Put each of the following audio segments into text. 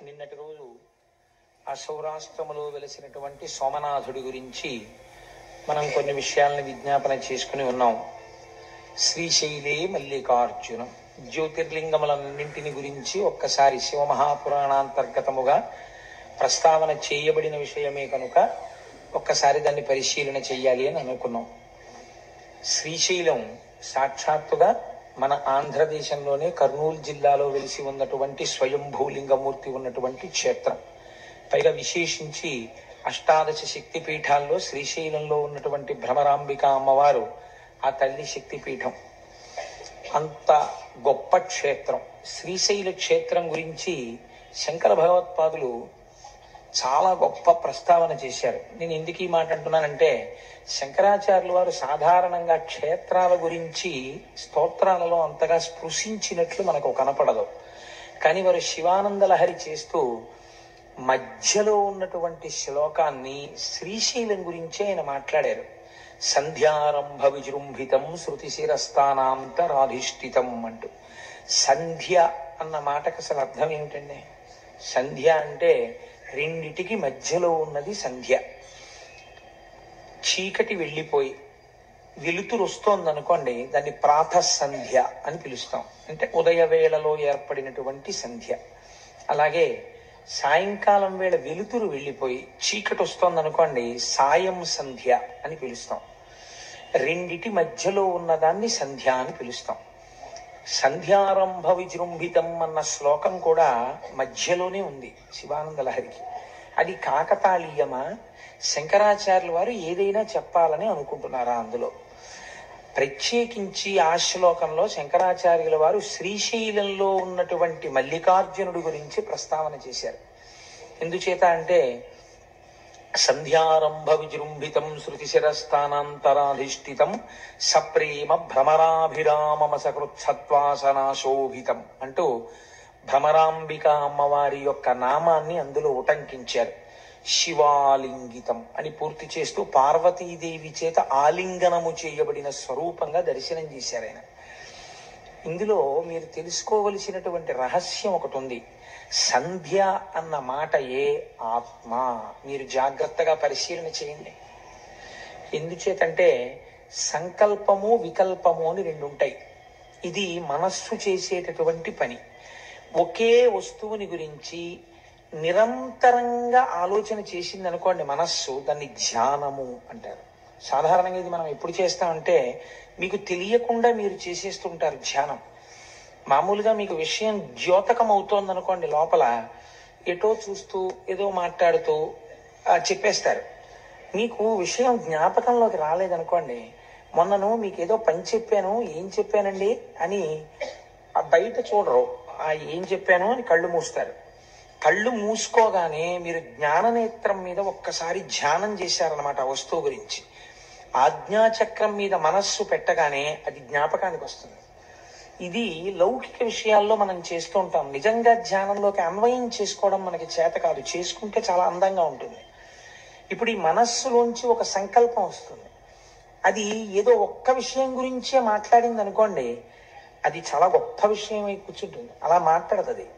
నిన్నటి రోజు ఆ సౌరాష్ట్రములో వెలిసినటువంటి సోమనాథుడి గురించి మనం కొన్ని విషయాలను విజ్ఞాపన చేసుకుని ఉన్నాం. శ్రీశైలే మల్లికార్జునం జ్యోతిర్లింగములన్నింటిని గురించి ఒక్కసారి శివమహాపురాణాంతర్గతముగా ప్రస్తావన చేయబడిన విషయమే కనుక ఒక్కసారి దాన్ని పరిశీలన చెయ్యాలి అని అనుకున్నాం. శ్రీశైలం సాక్షాత్తుగా మన ఆంధ్రదేశంలోనే కర్నూలు జిల్లాలో వెలిసి ఉన్నటువంటి స్వయంభూలింగమూర్తి ఉన్నటువంటి క్షేత్రం. పైగా విశేషించి అష్టాదశ శక్తిపీఠాల్లో శ్రీశైలంలో ఉన్నటువంటి భ్రమరాంబిక అమ్మవారు ఆ తల్లి శక్తిపీఠం. అంత గొప్ప క్షేత్రం. శ్రీశైల క్షేత్రం గురించి శంకర భగవత్పాదులు చాలా గొప్ప ప్రస్తావన చేశారు. నేను ఎందుకు ఈ మాట అంటున్నానంటే, శంకరాచార్యుల వారు సాధారణంగా క్షేత్రాల గురించి స్తోత్రాలలో అంతగా స్పృశించినట్లు మనకు కనపడదు. కానీ వారు శివానంద లహరి చేస్తూ మధ్యలో ఉన్నటువంటి శ్లోకాన్ని శ్రీశైలం గురించి ఆయన మాట్లాడారు. సంధ్యారంభ విజృంభితం శృతి శిరస్థానాంతరాధిష్ఠితం అంటూ. సంధ్య అన్న మాటకు అసలు అర్థం ఏమిటండి? సంధ్య అంటే రెండిటికి మధ్యలో ఉన్నది సంధ్య. చీకటి వెళ్ళిపోయి వెలుతురు వస్తోందనుకోండి, దాన్ని ప్రాతః సంధ్య అని పిలుస్తాం. అంటే ఉదయ వేళలో ఏర్పడినటువంటి సంధ్య. అలాగే సాయంకాలం వేళ వెలుతురు వెళ్ళిపోయి చీకటి వస్తోందనుకోండి, సాయం సంధ్య అని పిలుస్తాం. రెండిటి మధ్యలో ఉన్నదాన్ని సంధ్య అని పిలుస్తాం. సంధ్యారంభ విజృంభితం అన్న శ్లోకం కూడా మధ్యలోనే ఉంది శివానంద లహరికి. అది కాకతాళీయమా, శంకరాచార్యుల వారు ఏదైనా చెప్పాలని అనుకుంటున్నారా? అందులో ప్రత్యేకించి ఆ శ్లోకంలో శంకరాచార్యుల వారు శ్రీశైలంలో ఉన్నటువంటి మల్లికార్జునుడి గురించి ప్రస్తావన చేశారు. ఎందుచేత అంటే, సంధ్యారంభ విజృంభితం శృతి శిరస్థానాంతరాధిష్ఠితం సప్రేమ భ్రమరాభిరామమసకృత్సత్వాసనాశోభితం అంటూ భ్రమరాంబిక అమ్మవారి యొక్క నామాన్ని అందులో ఉటంకించారు. శివాలింగితం అని పూర్తి చేస్తూ పార్వతీదేవి చేత ఆలింగనము చేయబడిన స్వరూపంగా దర్శనం చేశారు ఆయన. ఇందులో మీరు తెలుసుకోవలసినటువంటి రహస్యం ఒకటి ఉంది. సంధ్య అన్న మాటయే ఆత్మ. మీరు జాగ్రత్తగా పరిశీలన చేయండి. ఎందుచేతంటే సంకల్పము వికల్పము అని రెండు ఉంటాయి. ఇది మనస్సు చేసేటటువంటి పని. ఒకే వస్తువుని గురించి నిరంతరంగా ఆలోచన చేసింది అనుకోండి మనస్సు, దాన్ని ధ్యానము అంటారు. సాధారణంగా ఇది మనం ఎప్పుడు చేస్తామంటే, మీకు తెలియకుండా మీరు చేసేస్తుంటారు ధ్యానం. మామూలుగా మీకు విషయం ద్యోతకం అవుతోంది అనుకోండి, లోపల ఎటో చూస్తూ ఏదో మాట్లాడుతూ చెప్పేస్తారు. మీకు విషయం జ్ఞాపకంలోకి రాలేదనుకోండి, మొన్నను మీకు ఏదో పని చెప్పాను, ఏం చెప్పానండి అని బయట చూడరు, ఏం చెప్పాను అని కళ్ళు మూస్తారు. కళ్ళు మూసుకోగానే మీరు జ్ఞాననేత్రం మీద ఒక్కసారి ధ్యానం చేశారనమాట ఆ వస్తువు గురించి. ఆజ్ఞాచక్రం మీద మనస్సు పెట్టగానే అది జ్ఞాపకానికి వస్తుంది. ఇది లౌకిక విషయాల్లో మనం చేస్తూ ఉంటాం. నిజంగా ధ్యానంలోకి అన్వయం చేసుకోవడం మనకి చేత కాదు. చేసుకుంటే చాలా అందంగా ఉంటుంది. ఇప్పుడు ఈ మనస్సులోంచి ఒక సంకల్పం వస్తుంది. అది ఏదో ఒక్క విషయం గురించే మాట్లాడింది అనుకోండి, అది చాలా గొప్ప విషయం అయి కూర్చుంటుంది. అలా మాట్లాడదు అది.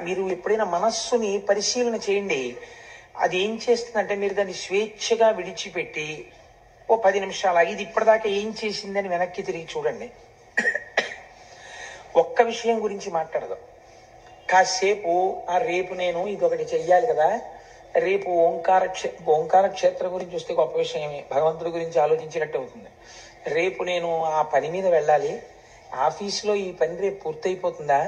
మీరు ఎప్పుడైనా మనస్సుని పరిశీలన చేయండి. అది ఏం చేస్తుందంటే, మీరు దాన్ని స్వేచ్ఛగా విడిచిపెట్టి ఓ 10 నిమిషాలు ఇది ఇప్పటిదాకా ఏం చేసిందని వెనక్కి తిరిగి చూడండి. ఒక్క విషయం గురించి మాట్లాడదు. కాసేపు రేపు నేను ఇదొకటి చెయ్యాలి కదా, రేపు ఓంకార క్షేత్రం గురించి వస్తే గొప్ప విషయమే, భగవంతుడి గురించి ఆలోచించినట్టు అవుతుంది. రేపు నేను ఆ పని మీద వెళ్ళాలి, ఆఫీసులో ఈ పని రేపు పూర్తయిపోతుందా,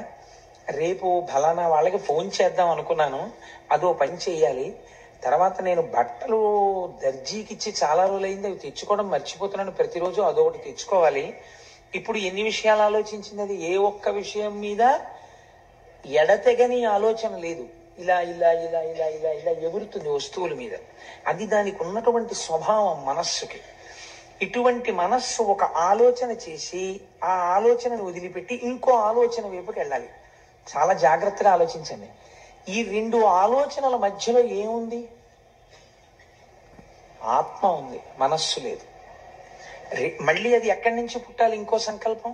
రేపు ఫలానా వాళ్ళకి ఫోన్ చేద్దాం అనుకున్నాను, అదో పని చేయాలి, తర్వాత నేను బట్టలు దర్జీకి ఇచ్చి చాలా రోజులైంది, అవి తెచ్చుకోవడం మర్చిపోతున్నాను, ప్రతిరోజు అదొకటి తెచ్చుకోవాలి. ఇప్పుడు ఎన్ని విషయాలు ఆలోచించింది అది? ఏ ఒక్క విషయం మీద ఎడతెగని ఆలోచన లేదు. ఇలా ఇలా ఇలా ఇలా ఇలా ఇలా ఎగురుతుంది వస్తువుల మీద. అది దానికి ఉన్నటువంటి స్వభావం మనస్సుకి. ఇటువంటి మనస్సు ఒక ఆలోచన చేసి ఆ ఆలోచనను వదిలిపెట్టి ఇంకో ఆలోచన వైపుకి వెళ్ళాలి. చాలా జాగ్రత్తగా ఆలోచించండి. ఈ రెండు ఆలోచనల మధ్యలో ఏముంది? ఆత్మ ఉంది, మనస్సు లేదు. మళ్ళీ అది ఎక్కడి నుంచి పుట్టాలి? ఇంకో సంకల్పం.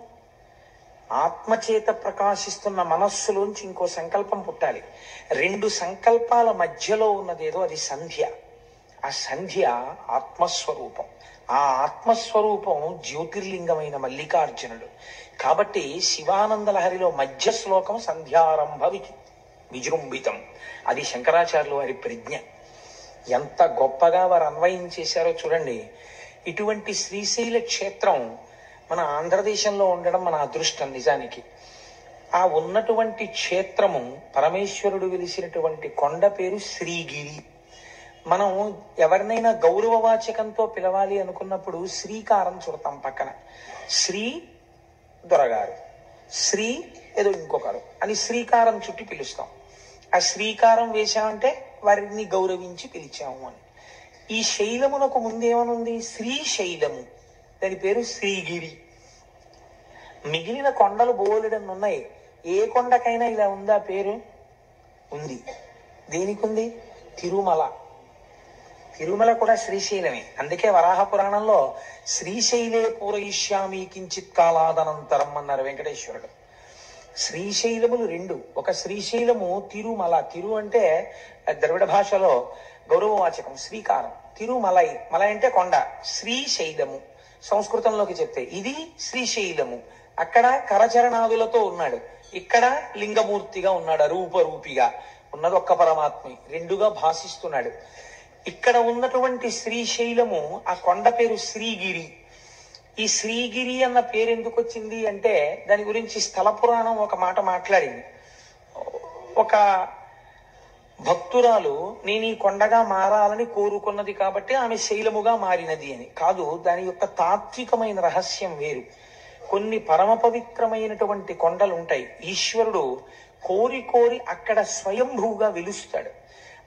ఆత్మచేత ప్రకాశిస్తున్న మనస్సులోంచి ఇంకో సంకల్పం పుట్టాలి. రెండు సంకల్పాల మధ్యలో ఉన్నదేదో అది సంధ్య. ఆ సంధ్య ఆత్మస్వరూపం. ఆ ఆత్మస్వరూపం జ్యోతిర్లింగమైన మల్లికార్జునుడు. కాబట్టి శివానంద లహరిలో మధ్య శ్లోకం సంధ్యారంభ విజృంభితం. అది శంకరాచార్యులు వారి ప్రజ్ఞ. ఎంత గొప్పగా వారు అన్వయం చేశారో చూడండి. ఇటువంటి శ్రీశైల క్షేత్రం మన ఆంధ్రదేశంలో ఉండడం మన అదృష్టం. నిజానికి ఆ ఉన్నటువంటి క్షేత్రము పరమేశ్వరుడు వెలిసినటువంటి కొండ పేరు శ్రీగిరి. మనం ఎవరినైనా గౌరవవాచకంతో పిలవాలి అనుకున్నప్పుడు శ్రీకారం చుడతాం పక్కన. శ్రీ దొరగారు, శ్రీ ఏదో ఇంకొకరు అని శ్రీకారం చుట్టి పిలుస్తాం. ఆ శ్రీకారం వేశామంటే వారిని గౌరవించి పిలిచాము అని. ఈ శైలమునకు ముందేమనుంది? శ్రీశైలము. దాని పేరు శ్రీగిరి. మిగిలిన కొండలు బోలెడన్ని ఉన్నాయి. ఏ కొండకైనా ఇలా ఉందా పేరు? ఉంది. దేనికి ఉంది? తిరుమల. తిరుమల కూడా శ్రీశైలమే. అందుకే వరాహ పురాణంలో శ్రీశైలే పూరయిష్యామి కించిత్ కాలాదనంతరం అన్నారు వెంకటేశ్వరుడు. శ్రీశైలములు రెండు. ఒక శ్రీశైలము తిరుమల. తిరు అంటే ద్రవిడ భాషలో గౌరవవాచకం, శ్రీకారం. తిరుమలై, మలై అంటే కొండ. శ్రీశైలము సంస్కృతంలోకి చెప్తే ఇది శ్రీశైలము. అక్కడ కరచరణాదులతో ఉన్నాడు, ఇక్కడ లింగమూర్తిగా ఉన్నాడు. రూపరూపిగా ఉన్నది ఒక్క పరమాత్మే, రెండుగా భాషిస్తున్నాడు. ఇక్కడ ఉన్నటువంటి శ్రీశైలము, ఆ కొండ పేరు శ్రీగిరి. ఈ శ్రీగిరి అన్న పేరు ఎందుకు వచ్చింది అంటే దాని గురించి స్థల పురాణం ఒక మాట మాట్లాడింది. ఒక భక్తురాలు నేను ఈ కొండగా మారాలని కోరుకున్నది కాబట్టి ఆమె శైలముగా మారినది అని కాదు. దాని యొక్క తాత్వికమైన రహస్యం వేరు. కొన్ని పరమ పవిత్రమైనటువంటి కొండలు ఉంటాయి. ఈశ్వరుడు కోరి కోరి అక్కడ స్వయంభూగా వెలుస్తాడు.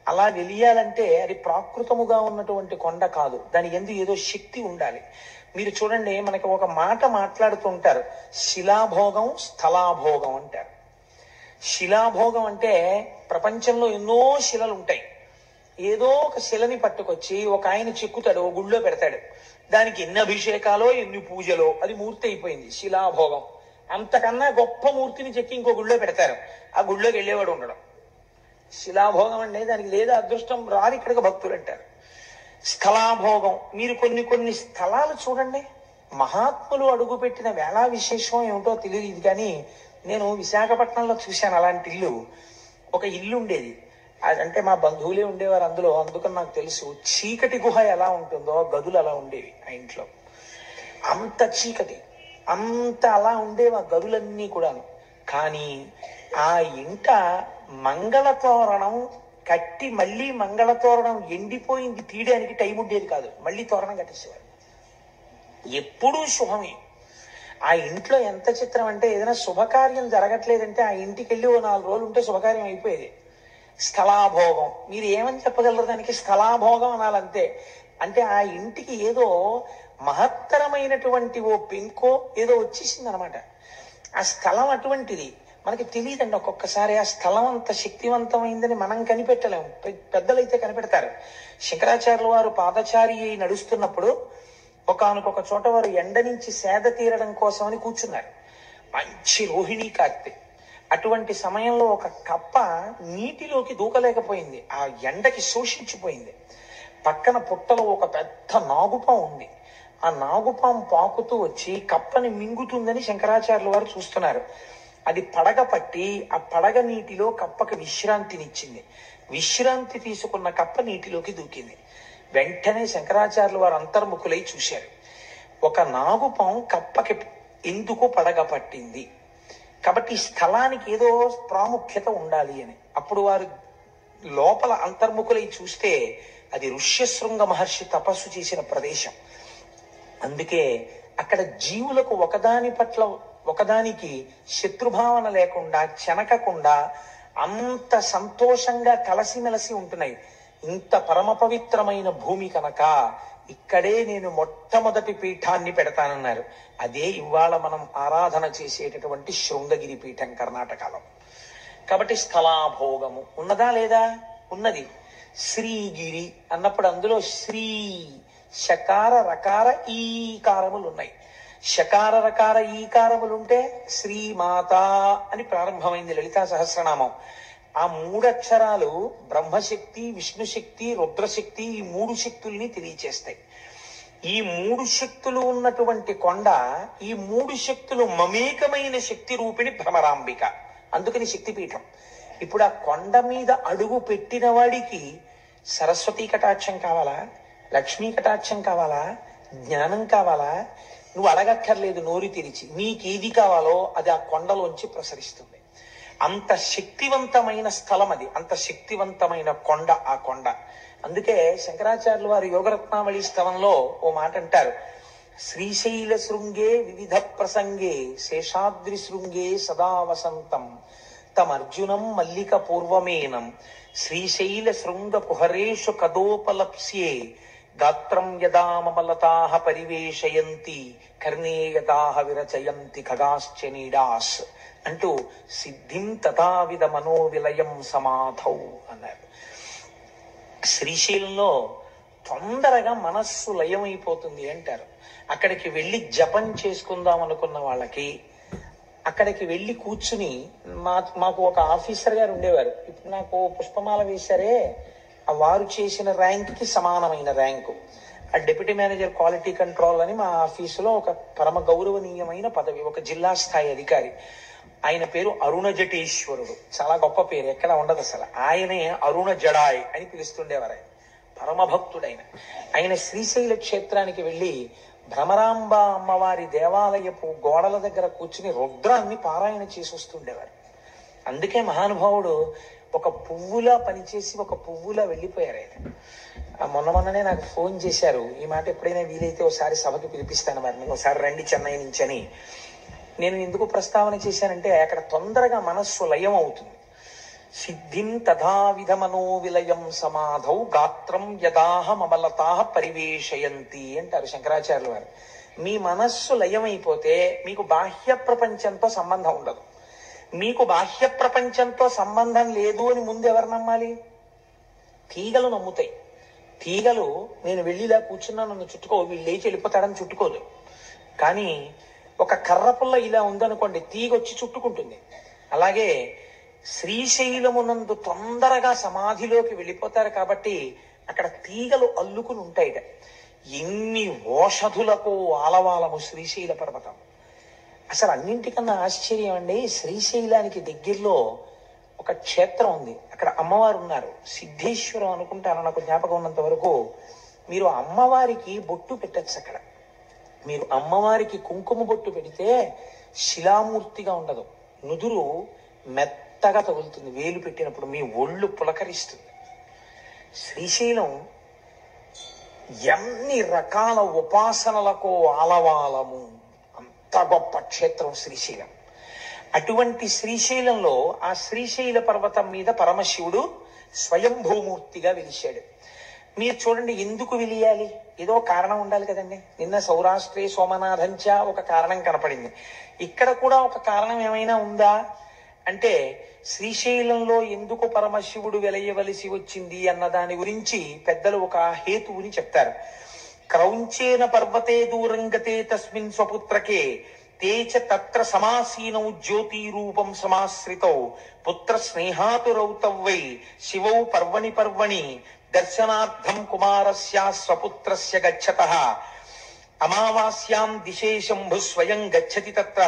అలా వెలియాలంటే అది ప్రాకృతముగా ఉన్నటువంటి కొండ కాదు, దాని యందు ఏదో శక్తి ఉండాలి. మీరు చూడండి, మనకి ఒక మాట మాట్లాడుతుంటారు, శిలాభోగం స్థలాభోగం అంటారు. శిలాభోగం అంటే ప్రపంచంలో ఎన్నో శిలలు ఉంటాయి. ఏదో ఒక శిలని పట్టుకొచ్చి ఒక ఆయన చెక్కుతాడు, ఓ గుళ్ళో పెడతాడు. దానికి ఎన్ని అభిషేకాలో ఎన్ని పూజలో అది మూర్తి అయిపోయింది, శిలాభోగం. అంతకన్నా గొప్ప మూర్తిని చెక్కి ఇంకో గుళ్ళో పెడతారు, ఆ గుళ్ళోకి వెళ్ళేవాడు ఉండడం. శిలాభోగం అంటే దానికి లేదా అదృష్టం రాని ఇక్కడికి భక్తులు అంటారు. స్థలాభోగం, మీరు కొన్ని కొన్ని స్థలాలు చూడండి, మహాత్ములు అడుగుపెట్టిన వేళా విశేషం ఏమిటో తెలియదు కానీ నేను విశాఖపట్నంలో చూశాను అలాంటి ఇల్లు. ఒక ఇల్లు ఉండేది, అంటే మా బంధువులే ఉండేవారు అందులో, అందుకని నాకు తెలుసు. చీకటి గుహ ఎలా ఉంటుందో గదులు అలా ఉండేవి ఆ ఇంట్లో. అంత చీకటి, అంత అలా ఉండేవి ఆ గదులన్నీ కూడాను. కానీ ఆ ఇంట మంగళతోరణం కట్టి మళ్ళీ మంగళతోరణం ఎండిపోయింది తీయడానికి టైం ఉండేది కాదు, మళ్ళీ తోరణం కట్టేసేవారు. ఎప్పుడూ శుభమే. ఆ ఇంట్లో ఎంత చిత్రం అంటే ఏదైనా శుభకార్యం జరగట్లేదంటే ఆ ఇంటికి వెళ్ళి ఓ 4 రోజులు ఉంటే శుభకార్యం అయిపోయేది. స్థలాభోగం, మీరు ఏమని చెప్పగలరు దానికి? స్థలాభోగం అనాలంతే. అంటే ఆ ఇంటికి ఏదో మహత్తరమైనటువంటి ఓ పెంకో ఏదో వచ్చేసింది అనమాట. ఆ స్థలం అటువంటిది. మనకి తెలియదండి ఒక్కొక్కసారి ఆ స్థలం అంత శక్తివంతమైందని మనం కనిపెట్టలేము, పెద్దలైతే కనిపెడతారు. శంకరాచార్యుల వారు పాదచారి అయి నడుస్తున్నప్పుడు ఒకానొక చోట వారు ఎండ నుంచి సేద తీరడం కోసం అని కూర్చున్నారు. మంచి రోహిణీ కార్తె. అటువంటి సమయంలో ఒక కప్ప నీటిలోకి దూకలేకపోయింది, ఆ ఎండకి శోషించిపోయింది. పక్కన పుట్టలో ఒక పెద్ద నాగుపాం ఉంది. ఆ నాగుపాం పాకుతూ వచ్చి కప్పని మింగుతుందని శంకరాచార్యుల వారు చూస్తున్నారు. అది పడగ పట్టి ఆ పడగ నీటిలో కప్పకి విశ్రాంతినిచ్చింది. విశ్రాంతి తీసుకున్న కప్ప నీటిలోకి దూకింది. వెంటనే శంకరాచార్యుల వారు అంతర్ముఖులై చూశారు, ఒక నాగుపాం కప్పకి ఎందుకు పడగ పట్టింది, కాబట్టి ఈ స్థలానికి ఏదో ప్రాముఖ్యత ఉండాలి అని. అప్పుడు వారు లోపల అంతర్ముఖులై చూస్తే అది ఋష్యశృంగ మహర్షి తపస్సు చేసిన ప్రదేశం. అందుకే అక్కడ జీవులకు ఒకదాని పట్ల ఒకదానికి శత్రుభావన లేకుండా చెనకకుండా అంత సంతోషంగా కలసిమెలసి ఉంటున్నాయి. ఇంత పరమ పవిత్రమైన భూమి కనుక ఇక్కడే నేను మొట్టమొదటి పీఠాన్ని పెడతానన్నారు. అదే ఇవాళ మనం ఆరాధన చేసేటటువంటి శృంగగిరి పీఠం కర్ణాటకలో. కాబట్టి స్థలాభోగము ఉన్నదా లేదా? ఉన్నది. శ్రీగిరి అన్నప్పుడు అందులో శ్రీ శకార రకార ఈకారములు ఉన్నాయి. షకార రకార ఈకారములుంటే శ్రీమాత అని ప్రారంభమైంది లలితా సహస్రనామం. ఆ మూడక్షరాలు బ్రహ్మశక్తి, విష్ణుశక్తి, రుద్రశక్తి, ఈ మూడు శక్తుల్ని తెలియచేస్తాయి. ఈ మూడు శక్తులు ఉన్నటువంటి కొండ, ఈ మూడు శక్తులు మమేకమైన శక్తి రూపిణి భ్రమరాంబిక, అందుకని శక్తిపీఠం. ఇప్పుడు ఆ కొండ మీద అడుగు పెట్టిన వాడికి సరస్వతీ కటాక్షం కావాలా, లక్ష్మీ కటాక్షం కావాలా, జ్ఞానం కావాలా? నువ్వు అడగక్కర్లేదు, నోరు తెరిచి నీకేది కావాలో అది ఆ కొండలోంచి ప్రసరిస్తుంది. అంత శక్తివంతమైన స్థలం అది, అంత శక్తివంతమైన కొండ ఆ కొండ. అందుకే శంకరాచార్యులు వారు యోగరత్నావళి స్తవంలో ఓ మాట అంటారు, శ్రీశైల శృంగే వివిధ ప్రసంగే శేషాద్రి శృంగే సదా వసంతం తమర్జునం మల్లిక పూర్వమేనం శ్రీశైల శృంగ కుహరేషు కదోపలప్స్యే గాత్రం యదా మమలతాః పరివేషయంతి కర్ణే యదాః విరచయంతి ఖగాశ్చ నీడాస్ అంటూ సిద్ధిం తథావిధ మనోవిలయం సమాధౌ అన్నారు. శ్రీశైలంలో తొందరగా మనస్సు లయమైపోతుంది అంటారు. అక్కడికి వెళ్ళి జపం చేసుకుందాం అనుకున్న వాళ్ళకి, అక్కడికి వెళ్ళి కూర్చుని మాకు ఒక ఆఫీసర్ గారు ఉండేవారు, ఇప్పుడు నాకు పుష్పమాల వేశారే ఆ వారు చేసిన ర్యాంక్కి సమానమైన ర్యాంకు, ఆ డిప్యూటీ మేనేజర్ క్వాలిటీ కంట్రోల్ అని మా ఆఫీసులో ఒక పరమ గౌరవనీయమైన పదవి, ఒక జిల్లా స్థాయి అధికారి. ఆయన పేరు అరుణ జటేశ్వరుడు, చాలా గొప్ప పేరు, ఎక్కడ ఉండదు అసలు. ఆయనే అరుణ జడాయ్ అని పిలుస్తుండేవారు. ఆయన పరమభక్తుడైన ఆయన శ్రీశైల క్షేత్రానికి వెళ్ళి భ్రమరాంబ అమ్మవారి దేవాలయపు గోడల దగ్గర కూర్చుని రుద్రాన్ని పారాయణ చేసి వస్తుండేవారు. అందుకే మహానుభావుడు ఒక పువ్వులా పనిచేసి ఒక పువ్వులా వెళ్ళిపోయారు ఆయన. మొన్ననే నాకు ఫోన్ చేశారు, ఈ మాట ఎప్పుడైనా వీలైతే ఒకసారి సభకి పిలిపిస్తాను వారిని, ఒకసారి రండి చెన్నై నుంచి అని. నేను ఎందుకు ప్రస్తావన చేశానంటే అక్కడ తొందరగా మనస్సు లయం అవుతుంది. సిద్ధిం తథావిధ మనోవిలయం సమాధౌ గాత్రం యదాహ మమలతాః పరివేషయంతి అంటారు శంకరాచార్యులు వారు. మీ మనస్సు లయమైపోతే మీకు బాహ్య ప్రపంచంతో సంబంధం ఉండదు. మీకు బాహ్య ప్రపంచంతో సంబంధం లేదు అని ముందు ఎవరు నమ్మాలి? తీగలు నమ్ముతాయి. తీగలు నేను వెళ్ళిలా కూర్చున్నా నన్ను చుట్టుకో, వీళ్ళు లేచి వెళ్ళిపోతాడని చుట్టుకోదు. కానీ ఒక కర్ర పుల్ల ఇలా ఉందనుకోండి, తీగొచ్చి చుట్టుకుంటుంది. అలాగే శ్రీశైలమునందు తొందరగా సమాధిలోకి వెళ్ళిపోతారు కాబట్టి అక్కడ తీగలు అల్లుకుని ఉంటాయిట. ఎన్ని ఓషధులకు ఆలవాలము శ్రీశైల పర్వతం. అసలు అన్నింటికన్నా ఆశ్చర్యం అండి, శ్రీశైలానికి దగ్గరలో ఒక క్షేత్రం ఉంది, అక్కడ అమ్మవారు ఉన్నారు, సిద్ధేశ్వరం అనుకుంటాను నాకు జ్ఞాపకం ఉన్నంత వరకు. మీరు అమ్మవారికి బొట్టు పెట్టచ్చు అక్కడ. మీరు అమ్మవారికి కుంకుమ బొట్టు పెడితే శిలామూర్తిగా ఉండదు, నుదురు మెత్తగా తగులుతుంది, వేలు పెట్టినప్పుడు మీ ఒళ్ళు పులకరిస్తుంది. శ్రీశైలం ఎన్ని రకాల ఉపాసనలకు ఆలవాలము, అంత గొప్ప క్షేత్రం శ్రీశైలం. అటువంటి శ్రీశైలంలో ఆ శ్రీశైల పర్వతం మీద పరమశివుడు స్వయంభూమూర్తిగా వెలిశాడు. మీరు చూడండి, ఎందుకు వెలియాలి? ఏదో కారణం ఉండాలి కదండి. నిన్న సౌరాష్ట్రే సోమనాథంచ ఒక కారణం కనపడింది, ఇక్కడ కూడా ఒక కారణం ఏమైనా ఉందా అంటే శ్రీశైలంలో ఎందుకు పరమశివుడు వెలయవలసి వచ్చింది అన్న దాని గురించి పెద్దలు ఒక హేతువుని చెప్తారు. క్రౌంచేన పర్వతే దూరంగతే తస్మిన్ స్వపుత్రకే తేచ తత్ర సమాసీనౌ జ్యోతి రూపం సమాశ్రితౌ పుత్ర స్నేహాతురౌ తవ్వై శివౌ పర్వణి పర్వణి దర్శనార్థం కుమారస్య స్వపుత్రస్య గచ్చతః అమావాస్యాం దిశే శంభు స్వయం గచ్చతి తత్ర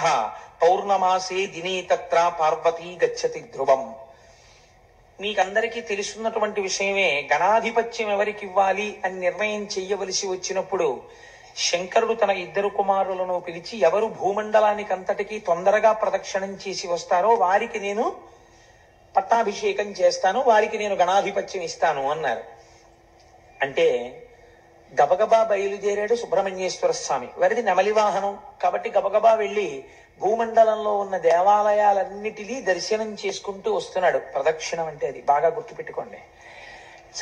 పౌర్ణమాసే దినే తత్ర పార్వతీ గచ్చతి ధ్రువం. మీకందరికీ తెలుసున్నటువంటి విషయమే, గణాధిపత్యం ఎవరికి ఇవ్వాలి అని నిర్ణయం చెయ్యవలసి వచ్చినప్పుడు శంకరుడు తన ఇద్దరు కుమారులను పిలిచి ఎవరు భూమండలానికి అంతటికీ తొందరగా ప్రదక్షిణం చేసి వస్తారో వారికి నేను పట్టాభిషేకం చేస్తాను, వారికి నేను గణాధిపత్యం ఇస్తాను అన్నారు. అంటే గబగబా బయలుదేరాడు సుబ్రహ్మణ్యేశ్వర స్వామి. వారిది నెమలి వాహనం కాబట్టి గబగబా వెళ్ళి భూమండలంలో ఉన్న దేవాలయాలన్నిటినీ దర్శనం చేసుకుంటూ వస్తున్నాడు. ప్రదక్షిణం అంటే అది బాగా గుర్తుపెట్టుకోండి.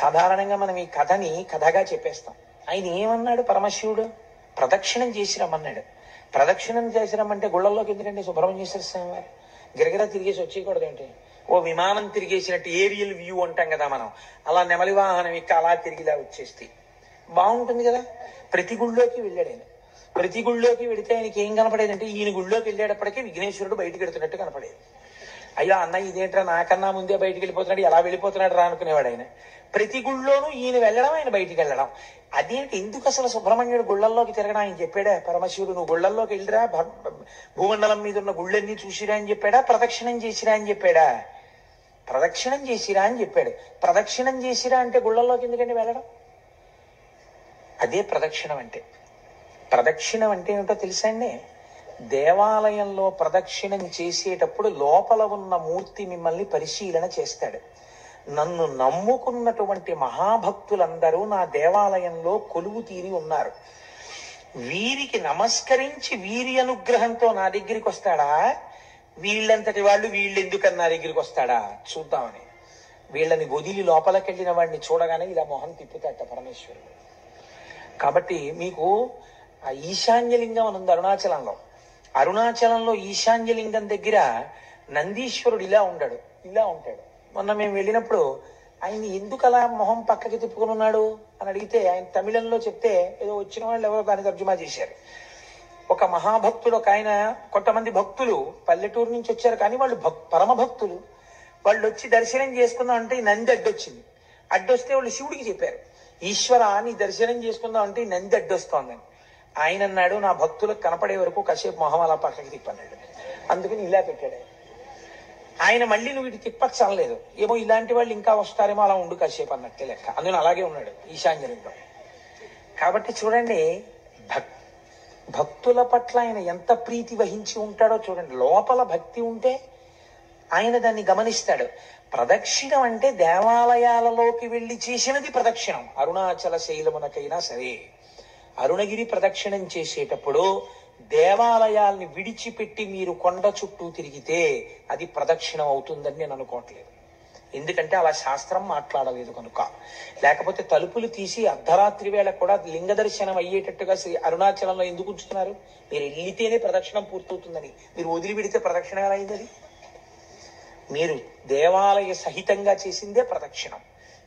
సాధారణంగా మనం ఈ కథని కథగా చెప్పేస్తాం. ఆయన ఏమన్నాడు పరమశివుడు? ప్రదక్షిణం చేసి రమ్మన్నాడు. ప్రదక్షిణం చేసి రమ్మంటే గుళ్ళల్లోకి ఎందుకండి? సుబ్రహ్మణ్యేశ్వర స్వామి వారు గిరగిరా తిరిగేసి వచ్చేయకూడదు ఏంటి? ఓ విమానం తిరిగేసినట్టు ఏరియల్ వ్యూ అంటాం కదా మనం, అలా నెమలి వాహనం ఎక్క అలా తిరిగిలా వచ్చేస్తే బాగుంటుంది కదా. ప్రతి గుళ్ళోకి వెళ్ళాడు ఆయన. ప్రతి గుళ్ళోకి వెడితే ఆయనకి ఏం కనపడేదంటే ఈయన గుళ్ళోకి వెళ్ళేటప్పటికీ విఘ్నేశ్వరుడు బయటికి వెడుతున్నట్టు కనపడేది. అయ్యో అన్న ఇదేంట్రా నాకన్నా ముందే బయటికి వెళ్ళిపోతున్నాడు, ఎలా వెళ్ళిపోతున్నాడు రా అనుకునేవాడు ఆయన. ప్రతి గుళ్ళోనూ ఈయన వెళ్ళడం, ఆయన బయటికి వెళ్ళడం. అదేంటి, ఎందుకు అసలు సుబ్రహ్మణ్యుడు గుళ్ళల్లోకి తిరగడం ఆయన చెప్పాడా? పరమశివుడు నువ్వు గుళ్ళల్లోకి వెళ్ళిరా, భూమండలం మీద ఉన్న గుళ్ళన్నీ చూసిరా అని చెప్పాడా? ప్రదక్షిణం చేసిరా అని చెప్పాడా? ప్రదక్షిణం చేసిరా అని చెప్పాడు. ప్రదక్షిణం చేసిరా అంటే గుళ్ళల్లోకి ఎందుకంటే వెళ్ళడం? అదే ప్రదక్షిణం అంటే. ప్రదక్షిణం అంటే ఏమిటో తెలుసా అండి? దేవాలయంలో ప్రదక్షిణం చేసేటప్పుడు లోపల ఉన్న మూర్తి మిమ్మల్ని పరిశీలన చేస్తాడు. నన్ను నమ్ముకున్నటువంటి మహాభక్తులందరూ నా దేవాలయంలో కొలువు తీరి ఉన్నారు, వీరికి నమస్కరించి వీరి అనుగ్రహంతో నా దగ్గరికి వస్తాడా, వీళ్ళంతటి వాళ్ళు వీళ్ళెందుకని నా దగ్గరికి వస్తాడా చూద్దామని వీళ్ళని వదిలి లోపలికెళ్ళిన వాడిని చూడగానే ఇలా మొహం తిప్పుతాట పరమేశ్వరుడు. కాబట్టి మీకు ఆ ఈశాన్యలింగం అని ఉంది అరుణాచలంలో. అరుణాచలంలో ఈశాన్యలింగం దగ్గర నందీశ్వరుడు ఇలా ఉంటాడు. మొన్న మేము వెళ్ళినప్పుడు ఆయన ఎందుకు అలా మొహం పక్కకి తిప్పుకుని ఉన్నాడు అని అడిగితే ఆయన తమిళంలో చెప్తే ఏదో వచ్చిన వాళ్ళు ఎవరో దాన్ని తర్జుమా చేశారు. ఒక మహాభక్తుడు, ఒక ఆయన, కొంతమంది భక్తులు పల్లెటూరు నుంచి వచ్చారు కానీ వాళ్ళు పరమ భక్తులు. వాళ్ళు వచ్చి దర్శనం చేసుకుందాం అంటే ఈ నంది అడ్డొచ్చింది. అడ్డొస్తే వాళ్ళు శివుడికి చెప్పారు, ఈశ్వర నీ దర్శనం చేసుకుందాం అంటే ఈ నంది అడ్డొస్తోందని. ఆయన అన్నాడు, నా భక్తులకు కనపడే వరకు కాసేపు మొహం అలా పక్కకి తిప్పన్నాడు. అందుకని ఇలా పెట్టాడు ఆయన. మళ్ళీ నువ్వు ఇటు తిప్పచ్చు అనలేదు, ఏమో ఇలాంటి వాళ్ళు ఇంకా వస్తారేమో అలా ఉండు కాసేపు అన్నట్టే లెక్క. అందుకని అలాగే ఉన్నాడు ఈశాన్యలింగం. కాబట్టి చూడండి, భక్తుల పట్ల ఆయన ఎంత ప్రీతి వహించి ఉంటాడో చూడండి. లోపల భక్తి ఉంటే ఆయన దాన్ని గమనిస్తాడు. ప్రదక్షిణం అంటే దేవాలయాలలోకి వెళ్ళి చేసినది ప్రదక్షిణం. అరుణాచల శైలమునకైనా సరే అరుణగిరి ప్రదక్షిణం చేసేటప్పుడు దేవాలయాల్ని విడిచిపెట్టి మీరు కొండ చుట్టూ తిరిగితే అది ప్రదక్షిణం అవుతుందని నేను అనుకోవట్లేదు. ఎందుకంటే అలా శాస్త్రం మాట్లాడలేదు కనుక. లేకపోతే తలుపులు తీసి అర్ధరాత్రి వేళ కూడా లింగ దర్శనం అయ్యేటట్టుగా శ్రీ అరుణాచలంలో ఎందుకు ఉంచుతున్నారు? మీరు వెళ్ళితేనే ప్రదక్షిణం పూర్తవుతుందని. మీరు వదిలిపెడితే ప్రదక్షిణ ఎలా అయింది? మీరు దేవాలయ సహితంగా చేసిందే ప్రదక్షిణం.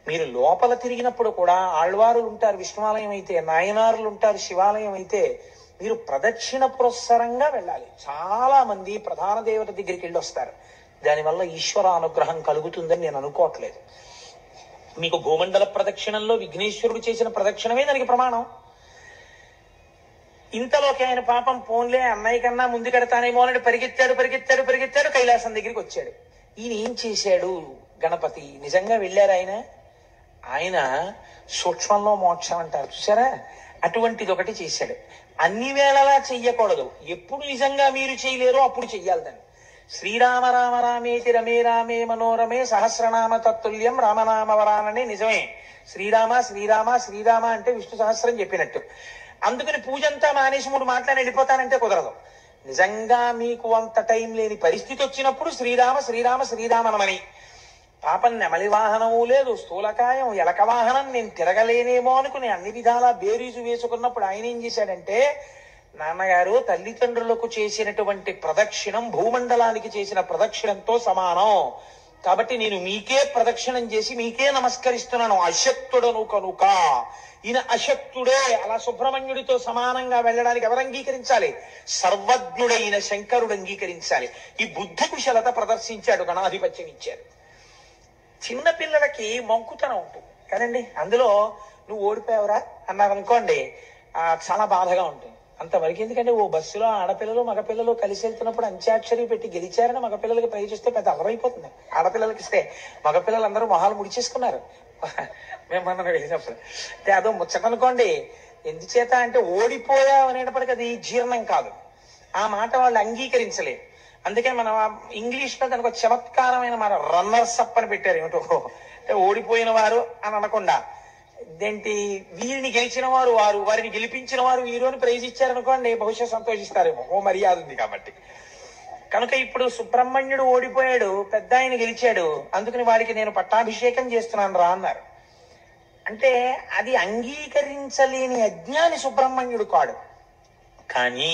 మీరు లోపల తిరిగినప్పుడు కూడా ఆళ్వారులు ఉంటారు విష్ణువాలయం అయితే, నాయనారులు ఉంటారు శివాలయం అయితే, మీరు ప్రదక్షిణ పురస్సరంగా వెళ్ళాలి. చాలా మంది ప్రధాన దేవత దగ్గరికి వెళ్ళి వస్తారు, దానివల్ల ఈశ్వర అనుగ్రహం కలుగుతుందని నేను అనుకోవట్లేదు. మీకు భూమండల ప్రదక్షిణంలో విఘ్నేశ్వరుడు చేసిన ప్రదక్షిణమే దానికి ప్రమాణం. ఇంతలోకి ఆయన పాపం పోన్లే అన్నయ్య కన్నా ముందు కడతానేమో అని పరిగెత్తాడు కైలాసం దగ్గరికి వచ్చాడు. ఈయన ఏం చేశాడు? గణపతి నిజంగా వెళ్ళారు ఆయన సూక్ష్మంలో మోక్షం అంటారు చూసారా, అటువంటిది ఒకటి చేశాడు. అన్ని వేళలా చెయ్యకూడదు, ఎప్పుడు నిజంగా మీరు చేయలేరో అప్పుడు చెయ్యాలి దాన్ని. శ్రీరామ రామ రామేతి రమే రామే మనోరమే సహస్రనామ తత్తుల్యం రామనామవరాననే నిజమే. శ్రీరామ శ్రీరామ శ్రీరామ అంటే విష్ణు సహస్రం చెప్పినట్టు. అందుకని పూజంతా మానేసి 3 మాటలని వెళ్ళిపోతానంటే కుదరదు. నిజంగా మీకు అంత టైం లేని పరిస్థితి వచ్చినప్పుడు శ్రీరామ శ్రీరామ శ్రీరామనమని. పాపం నెమలి వాహనము లేదు, స్థూలకాయం ఎలక వాహనం, నేను తిరగలేనేమో అనుకుని అన్ని విధాలా బేరీజు వేసుకున్నప్పుడు ఆయన ఏం చేశాడంటే, నాన్నగారు తల్లిదండ్రులకు చేసినటువంటి ప్రదక్షిణం భూమండలానికి చేసిన ప్రదక్షిణంతో సమానం, కాబట్టి నేను మీకే ప్రదక్షిణం చేసి మీకే నమస్కరిస్తున్నాను, అశక్తుడను కనుక. ఈయన అశక్తుడే, అలా సుబ్రహ్మణ్యుడితో సమానంగా వెళ్ళడానికి ఎవరు అంగీకరించాలి? సర్వజ్ఞుడైన శంకరుడు అంగీకరించాలి. ఈ బుద్ధి కుశలత ప్రదర్శించాడు, గణాధిపత్యం ఇచ్చాడు. చిన్న పిల్లలకి మంకుతనం ఉంటుంది కదండి, అందులో నువ్వు ఓడిపోయావురా అన్నారు అనుకోండి, చాలా బాధగా ఉంటుంది. అంతవరకు ఎందుకంటే ఓ బస్సులో ఆడపిల్లలు మగపిల్లలు కలిసి వెళ్తున్నప్పుడు అంత్యాక్షరి పెట్టి గెలిచారని మగపిల్లలకి ప్రైజ్ ఇస్తే పెద్ద అలరైపోతుంది. ఆడపిల్లలకి ఇస్తే మగపిల్లలందరూ మొహాలు ముడిచేసుకున్నారు మేము మనం వెళ్ళినప్పుడు. అంటే అదో ముచ్చటనుకోండి. ఎందుచేత అంటే ఓడిపోయావు అనేటప్పటికీ అది జీర్ణం కాదు, ఆ మాట వాళ్ళు అంగీకరించలేదు. అందుకే మనం ఇంగ్లీష్ లో దానికి ఒక చమత్కారమైన మాట రన్నర్స్ అప్ అని పెట్టారు. ఏమిటో అంటే ఓడిపోయిన వారు అని అనకుండా, ఇదేంటి వీరిని గెలిచిన వారు వారిని గెలిపించిన వారు వీరు అని ప్రైజ్ ఇచ్చారనుకోండి, బహుశా సంతోషిస్తారేమో, ఓ మర్యాద ఉంది కాబట్టి. కనుక ఇప్పుడు సుబ్రహ్మణ్యుడు ఓడిపోయాడు, పెద్ద ఆయన గెలిచాడు, అందుకని వాడికి నేను పట్టాభిషేకం చేస్తున్నాను రా అన్నారు. అంటే అది అంగీకరించలేని అజ్ఞాని సుబ్రహ్మణ్యుడు కాడు. కానీ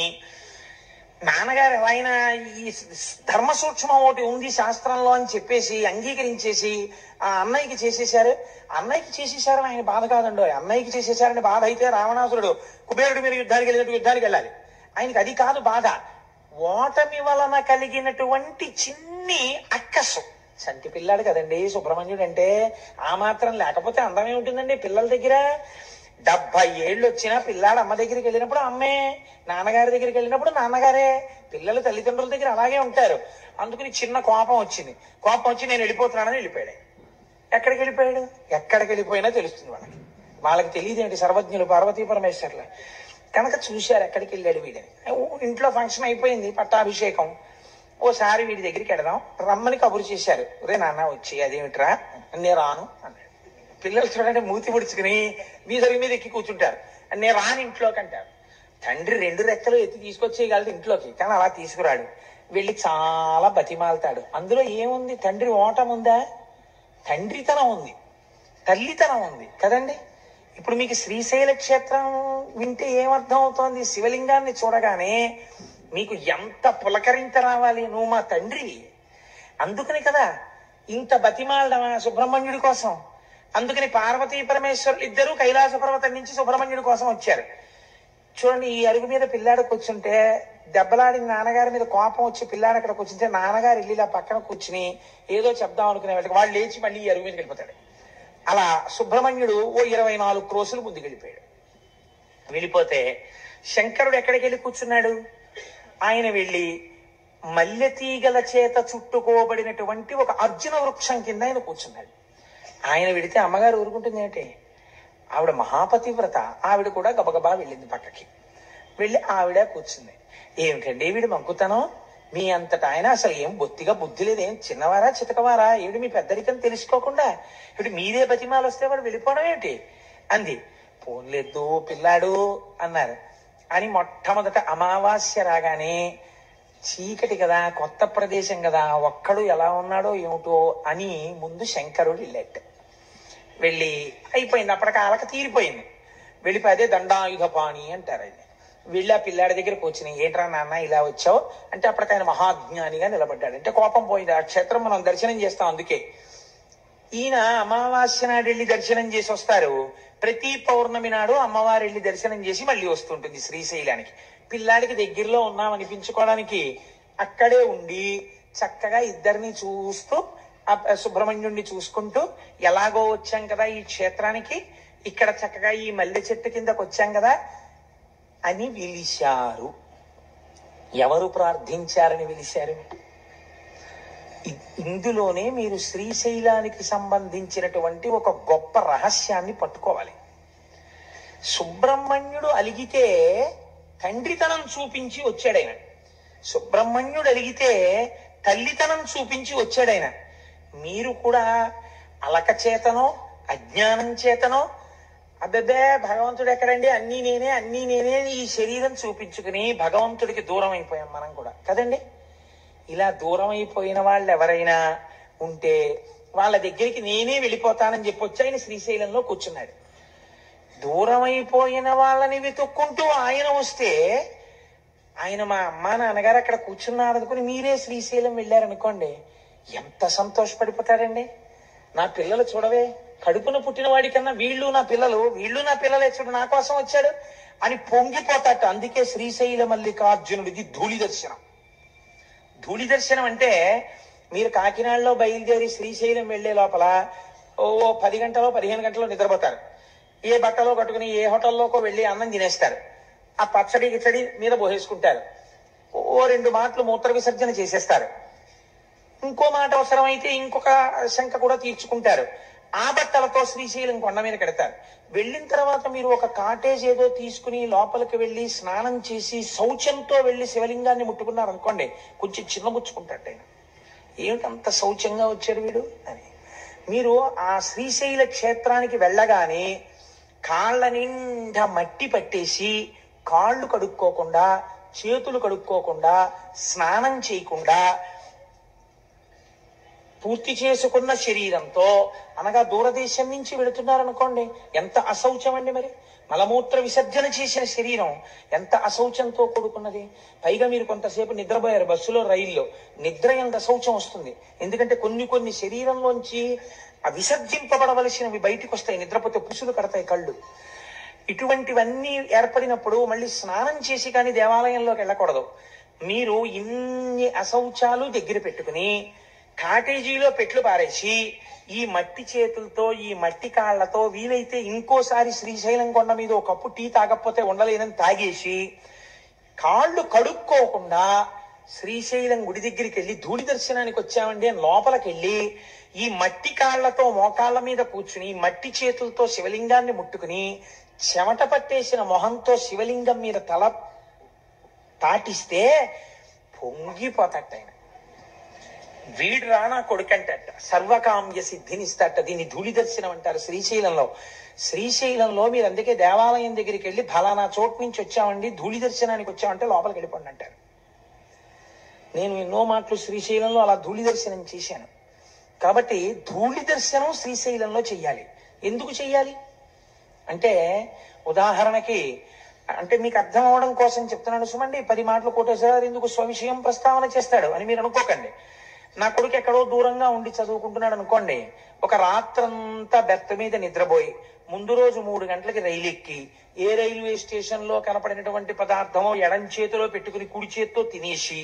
నాన్నగారు ఆయన ఈ ధర్మ సూక్ష్మం ఒకటి ఉంది శాస్త్రంలో అని చెప్పేసి అంగీకరించేసి ఆ అన్నయ్యకి చేసేశారు, అన్నయ్యకి చేసేశారని ఆయన బాధ కాదండో. అన్నయ్యకి చేసేశారని బాధ అయితే రావణాసురుడు కుబేరుడి మీద యుద్ధానికి వెళ్ళినట్టు యుద్ధానికి వెళ్ళాలి. ఆయనకి అది కాదు బాధ. ఓటమి వలన కలిగినటువంటి చిన్ని అక్కసు. చంటి పిల్లాడు కదండి సుబ్రహ్మణ్యుడు అంటే. ఆ మాత్రం లేకపోతే అందమే ఉంటుందండి పిల్లల దగ్గర. 70 ఏళ్ళు వచ్చినా పిల్లాడు అమ్మ దగ్గరికి వెళ్ళినప్పుడు అమ్మే, నాన్నగారి దగ్గరికి వెళ్ళినప్పుడు నాన్నగారే. పిల్లలు తల్లిదండ్రుల దగ్గర అలాగే ఉంటారు. అందుకని చిన్న కోపం వచ్చింది. కోపం వచ్చి నేను వెళ్ళిపోతున్నానని వెళ్ళిపోయాడు. ఎక్కడికి వెళ్ళిపోయాడు? ఎక్కడికి వెళ్ళిపోయినా తెలుస్తుంది వాళ్ళకి. వాళ్ళకి తెలియదేంటి సర్వజ్ఞులు పార్వతీ పరమేశ్వర్లు కనుక చూశారు ఎక్కడికి వెళ్ళాడు వీడని. ఇంట్లో ఫంక్షన్ అయిపోయింది, పట్టాభిషేకం. ఓసారి వీడి దగ్గరికి వెడదాం రమ్మని కబురు చేశారు. రే నాన్న వచ్చి అదేమిట్రా, నేను రాను అన్నాడు. పిల్లలు చూడండి మూతి పొడుచుకుని వీధుల మీద ఎక్కి కూర్చుంటారు. నేను రాను ఇంట్లోకి అంటారు. తండ్రి 2 రెక్కలు ఎత్తి తీసుకొచ్చేయగలడు ఇంట్లోకి, కానీ అలా తీసుకురాడు. వెళ్ళి చాలా బతిమాలతాడు. అందులో ఏముంది? తండ్రి ఓటం ఉందా? తండ్రితనం ఉంది, తల్లితనం ఉంది కదండి. ఇప్పుడు మీకు శ్రీశైల క్షేత్రం వింటే ఏమర్థం అవుతోంది? శివలింగాన్ని చూడగానే మీకు ఎంత పులకరింత రావాలి, నువ్వు మా తండ్రి. అందుకని కదా ఇంత బతిమాలడమా సుబ్రహ్మణ్యుడి కోసం. అందుకని పార్వతీ పరమేశ్వరులు ఇద్దరూ కైలాస పర్వతం నుంచి సుబ్రహ్మణ్యుడి కోసం వచ్చారు. చూడండి, ఈ అరుగు మీద పిల్లాడు కూర్చుంటే దెబ్బలాడిన నాన్నగారి మీద కోపం వచ్చి పిల్లాడు అక్కడ కూర్చుంటే నాన్నగారు ఇల్లు ఇలా పక్కన కూర్చుని ఏదో చెప్దాం అనుకునే వాళ్ళకి వాళ్ళు లేచి మళ్ళీ ఈ అరుగు మీదకి వెళ్ళిపోతాడు. అలా సుబ్రహ్మణ్యుడు ఓ 24 క్రోసులు ముందుకు వెళ్ళిపోయాడు. వెళ్ళిపోతే శంకరుడు ఎక్కడికి వెళ్ళి కూర్చున్నాడు? ఆయన వెళ్ళి మల్లె తీగల చేత చుట్టుకోబడినటువంటి ఒక అర్జున వృక్షం కింద ఆయన కూర్చున్నాడు. ఆయన వెడితే అమ్మగారు ఊరుకుంటుంది ఏంటి? ఆవిడ మహాపతివ్రత. ఆవిడ కూడా గబగబా వెళ్ళింది పక్కకి. వెళ్ళి ఆవిడ కూర్చుంది. ఏమిటండి వీడు మంకుతనం? మీ అంతటా ఆయన అసలు ఏం బొత్తిగా బుద్ధి లేదు, ఏం చిన్నవారా చితకవారా? ఏమిటి మీ పెద్దరికం తెలుసుకోకుండా ఇప్పుడు మీదే బతిమాలు వస్తే వాడు వెళ్ళిపోవడం ఏమిటి అంది. పోన్లేదు పిల్లాడు అన్నారు. అని మొట్టమొదట అమావాస్య రాగానే చీకటి కదా, కొత్త ప్రదేశం కదా, ఒక్కడు ఎలా ఉన్నాడో ఏమిటో అని ముందు శంకరుడు వెళ్ళాడు. వెళ్ళి అయిపోయింది, అప్పటికాలక తీరిపోయింది. వెళ్ళిపోయి అదే దండాయుధ పాణి అంటారు. ఆయన వెళ్ళి ఆ పిల్లాడి దగ్గర కూర్చుని ఏంట్రా నాన్న ఇలా వచ్చావు అంటే అప్పటికి ఆయన మహాజ్ఞానిగా నిలబడ్డాడు. అంటే కోపం పోయింది. ఆ క్షేత్రం మనం దర్శనం చేస్తాం. అందుకే ఈయన అమావాస్య నాడు వెళ్ళి దర్శనం చేసి వస్తారు. ప్రతి పౌర్ణమి నాడు అమ్మవారు వెళ్ళి దర్శనం చేసి మళ్ళీ వస్తుంటుంది శ్రీశైలానికి. పిల్లాడికి దగ్గరలో ఉన్నాం అనిపించుకోవడానికి అక్కడే ఉండి చక్కగా ఇద్దరిని చూస్తూ సుబ్రహ్మణ్యుడిని చూసుకుంటూ ఎలాగో వచ్చాం కదా ఈ క్షేత్రానికి, ఇక్కడ చక్కగా ఈ మల్లె చెట్టు కిందకు వచ్చాం కదా అని పిలిచారు. ఎవరు ప్రార్థించారని పిలిచారు? ఇందులోనే మీరు శ్రీశైలానికి సంబంధించినటువంటి ఒక గొప్ప రహస్యాన్ని పట్టుకోవాలి. సుబ్రహ్మణ్యుడు అలిగితే తండ్రితనం చూపించి వచ్చాడైన. సుబ్రహ్మణ్యుడు అలిగితే తల్లితనం చూపించి వచ్చాడైన. మీరు కూడా అలక చేతనో అజ్ఞానం చేతనో అబ్బెబ్బే భగవంతుడు ఎక్కడండి, అన్నీ నేనే ఈ శరీరం చూపించుకుని భగవంతుడికి దూరం అయిపోయాం మనం కూడా కదండి. ఇలా దూరం అయిపోయిన వాళ్ళు ఎవరైనా ఉంటే వాళ్ళ దగ్గరికి నేనే వెళ్ళిపోతానని చెప్పొచ్చి ఆయన శ్రీశైలంలో కూర్చున్నాడు. దూరం అయిపోయిన వాళ్ళని వెతుక్కుంటూ ఆయన వస్తే ఆయన మా అమ్మ నాన్నగారు అక్కడ కూర్చున్నారు అనుకుని మీరే శ్రీశైలం వెళ్ళారనుకోండి, ఎంత సంతోషపడిపోతాడండి. నా పిల్లలు చూడవే, కడుపున పుట్టిన వాడి కన్నా వీళ్ళు నా పిల్లలే చూడు, నా కోసం వచ్చాడు అని పొంగిపోతాట. అందుకే శ్రీశైల మల్లికార్జునుడిది ధూళి దర్శనం. ధూళి దర్శనం అంటే మీరు కాకినాడలో బయలుదేరి శ్రీశైలం వెళ్లే లోపల ఓ 10 గంటలో 15 గంటలో నిద్రపోతారు. ఏ బట్టలో కట్టుకుని ఏ హోటల్లోకో వెళ్ళి అన్నం తినేస్తారు. ఆ పచ్చడి గిచ్చడి మీద పోసేసుకుంటారు. ఓ 2 మాటలు మూత్ర విసర్జన చేసేస్తారు. ఇంకో మాట అవసరమైతే ఇంకొక శంక కూడా తీర్చుకుంటారు. ఆ బట్టలతో శ్రీశైలం కొండ మీద కడతారు. వెళ్ళిన తర్వాత మీరు ఒక కాటేజ్ ఏదో తీసుకుని లోపలికి వెళ్ళి స్నానం చేసి శౌచంతో వెళ్ళి శివలింగాన్ని ముట్టుకున్నారు అనుకోండి, కొంచెం చిన్నబుచ్చుకుంటాడు ఆయన. ఏమిటంత శౌచంగా వచ్చాడు వీడు అని. మీరు ఆ శ్రీశైల క్షేత్రానికి వెళ్ళగానే కాళ్ళ నిండా మట్టి పట్టేసి కాళ్ళు కడుక్కోకుండా చేతులు కడుక్కోకుండా స్నానం చేయకుండా పూర్తి చేసుకున్న శరీరంతో అనగా దూరదేశం నుంచి వెళుతున్నారనుకోండి, ఎంత అశౌచం అండి. మరి మలమూత్ర విసర్జన చేసిన శరీరం ఎంత అశౌచంతో కూడుకున్నది. పైగా మీరు కొంతసేపు నిద్రపోయారు బస్సులో రైల్లో, నిద్ర ఎంత అశౌచం వస్తుంది. ఎందుకంటే కొన్ని శరీరంలోంచి ఆ విసర్జింపబడవలసినవి బయటికి వస్తాయి, నిద్రపోతే పుసులు కడతాయి కళ్ళు. ఇటువంటివన్నీ ఏర్పడినప్పుడు మళ్ళీ స్నానం చేసి కానీ దేవాలయంలోకి వెళ్ళకూడదు. మీరు ఇన్ని అశౌచాలు దగ్గర పెట్టుకుని కాటేజీలో పెట్లు పారేసి ఈ మట్టి చేతులతో ఈ మట్టి కాళ్లతో వీలైతే ఇంకోసారి శ్రీశైలం కొండ మీద ఒక కప్పు టీ తాగకపోతే ఉండలేనని తాగేసి కాళ్ళు కడుక్కోకుండా శ్రీశైలం గుడి దగ్గరికి వెళ్ళి ధూళి దర్శనానికి వచ్చామండి అని లోపలికి వెళ్ళి ఈ మట్టి కాళ్లతో మోకాళ్ళ మీద కూర్చుని మట్టి చేతులతో శివలింగాన్ని ముట్టుకుని చెమట పట్టేసిన మొహంతో శివలింగం మీద తల తాటిస్తే పొంగిపోతట ఆయన. వీడు రానా కొడుకంటట, సర్వకామ్య సిద్ధినిస్తట. దీన్ని ధూళి దర్శనం అంటారు శ్రీశైలంలో. శ్రీశైలంలో మీరు అందుకే దేవాలయం దగ్గరికి వెళ్ళి ఫలానా చోటు నుంచి వచ్చామండి ధూళి దర్శనానికి వచ్చామంటే లోపలికి వెళ్ళిపోండి అంటారు. నేను ఎన్నో మాటలు శ్రీశైలంలో అలా ధూళి దర్శనం చేశాను. కాబట్టి ధూళి దర్శనం శ్రీశైలంలో చెయ్యాలి. ఎందుకు చెయ్యాలి అంటే, ఉదాహరణకి అంటే మీకు అర్థం అవడం కోసం చెప్తున్నాను సుమండి. 10 మాటలు కోటేశ్వరరావు ఎందుకు స్వవిషయం ప్రస్తావన చేస్తాడు అని మీరు అనుకోకండి. నా కొడుకు ఎక్కడో దూరంగా ఉండి చదువుకుంటున్నాడు అనుకోండి, ఒక రాత్రంతా బెర్త్ మీద నిద్రపోయి ముందు రోజు 3 గంటలకి రైలు ఎక్కి ఏ రైల్వే స్టేషన్ లో కనపడినటువంటి పదార్థమో ఎడం చేతిలో పెట్టుకుని కుడి చేత్తో తినేసి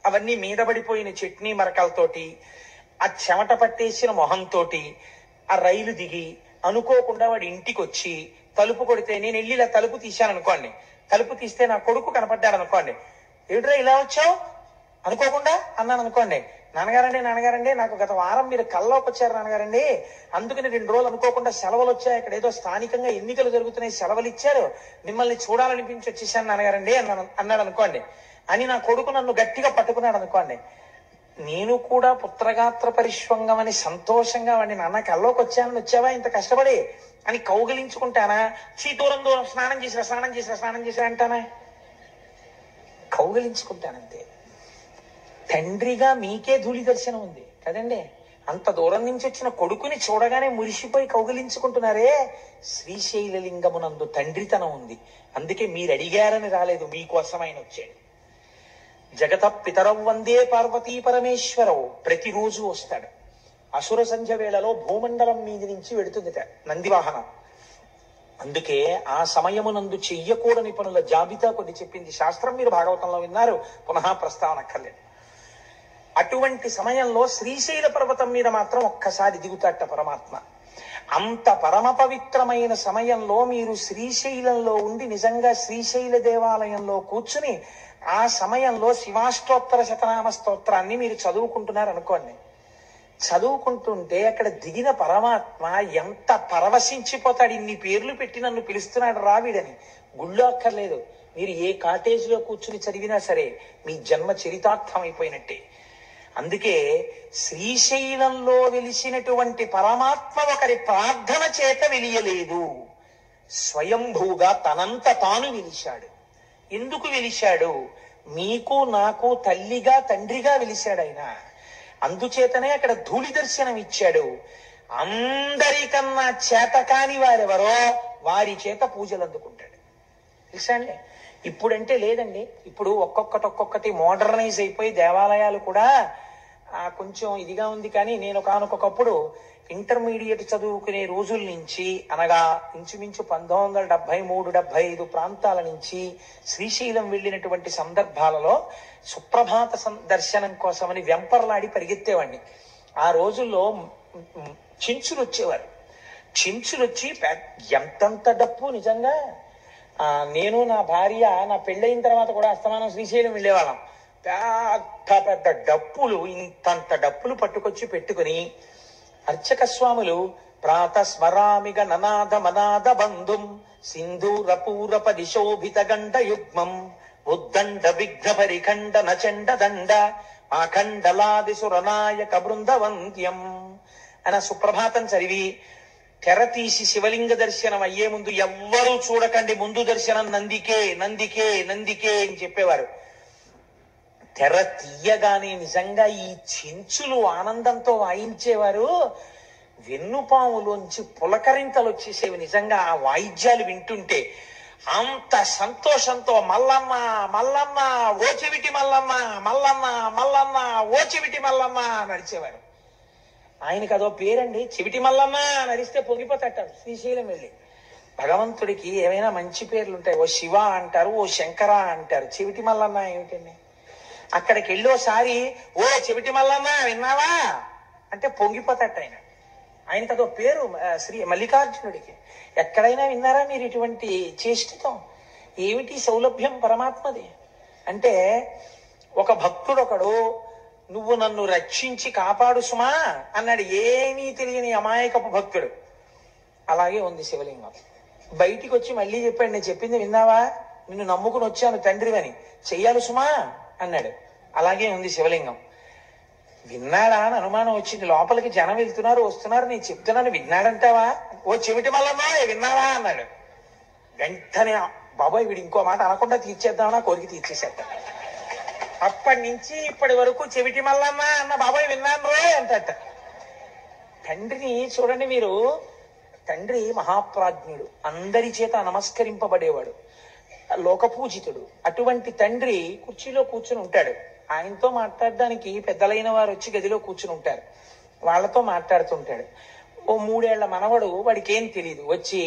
అవన్నీ మీద పడిపోయిన చట్నీ మరకలతోటి ఆ చెమట పట్టేసిన మొహంతో ఆ రైలు దిగి అనుకోకుండా వాడి ఇంటికి వచ్చి తలుపు కొడితే నేను వెళ్ళి ఇలా తలుపు తీశాను అనుకోండి, తలుపు తీస్తే నా కొడుకు కనపడ్డాడు అనుకోండి, ఏమిట్రా ఇలా వచ్చావు అనుకోకుండా అన్నాను అనుకోండి, నాన్నగారండి నాకు గత వారం మీరు కల్లోకి వచ్చారు నాన్నగారండి, అందుకని 2 రోజులు అనుకోకుండా సెలవులు వచ్చాయి, ఇక్కడ ఏదో స్థానికంగా ఎన్నికలు జరుగుతున్నాయి సెలవులు ఇచ్చారు, మిమ్మల్ని చూడాలనిపించి వచ్చేసాను నాన్నగారండి అన్నాడు అనుకోండి అని నా కొడుకు నన్ను గట్టిగా పట్టుకున్నాడు అనుకోండి, నేను కూడా పుత్రగాత్ర పరిష్వంగం అని సంతోషంగా వాడిని నాన్న కల్లోకి వచ్చానని వచ్చావా ఇంత కష్టపడి అని కౌగిలించుకుంటానా, దూరం స్నానం చేసిరా అంటానా? కౌగిలించుకుంటానంతే. తండ్రిగా మీకే ధూళి దర్శనం ఉంది కదండి. అంత దూరం నుంచి వచ్చిన కొడుకుని చూడగానే మురిసిపోయి కౌగిలించుకుంటున్నారే, శ్రీశైలలింగమునందు తండ్రితనం ఉంది. అందుకే మీరు అడిగారని రాలేదు, మీకోసం ఆయన వచ్చాడు. జగత పితరౌ వందే పార్వతీ పరమేశ్వరవు ప్రతిరోజు వస్తాడు. అసుర సంధ్య వేళలో భూమండలం మీద నుంచి వెడుతుందిట నందివాహనం. అందుకే ఆ సమయమునందు చెయ్యకూడని పనుల జాబితా కొన్ని చెప్పింది శాస్త్రం. మీరు భాగవతంలో విన్నారు, పునః ప్రస్తావన అక్కర్లేదు. అటువంటి సమయంలో శ్రీశైల పర్వతం మీద మాత్రం ఒక్కసారి దిగుతాట పరమాత్మ. అంత పరమ పవిత్రమైన సమయంలో మీరు శ్రీశైలంలో ఉండి నిజంగా శ్రీశైల దేవాలయంలో కూర్చుని ఆ సమయంలో శివాష్టోత్తర శతనామ స్తోత్రాన్ని మీరు చదువుకుంటున్నారు అనుకోండి. చదువుకుంటుంటే అక్కడ దిగిన పరమాత్మ ఎంత పరవశించిపోతాడు. ఇన్ని పేర్లు పెట్టి నన్ను పిలుస్తున్నాడు రావిడని. గుళ్ళో అక్కర్లేదు, మీరు ఏ కాటేజీలో కూర్చుని చదివినా సరే మీ జన్మ చరితార్థం అయిపోయినట్టే. అందుకే శ్రీశైలంలో వెలిసినటువంటి పరమాత్మ ఒకరి ప్రార్థన చేత వెలియలేదు, స్వయంభూగా తనంత తాను వెలిశాడు. ఎందుకు వెలిశాడు? మీకు నాకు తల్లిగా తండ్రిగా వెలిశాడు ఆయన. అందుచేతనే అక్కడ ధూళి దర్శనం ఇచ్చాడు. అందరికన్నా చేతకాని వారెవరో వారి చేత పూజలు అందుకుంటాడు. తెలుసా అండి? ఇప్పుడంటే లేదండి, ఇప్పుడు ఒక్కొక్కటి మోడర్నైజ్ అయిపోయి దేవాలయాలు కూడా కొంచెం ఇదిగా ఉంది. కానీ నేను ఒకనొకప్పుడు ఇంటర్మీడియట్ చదువుకునే రోజుల నుంచి, అనగా ఇంచుమించు 1973-75 ప్రాంతాల నుంచి శ్రీశైలం వెళ్ళినటువంటి సందర్భాలలో సుప్రభాత దర్శనం కోసమని వెంపర్లాడి పరిగెత్తేవాడిని. ఆ రోజుల్లో చెంచులు వచ్చేవారు. చెంచులు వచ్చి ఎంతంత డప్పు నిజంగా. నేను నా భార్య నా పెళ్ళయిన తర్వాత కూడా అస్తమానం శ్రీశైలం వెళ్ళేవాళ్ళం. పెద్ద డప్పులు, ఇంతంత డప్పులు పట్టుకొచ్చి పెట్టుకుని అర్చక స్వాములు ప్రాతస్మరామిగ ననాద మనాద బంధుం సింధూరపూరప దిశోభిత గండ యుగ్మం ఉద్దండ విఘ్న పరిఖండ నచండ దండ ఆఖండలాది సురనాయక బృందవంత్యం అన్న సుప్రభాతం చదివి తెర తీసి శివలింగ దర్శనం అయ్యే ముందు ఎవ్వరూ చూడకండి, ముందు దర్శనం నందికే నందికే నందికే అని చెప్పేవారు. తెర తీయగానే నిజంగా ఈ చెంచులు ఆనందంతో వాయించేవారు. వెన్నుపాములోంచి పులకరింతలు వచ్చేసేవి నిజంగా ఆ వాయిద్యాలు వింటుంటే. అంత సంతోషంతో మల్లమ్మ మల్లమ్మ ఓచెవిటి మల్లమ్మ మల్లమ్మ మల్లమ్మ ఓచెవిటి మల్లమ్మ నడిచేవారు. ఆయనకి అదో పేరండి. చెవిటి మల్లన్న నరిస్తే పొంగిపోతాడు శ్రీశైలం వెళ్ళి. భగవంతుడికి ఏమైనా మంచి పేర్లు ఉంటాయి. ఓ శివ అంటారు, ఓ శంకర అంటారు. చెవిటి మల్లన్న ఏమిటండి? అక్కడికి వెళ్ళోసారి ఓ చెవిటి మల్లన్న విన్నావా అంటే పొంగిపోతాట ఆయన. ఆయనకి అదో పేరు శ్రీ మల్లికార్జునుడికి. ఎక్కడైనా విన్నారా మీరు ఇటువంటి చేష్టితం? ఏమిటి సౌలభ్యం పరమాత్మది అంటే, ఒక భక్తుడు ఒకడు నువ్వు నన్ను రక్షించి కాపాడు సుమా అన్నాడు. ఏమీ తెలియని అమాయకపు భక్తుడు. అలాగే ఉంది శివలింగం. బయటికి వచ్చి మళ్ళీ చెప్పాడు, నేను చెప్పింది విన్నావా, నిన్ను నమ్ముకుని వచ్చాను తండ్రివని, చెయ్యాలి సుమా అన్నాడు. అలాగే ఉంది శివలింగం. విన్నాడా అని అనుమానం వచ్చింది. లోపలికి జనం వెళ్తున్నారు వస్తున్నారు, నేను చెప్తున్నాను విన్నాడంటావా, ఓ చెవిటి మల్లమ్మా విన్నావా అన్నాడు. వెంటనే బాబాయ్ వీడు ఇంకో మాట అనకుండా తీర్చేద్దామన్నా కోరిక తీర్చేసేద్దాం. అప్పటి నుంచి ఇప్పటి వరకు చెవిటి మల్లమ్మ అన్న బాబాయ్ విన్నాను రే అంటట. తండ్రిని చూడండి మీరు. తండ్రి మహాప్రాజ్ఞుడు, అందరి చేత నమస్కరింపబడేవాడు, లోకపూజితుడు. అటువంటి తండ్రి కుర్చీలో కూర్చుని ఉంటాడు. ఆయనతో మాట్లాడడానికి పెద్దలైన వారు వచ్చి గదిలో కూర్చుని ఉంటారు. వాళ్ళతో మాట్లాడుతుంటాడు. ఓ 3 ఏళ్ల మనవడు, వాడికి ఏం తెలియదు, వచ్చి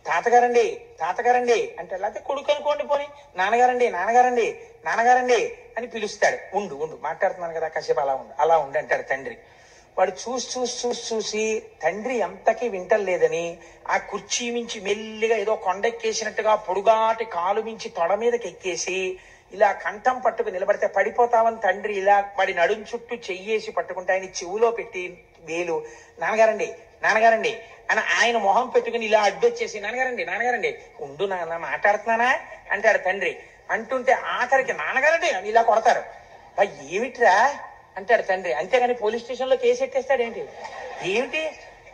తాతగారండి తాతగారండి అంటే, లేకపోతే కొడుకు అనుకోండి పోని, నాన్నగారండి నాన్నగారండి నాన్నగారండి అని పిలుస్తాడు. ఉండు ఉండు మాట్లాడుతున్నాను కదా కాసేపు అలా ఉండు అంటాడు తండ్రి. వాడు చూసి తండ్రి అంతకీ వింటలేదని ఆ కుర్చీ మించి మెల్లిగా ఏదో కొండెక్కేసినట్టుగా పొడుగాటి కాలు మించి తొడ మీదకి ఎక్కేసి ఇలా కంఠం పట్టుకు నిలబడితే పడిపోతామని తండ్రి ఇలా వాడి నడుం చుట్టూ చెయ్యేసి పట్టుకుంటే ఆయన చెవులో పెట్టి వేలు, నాన్నగారండి నాన్నగారండి అని ఆయన మొహం పెట్టుకుని ఇలా అడ్డొచ్చేసి, నాన్నగారండి నాన్నగారండి ఉండు నాన్న మాట్లాడుతున్నానా అంటాడు తండ్రి. అంటుంటే ఆఖరికి నాన్నగారండి అని ఇలా కొడతారు. ఏమిట్రా అంటాడు తండ్రి. అంతేగాని పోలీస్ స్టేషన్ లో కేసు ఎట్టేస్తాడు. ఏంటి ఏమిటి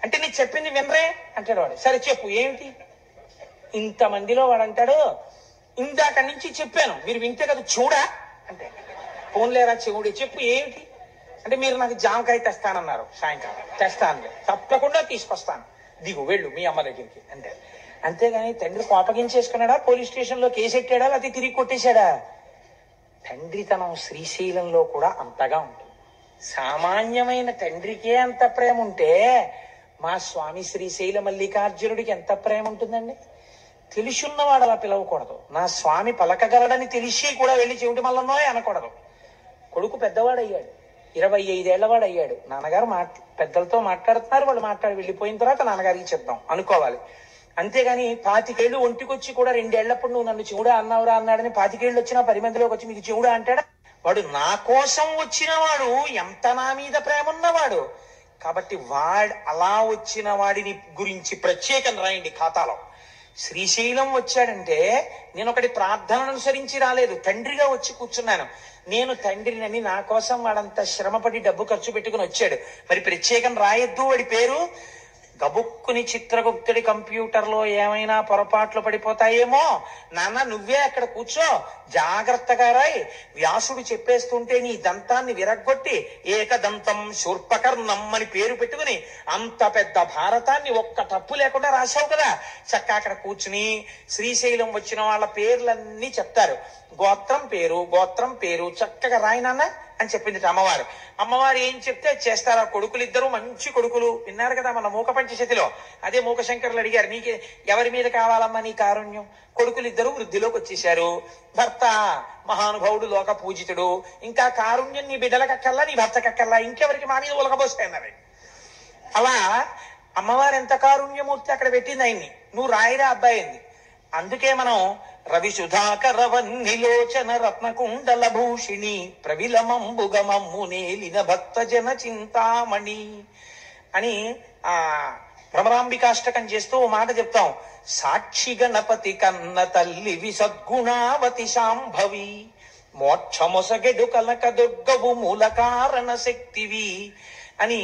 అంటే, నీకు చెప్పింది వినరే అంటాడు వాడు. సరే చెప్పు ఏమిటి? ఇంతమందిలో వాడు అంటాడు, ఇందాక నుంచి చెప్పాను మీరు వింటే కదా చూడా అంటే, ఫోన్లేరా చెవుడి చెప్పు ఏమిటి అంటే, మీరు నాకు జామకాయ తెస్తానన్నారు సాయంకాలం, తెస్తాను తప్పకుండా తీసుకొస్తాను, దిగు వెళ్ళు మీ అమ్మ దగ్గరికి అంటే. అంతేగాని తండ్రి కోపగించేసుకున్నాడా, పోలీస్ స్టేషన్ లో కేసు ఎట్టాడా, అది తిరిగి కొట్టేశాడా? తండ్రితనం శ్రీశైలంలో కూడా అంతగా ఉంటుంది. సామాన్యమైన తండ్రికే అంత ప్రేమ ఉంటే మా స్వామి శ్రీశైల మల్లికార్జునుడికి ఎంత ప్రేమ ఉంటుందండి. తెలుసున్నవాడు అలా పిలవకూడదు. నా స్వామి పలకగలడని తెలిసి కూడా వెళ్ళి చెవిటి మల్లన్నోయ్ అనకూడదు. కొడుకు పెద్దవాడయ్యాడు, 25 ఏళ్లవాడు అయ్యాడు. నాన్నగారు పెద్దలతో మాట్లాడుతున్నారు, వాళ్ళు మాట్లాడి వెళ్ళిపోయిన తర్వాత నాన్నగారికి చెప్దాం అనుకోవాలి. అంతేగాని 25 ఏళ్ళు ఒంటికొచ్చి కూడా 2 ఏళ్లప్పుడు నువ్వు నన్ను చెవుడా అన్నావురా అన్నాడని 25 ఏళ్ళు వచ్చినా 10 మందిలోకి వచ్చి మీకు చెవుడా అంటాడా? వాడు నా కోసం వచ్చిన వాడు, ఎంత నా మీద ప్రేమ ఉన్నవాడు. కాబట్టి అలా వచ్చిన వాడిని గురించి ప్రత్యేకం రాయండి ఖాతాలో. శ్రీశైలం వచ్చాడంటే నేను ఒకటి ప్రార్థనను అనుసరించి రాలేదు, తండ్రిగా వచ్చి కూర్చున్నాను. నేను తండ్రినని నా కోసం వాడంత శ్రమపడి డబ్బు ఖర్చు పెట్టుకుని వచ్చాడు. మరి ప్రత్యేకం రాయొద్దు వాడి పేరు? గబుక్కుని చిత్రగుప్తుడి కంప్యూటర్లో ఏమైనా పొరపాట్లు పడిపోతాయేమో, నాన్న నువ్వే అక్కడ కూర్చో జాగ్రత్తగా రాయి, వ్యాసుడు చెప్పేస్తుంటే నీ దంతాన్ని విరగ్గొట్టి ఏకదంతం శూర్పకర్ణం అని పేరు పెట్టుకుని అంత పెద్ద భారతాన్ని ఒక్క తప్పు లేకుండా రాశావు కదా, చక్కగా అక్కడ కూర్చుని శ్రీశైలం వచ్చిన వాళ్ళ పేర్లన్నీ చెప్తారు. గోత్రం పేరు చక్కగా రాయి నాన్న అని చెప్పింది అమ్మవారు. అమ్మవారు ఏం చెప్తే చేస్తారు. ఆ కొడుకులిద్దరూ మంచి కొడుకులు, విన్నారు కదా మన మూక పంచశతిలో. అదే మూకశంకరులు అడిగారు, నీకు ఎవరి మీద కావాలమ్మా నీ కారుణ్యం? కొడుకులిద్దరూ వృద్ధిలోకి వచ్చేశారు. భర్త మహానుభావుడు, లోక పూజితుడు. ఇంకా కారుణ్యం నీ బిడ్డలకక్కల్లా, నీ భర్తకక్కల్లా, ఇంకెవరికి మా మీద ఉలకబోస్తాయన్నారు. అలా అమ్మవారు ఎంత కారుణ్యమూర్తి అక్కడ పెట్టింది ఆయన్ని. నువ్వు రాయిరా అబ్బాయి అయింది. అందుకే మనం రవి సుధాకరవన్నిలోచన రత్నకుండల భూషిణి ప్రవిలమంబుగమమ్ము నేలిన భక్త జన చింతామణి అని ఆ భ్రమరాంబికాష్టకం చేస్తూ ఓ మాట చెప్తాం. సాక్షి గణపతి కన్న తల్లివి సద్గుణావతి శాంభవి మోక్షమొసగెడు కనక దుర్గవు మూల కారణ శక్తివి అని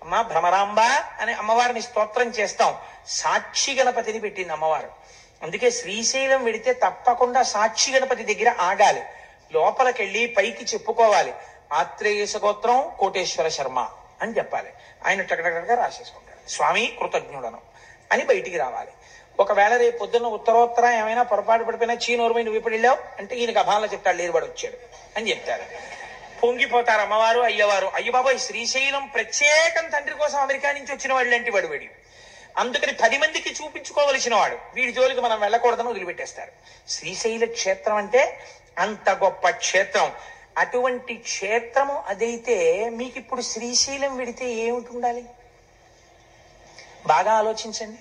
అమ్మా భ్రమరాంబ అని అమ్మవారిని స్తోత్రం చేస్తాం. సాక్షి గణపతిని పెట్టింది అమ్మవారు. అందుకే శ్రీశైలం వెడితే తప్పకుండా సాక్షి గణపతి దగ్గర ఆగాలి. లోపలికెళ్ళి పైకి చెప్పుకోవాలి, ఆత్రేయస గోత్రం కోటేశ్వర శర్మ అని చెప్పాలి. ఆయన టకటకగా రాసేసుకుంటాడు, స్వామి కృతజ్ఞుడను అని బయటికి రావాలి. ఒకవేళ రేపు పొద్దున్న ఉత్తరోత్తర ఏమైనా పొరపాటు పడిపోయినా చీనోరుమై నువ్వు ఇప్పుడు వెళ్ళావు అంటే ఈయనకు అభాలో చెప్తాడు, లేరువాడు వచ్చాడు అని చెప్తారు. పొంగిపోతారు అమ్మవారు అయ్యవారు. అయ్య బాబాయ్ శ్రీశైలం ప్రత్యేకం తండ్రి కోసం అమెరికా నుంచి వచ్చిన వాళ్ళు లాంటి వాడు వీడు, అందుకని 10 మందికి చూపించుకోవలసిన వాడు, వీడి జోలికి మనం వెళ్ళకూడదని వదిలిపెట్టేస్తారు. శ్రీశైల క్షేత్రం అంటే అంత గొప్ప క్షేత్రం. అటువంటి క్షేత్రము అదైతే మీకు ఇప్పుడు శ్రీశైలం విడితే ఏమిటి ఉండాలి? బాగా ఆలోచించండి.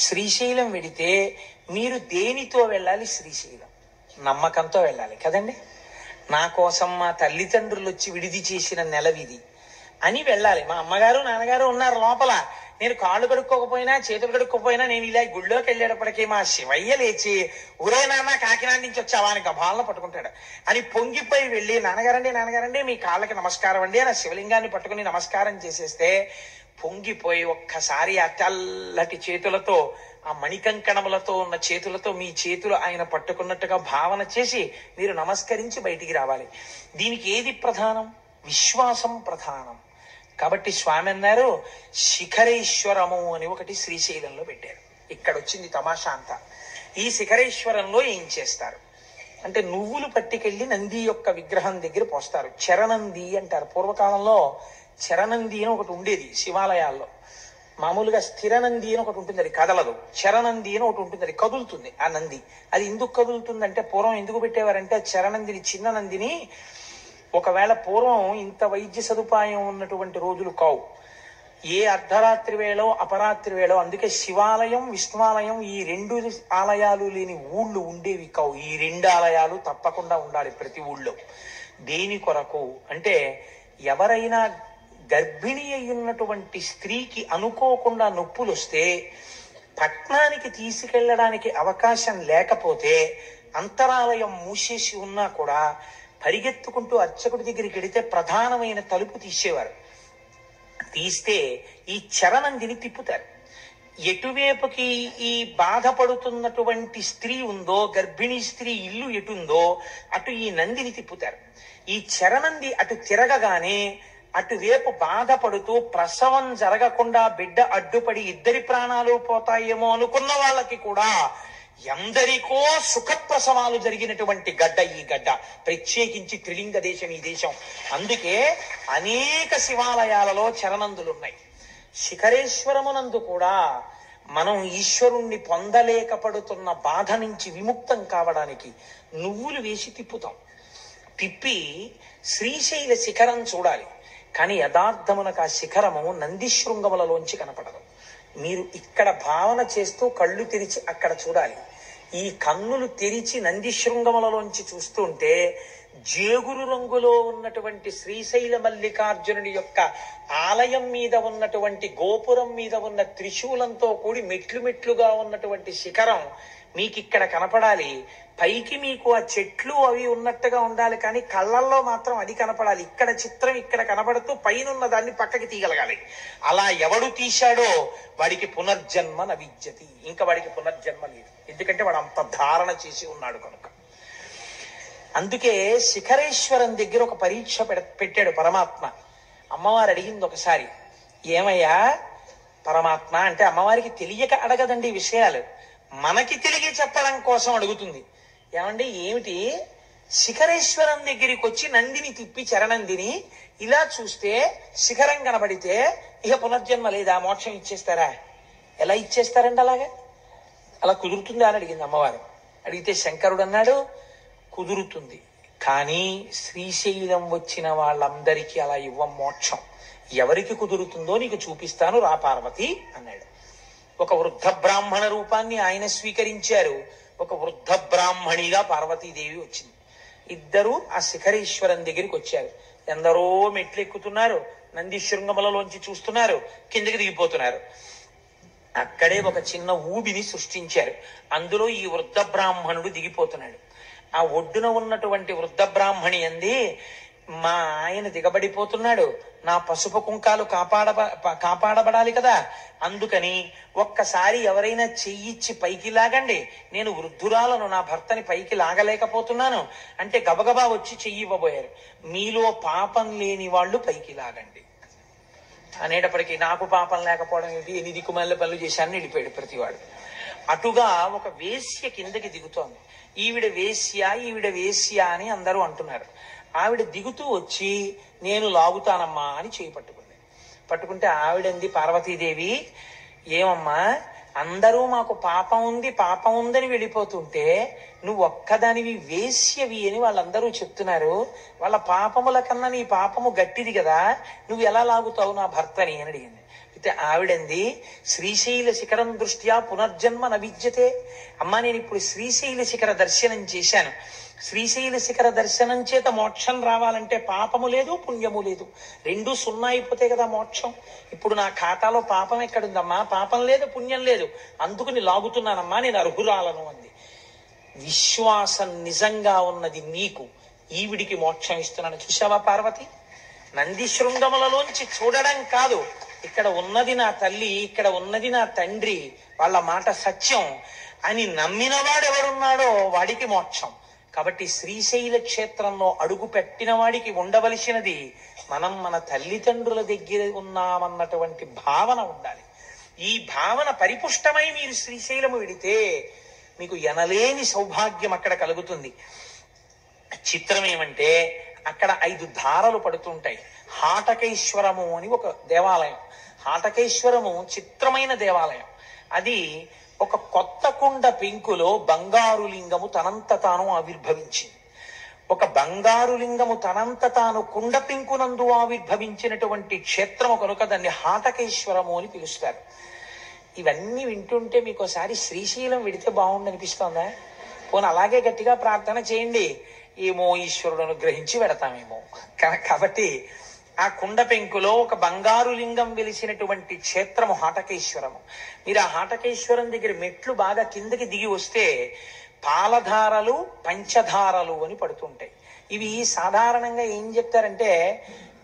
శ్రీశైలం విడితే మీరు దేనితో వెళ్ళాలి? శ్రీశైలం నమ్మకంతో వెళ్ళాలి కదండి. నా కోసం మా తల్లిదండ్రులు వచ్చి విడిది చేసిన నెలవిది అని వెళ్ళాలి. మా అమ్మగారు నాన్నగారు ఉన్నారు లోపల, నేను కాళ్ళు కడుక్కోకపోయినా చేతులు కడుక్కోకపోయినా నేను ఇలా గుళ్ళోకి వెళ్ళేటప్పటికీ మా శివయ్య లేచి ఊరే నాన్న కాకినాడ నుంచి వచ్చావా అని గభాలను పట్టుకుంటాడు అని పొంగిపోయి వెళ్ళి నాన్నగారండి మీ కాళ్ళకి నమస్కారం అండి అని శివలింగాన్ని పట్టుకుని నమస్కారం చేసేస్తే పొంగిపోయి ఒక్కసారి ఆ తెల్లటి చేతులతో ఆ మణికంకణములతో ఉన్న చేతులతో మీ చేతులు ఆయన పట్టుకున్నట్టుగా భావన చేసి మీరు నమస్కరించి బయటికి రావాలి. దీనికి ఏది ప్రధానం? విశ్వాసం ప్రధానం. కాబట్టి స్వామి అన్నారు శిఖరేశ్వరము అని ఒకటి శ్రీశైలంలో పెట్టారు. ఇక్కడ వచ్చింది తమాషా అంతా. ఈ శిఖరేశ్వరంలో ఏం చేస్తారు అంటే నువ్వులు పట్టుకెళ్ళి నంది యొక్క విగ్రహం దగ్గర పోస్తారు. చరణంది అంటారు. పూర్వకాలంలో చరణంది అని ఒకటి ఉండేది శివాలయాల్లో. మామూలుగా స్థిరనంది అని ఒకటి ఉంటుంది, అది కదలదు. చరణంది అని ఒకటి ఉంటుంది, అది కదులుతుంది. ఆ నంది అది ఎందుకు కదులుతుందంటే పూర్వం ఎందుకు పెట్టేవారంటే చరణందిని, చిన్న నందిని ఒకవేళ పూర్వం ఇంత వైద్య సదుపాయం ఉన్నటువంటి రోజులు కావు, ఏ అర్ధరాత్రి వేళో అపరాత్రి వేళో, అందుకే శివాలయం విష్ణువాలయం ఈ 2 ఆలయాలు లేని ఊళ్ళు ఉండేవి కావు. ఈ 2 ఆలయాలు తప్పకుండా ఉండాలి ప్రతి ఊళ్ళో. దేని కొరకు అంటే ఎవరైనా గర్భిణి అయ్యున్నటువంటి స్త్రీకి అనుకోకుండా నొప్పులు వస్తే పట్నానికి తీసుకెళ్లడానికి అవకాశం లేకపోతే అంతరాలయం మూసేసి ఉన్నా కూడా పరిగెత్తుకుంటూ అర్చకుడి దగ్గరికి వెడితే ప్రధానమైన తలుపు తీసేవారు. తీస్తే ఈ చరణందిని తిప్పుతారు. ఎటువైపుకి ఈ బాధపడుతున్నటువంటి స్త్రీ ఉందో, గర్భిణీ స్త్రీ ఇల్లు ఎటుందో అటు ఈ నందిని తిప్పుతారు. ఈ చరణంది అటు తిరగగానే అటువైపు బాధపడుతూ ప్రసవం జరగకుండా బిడ్డ అడ్డుపడి ఇద్దరి ప్రాణాలు పోతాయేమో అనుకున్న వాళ్ళకి కూడా ఎందరికో సుఖప్రసవాలు జరిగినటువంటి గడ్డ ఈ గడ్డ. ప్రత్యేకించి త్రిలింగ దేశం ఈ దేశం. అందుకే అనేక శివాలయాలలో చరణందులున్నాయి. శిఖరేశ్వరమునందు కూడా మనం ఈశ్వరుణ్ణి పొందలేకపడుతున్న బాధ నుంచి విముక్తం కావడానికి నువ్వులు వేసి తిప్పుతాం. తిప్పి శ్రీశైల శిఖరం చూడాలి. కానీ యథార్థమునకు ఆ శిఖరము నందిశృంగములలోంచి కనపడదు. మీరు ఇక్కడ భావన చేస్తూ కళ్ళు తెరిచి అక్కడ చూడాలి. ఈ కన్నులు తెరిచి నందిశృంగములలోంచి చూస్తుంటే జేగురు రంగులో ఉన్నటువంటి శ్రీశైల మల్లికార్జునుడి యొక్క ఆలయం మీద ఉన్నటువంటి గోపురం మీద ఉన్న త్రిశూలంతో కూడి మెట్లుగా ఉన్నటువంటి శిఖరం మీకు ఇక్కడ కనపడాలి. పైకి మీకు ఆ చెట్లు అవి ఉన్నట్టుగా ఉండాలి, కానీ కళ్ళల్లో మాత్రం అది కనపడాలి. ఇక్కడ చిత్రం ఇక్కడ కనపడుతూ పైన ఉన్న దాన్ని పక్కకి తీయగలగాలి. అలా ఎవడు తీశాడో వాడికి పునర్జన్మ నవిద్యతి. ఇంకా వాడికి పునర్జన్మ లేదు, ఎందుకంటే వాడు అంత ధారణ చేసి ఉన్నాడు కనుక. అందుకే శిఖరేశ్వరం దగ్గర ఒక పరీక్ష పెట్టాడు పరమాత్మ. అమ్మవారు అడిగింది ఒకసారి, ఏమయ్యా పరమాత్మ అంటే, అమ్మవారికి తెలియక అడగదండి విషయాలు, మనకి తెలియ చెప్పడం కోసం అడుగుతుంది. ఏమండి ఏమిటి? శిఖరేశ్వరం దగ్గరికి వచ్చి నందిని తిప్పి చరణందిని ఇలా చూస్తే శిఖరం కనబడితే ఇక పునర్జన్మ లేదా, మోక్షం ఇచ్చేస్తారా? ఎలా ఇచ్చేస్తారండి అలాగా? అలా కుదురుతుందా అని అడిగింది అమ్మవారు. అడిగితే శంకరుడు అన్నాడు కుదురుతుంది, కానీ శ్రీశైలం వచ్చిన వాళ్ళందరికీ అలా ఇవ్వం మోక్షం. ఎవరికి కుదురుతుందో నీకు చూపిస్తాను రా పార్వతి అన్నాడు. ఒక వృద్ధ బ్రాహ్మణ రూపాన్ని ఆయన స్వీకరించారు. ఒక వృద్ధ బ్రాహ్మణిగా పార్వతీదేవి వచ్చింది. ఇద్దరు ఆ శిఖరేశ్వరం దగ్గరికి వచ్చారు. ఎందరో మెట్లు ఎక్కుతున్నారు, నంది శృంగములలోంచి చూస్తున్నారు, కిందకి దిగిపోతున్నారు. అక్కడే ఒక చిన్న ఊబిని సృష్టించారు. అందులో ఈ వృద్ధ బ్రాహ్మణుడు దిగిపోతున్నాడు. ఆ ఒడ్డున ఉన్నటువంటి వృద్ధ బ్రాహ్మణి అంది, మా ఆయన దిగబడిపోతున్నాడు, నా పసుపు కుంకాలు కాపాడబడాలి కదా, అందుకని ఒక్కసారి ఎవరైనా చెయ్యిచ్చి పైకి లాగండి, నేను వృద్ధురాలను, నా భర్తని పైకి లాగలేకపోతున్నాను అంటే గబగబా వచ్చి చెయ్యి ఇవ్వబోయారు. మీలో పాపం లేని వాళ్ళు పైకి లాగండి అనేటప్పటికీ నాకు పాపం లేకపోవడం ఏంటి, 8 దిక్కుమాల పనులు చేశాను వెళ్ళిపోయాడు ప్రతివాడు. అటుగా ఒక వేశ్య కిందకి దిగుతోంది. ఈవిడ వేశ్య అని అందరూ అంటున్నారు. ఆవిడ దిగుతూ వచ్చి నేను లాగుతానమ్మా అని చేయి పట్టుకుంది. పట్టుకుంటే ఆవిడంది పార్వతీదేవి, ఏమమ్మా అందరూ మాకు పాపం ఉంది పాపం ఉందని వెళ్ళిపోతుంటే నువ్వు ఒక్కదానివి వేశ్యవి అని వాళ్ళందరూ చెప్తున్నారు, వాళ్ళ పాపముల కన్నా నీ పాపము గట్టిది కదా, నువ్వు ఎలా లాగుతావు నా భర్తని అని అడిగింది. అయితే ఆవిడంది, శ్రీశైల శిఖరం దృష్ట్యా పునర్జన్మ నవిద్యతే. అమ్మా నేను ఇప్పుడు శ్రీశైల శిఖర దర్శనం చేశాను, శ్రీశైల శిఖర దర్శనం చేత మోక్షం రావాలంటే పాపము లేదు పుణ్యము లేదు, రెండూ సున్నా అయిపోతే కదా మోక్షం. ఇప్పుడు నా ఖాతాలో పాపం ఎక్కడుందమ్మా, పాపం లేదు పుణ్యం లేదు, అందుకుని లాగుతున్నానమ్మా, నేను అర్హురాలను అంది. విశ్వాసం నిజంగా ఉన్నది నీకు, ఈవిడికి మోక్షం ఇస్తున్నాను. చూసావా పార్వతి, నంది శృంగములలోంచి చూడడం కాదు, ఇక్కడ ఉన్నది నా తల్లి, ఇక్కడ ఉన్నది నా తండ్రి, వాళ్ళ మాట సత్యం అని నమ్మిన వాడెవడున్నాడో వాడికి మోక్షం. కాబట్టి శ్రీశైల క్షేత్రంలో అడుగు పెట్టిన వాడికి ఉండవలసినది మనం మన తల్లిదండ్రుల దగ్గర ఉన్నామన్నటువంటి భావన ఉండాలి. ఈ భావన పరిపుష్టమై మీరు శ్రీశైలము విడితే మీకు ఎనలేని సౌభాగ్యం అక్కడ కలుగుతుంది. చిత్రం ఏమంటే అక్కడ 5 ధారలు పడుతుంటాయి. హాటకేశ్వరము అని ఒక దేవాలయం. హాటకేశ్వరము చిత్రమైన దేవాలయం. అది ఒక కొత్త కుండ పెంకులో బంగారు లింగము తనంత తాను ఆవిర్భవించింది. ఒక బంగారు లింగము తనంత తాను కుండ పెంకునందు ఆవిర్భవించినటువంటి క్షేత్రము కనుక దాన్ని హాటకేశ్వరము అని పిలుస్తారు. ఇవన్నీ వింటుంటే మీకు ఒకసారి శ్రీశైలం విడితే బాగుండనిపిస్తోందా? పోనీ అలాగే గట్టిగా ప్రార్థన చేయండి, ఏమో ఈశ్వరుడు అనుగ్రహించి వెడతామేమో. కాబట్టి ఆ కుండ పెంకులో ఒక బంగారు లింగం వెలిసినటువంటి క్షేత్రము హాటకేశ్వరము. మీరు ఆ హాటకేశ్వరం దగ్గర మెట్లు బాగా కిందకి దిగి వస్తే పాలధారలు పంచధారలు అని పడుతుంటాయి. ఇవి సాధారణంగా ఏం చెప్తారంటే,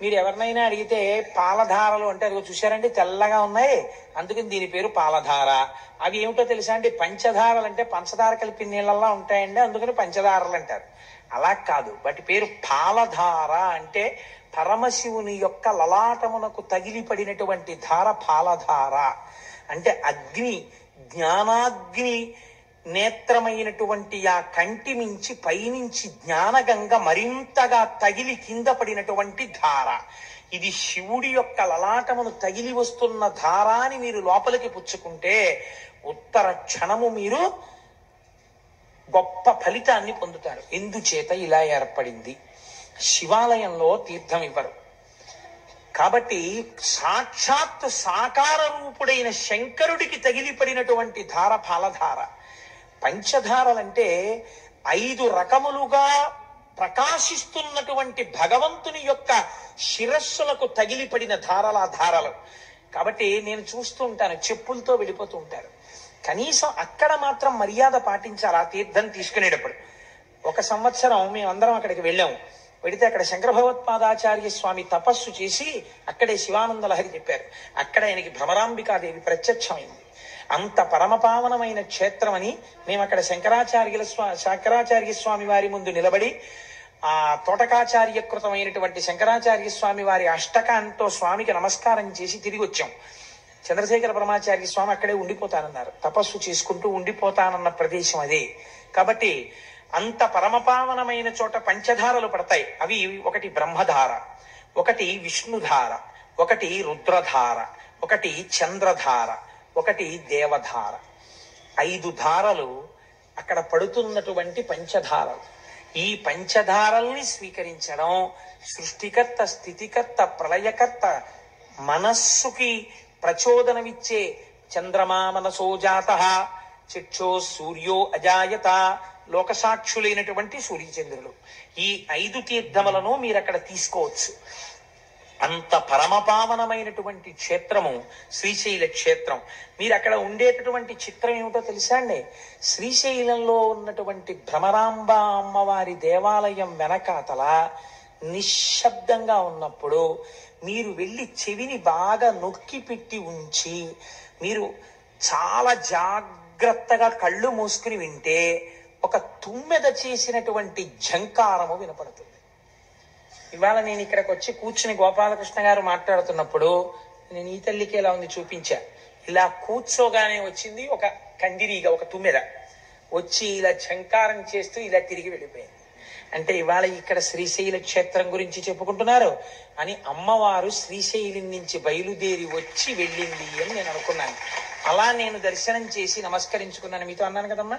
మీరు ఎవరినైనా అడిగితే పాలధారలు అంటే అదిగో చూశారంటే తెల్లగా ఉన్నాయి అందుకని దీని పేరు పాలధార. అవి ఏమిటో తెలుసా అండి, పంచధారలు అంటే పంచదార కలిపిన నీళ్ళల్లా ఉంటాయండి అందుకని పంచదారలు అంటారు. అలా కాదు, వాటి పేరు పాలధార. అంటే పరమశివుని యొక్క లలాటమునకు తగిలిపడినటువంటి ధార పాలధార. అంటే అగ్ని, జ్ఞానాగ్ని నేత్రమైనటువంటి ఆ కంటి మించి పైనుంచి జ్ఞానగంగ మరింతగా తగిలి కింద పడినటువంటి ధార. ఇది శివుడి యొక్క లలాటమును తగిలి వస్తున్న ధారాని మీరు లోపలికి పుచ్చుకుంటే ఉత్తర క్షణము మీరు గొప్ప ఫలితాన్ని పొందుతారు. ఎందుచేత ఇలా ఏర్పడింది, శివాలయంలో తీర్థం ఇవ్వరు కాబట్టి సాక్షాత్ సాకార రూపుడైన శంకరుడికి తగిలిపడినటువంటి ధార పాలధార. పంచధారలంటే 5 రకములుగా ప్రకాశిస్తున్నటువంటి భగవంతుని యొక్క శిరస్సులకు తగిలిపడిన ధారల ధారలు. కాబట్టి నేను చూస్తూ ఉంటాను, చెప్పులతో వెళ్ళిపోతూ ఉంటారు. కనీసం అక్కడ మాత్రం మర్యాద పాటించాలి. ఆ తీర్థం తీసుకునేటప్పుడు ఒక సంవత్సరం మేమందరం అక్కడికి వెళ్ళాము. వెళితే అక్కడ శంకర భగవత్పాదాచార్య స్వామి తపస్సు చేసి అక్కడే శివానంద లహరి చెప్పారు. అక్కడ ఆయనకి భ్రమరాంబికాదేవి ప్రత్యక్షమైంది. అంత పరమపావనమైన క్షేత్రం అని మేము అక్కడ శంకరాచార్య స్వామి వారి ముందు నిలబడి ఆ తోటకాచార్యకృతమైనటువంటి శంకరాచార్య స్వామి వారి అష్టకాంతో స్వామికి నమస్కారం చేసి తిరిగి వచ్చాం. చంద్రశేఖర పరమాచార్య స్వామి అక్కడే ఉండిపోతానన్నారు. తపస్సు చేసుకుంటూ ఉండిపోతానన్న ప్రదేశం అదే. కాబట్టి అంత పరమపావనమైన చోట పంచధారలు పడతాయి. అవి ఒకటి బ్రహ్మధార, ఒకటి విష్ణుధార, ఒకటి రుద్రధార, ఒకటి చంద్రధార, ఒకటి దేవధార. 5 ధారలు అక్కడ పడుతున్నటువంటి పంచధారలు. ఈ పంచధారల్ని స్వీకరించడం సృష్టికర్త, స్థితికర్త, ప్రళయకర్త, మనస్సుకి ప్రచోదనమిచ్చే చంద్రమా మనసో జాతః చక్షో సూర్యో అజాయత, లోకసాక్షులైనటువంటి సూర్యచంద్రులు. ఈ 5 తీర్థములను మీరు అక్కడ తీసుకోవచ్చు. అంత పరమపావనమైనటువంటి క్షేత్రము శ్రీశైల క్షేత్రం. మీరు అక్కడ ఉండేటటువంటి చిత్రం ఏమిటో తెలుసా అండి, శ్రీశైలంలో ఉన్నటువంటి భ్రమరాంబ అమ్మవారి దేవాలయం వెనకాతల నిశ్శబ్దంగా ఉన్నప్పుడు మీరు వెళ్ళి చెవిని బాగా నొక్కి పెట్టి ఉంచి మీరు చాలా జాగ్రత్తగా కళ్ళు మూసుకుని వింటే ఒక తుమ్మెద చేసినటువంటి ఝంకారము వినపడుతుంది. ఇవాళ నేను ఇక్కడికి వచ్చి కూర్చుని గోపాలకృష్ణ గారు మాట్లాడుతున్నప్పుడు నేను ఈ తల్లికి ఎలా ఉంది చూపించా. ఇలా కూర్చోగానే వచ్చింది ఒక కందిరీగా, ఒక తుమ్మెద వచ్చి ఇలా ఝంకారం చేస్తూ ఇలా తిరిగి వెళ్ళిపోయింది. అంటే ఇవాళ ఇక్కడ శ్రీశైల క్షేత్రం గురించి చెప్పుకుంటున్నారు అని అమ్మవారు శ్రీశైలం నుంచి బయలుదేరి వచ్చి వెళ్ళింది అని నేను అనుకున్నాను. అలా నేను దర్శనం చేసి నమస్కరించుకున్నాను. మీతో అన్నాను కదమ్మా,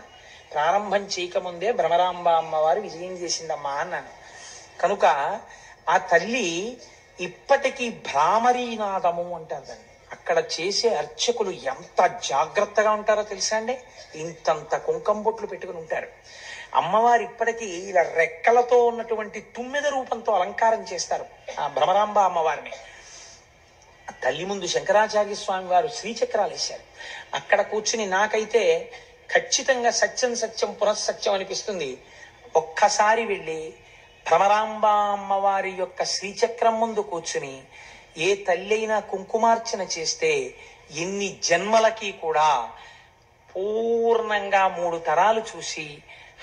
ప్రారంభం చేయకముందే భ్రమరాంబ అమ్మవారు విజయం చేసిందమ్మా అన్నాను. కనుక ఆ తల్లి ఇప్పటికీ భ్రామరీనాదము అంటారు దాన్ని. అక్కడ చేసే అర్చకులు ఎంత జాగ్రత్తగా ఉంటారో తెలుసా అండి. ఇంతంత కుంకం బొట్లు పెట్టుకుని ఉంటారు. అమ్మవారు ఇప్పటికీ ఇలా రెక్కలతో ఉన్నటువంటి తుమ్మెద రూపంతో అలంకారం చేస్తారు ఆ భ్రమరాంబ అమ్మవారిని. తల్లి ముందు శంకరాచార్య స్వామి వారు శ్రీచక్రాలు వేశారు. అక్కడ కూర్చుని నాకైతే ఖచ్చితంగా సత్యం సత్యం పునఃసత్యం అనిపిస్తుంది. ఒక్కసారి వెళ్ళి భ్రమరాంబ అమ్మవారి యొక్క శ్రీచక్రం ముందు కూర్చుని ఏ తల్లి అయినా కుంకుమార్చన చేస్తే ఎన్ని జన్మలకి కూడా పూర్ణంగా 3 తరాలు చూసి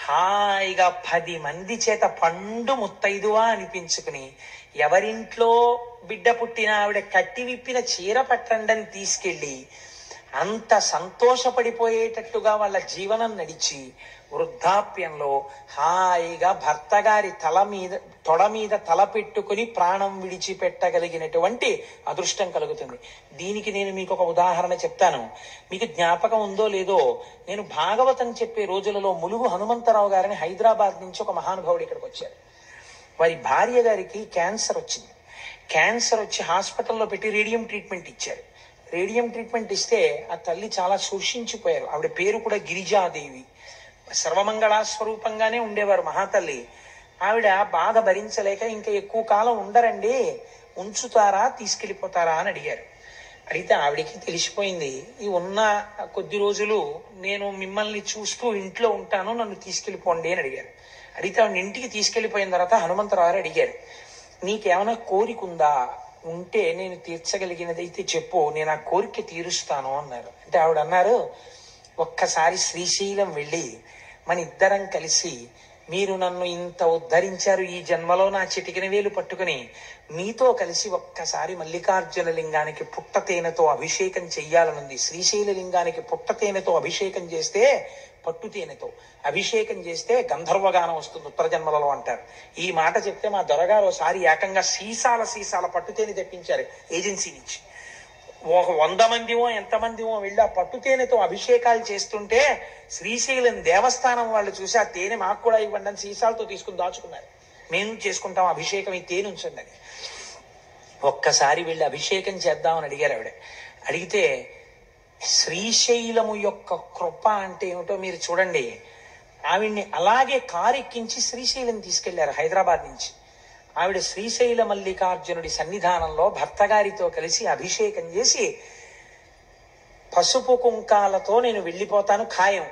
హాయిగా 10 మంది చేత పండు ముత్తైదువా అనిపించుకుని ఎవరింట్లో బిడ్డ పుట్టిన ఆవిడ కట్టి విప్పిన చీర పట్టండని తీసుకెళ్ళి అంత సంతోషపడిపోయేటట్టుగా వాళ్ళ జీవనం నడిచి వృద్ధాప్యంలో హాయిగా భర్త గారి తొడ మీద తల పెట్టుకుని ప్రాణం విడిచిపెట్టగలిగినటువంటి అదృష్టం కలుగుతుంది. దీనికి నేను మీకు ఒక ఉదాహరణ చెప్తాను. మీకు జ్ఞాపకం ఉందో లేదో, నేను భాగవతం చెప్పే రోజులలో ములుగు హనుమంతరావు గారిని హైదరాబాద్ నుంచి ఒక మహానుభావుడు ఇక్కడికి వచ్చారు. వారి భార్య గారికి క్యాన్సర్ వచ్చింది. క్యాన్సర్ వచ్చి హాస్పిటల్లో పెట్టి రేడియం ట్రీట్మెంట్ ఇచ్చారు. రేడియం ట్రీట్మెంట్ ఇస్తే ఆ తల్లి చాలా శోషించిపోయారు. ఆవిడ పేరు కూడా గిరిజాదేవి. సర్వమంగళా స్వరూపంగానే ఉండేవారు మహాతల్లి. ఆవిడ బాధ భరించలేక ఇంకా ఎక్కువ కాలం ఉండరండి, ఉంచుతారా తీసుకెళ్ళిపోతారా అని అడిగారు. అడిగితే ఆవిడికి తెలిసిపోయింది, ఈ ఉన్న కొద్ది రోజులు నేను మిమ్మల్ని చూస్తూ ఇంట్లో ఉంటాను, నన్ను తీసుకెళ్ళిపోండి అని అడిగారు. అడిగితే ఆవిడ ఇంటికి తీసుకెళ్ళిపోయిన తర్వాత హనుమంతరావు అడిగారు, నీకేమైనా కోరిక ఉందా, ఉంటే నేను తీర్చగలిగినదైతే చెప్పు, నేను ఆ కోరిక తీరుస్తాను అన్నారు. అంటే ఆవిడ అన్నారు, ఒక్కసారి శ్రీశైలం వెళ్ళి మన ఇద్దరం కలిసి, మీరు నన్ను ఇంత ఉద్ధరించారు, ఈ జన్మలో నా చిటికిన వేలు పట్టుకుని మీతో కలిసి ఒక్కసారి మల్లికార్జున లింగానికి పుట్టతేనెతో అభిషేకం చెయ్యాలనుంది. శ్రీశైల లింగానికి పుట్టతేనెతో అభిషేకం చేస్తే, పట్టుతేనెతో అభిషేకం చేస్తే గంధర్వగానం వస్తుంది ఉత్తర జన్మలలో అంటారు. ఈ మాట చెప్తే మా దొరగారు ఒకసారి ఏకంగా సీసాల పట్టుతేనె తెప్పించారు ఏజెన్సీ నుంచి. 100 మందిమో ఎంతమందిమో వెళ్ళి ఆ పట్టుతేనెతో అభిషేకాలు చేస్తుంటే శ్రీశైలం దేవస్థానం వాళ్ళు చూసి ఆ తేనె మాకు కూడా ఇవ్వండి అని సీసాలతో తీసుకుని దాచుకున్నారు. మేము చేసుకుంటాం అభిషేకం, ఈ తేనె ఉంచండి అని. ఒక్కసారి వెళ్ళి అభిషేకం చేద్దామని అడిగారు ఆవిడ. అడిగితే శ్రీశైలము యొక్క కృప అంటే ఏమిటో మీరు చూడండి. ఆవిడ్ని అలాగే కారెక్కించి శ్రీశైలం తీసుకెళ్లారు హైదరాబాద్ నుంచి. ఆవిడ శ్రీశైల మల్లికార్జునుడి సన్నిధానంలో భర్త గారితో కలిసి అభిషేకం చేసి, పసుపు కుంకాలతో నేను వెళ్ళిపోతాను ఖాయం,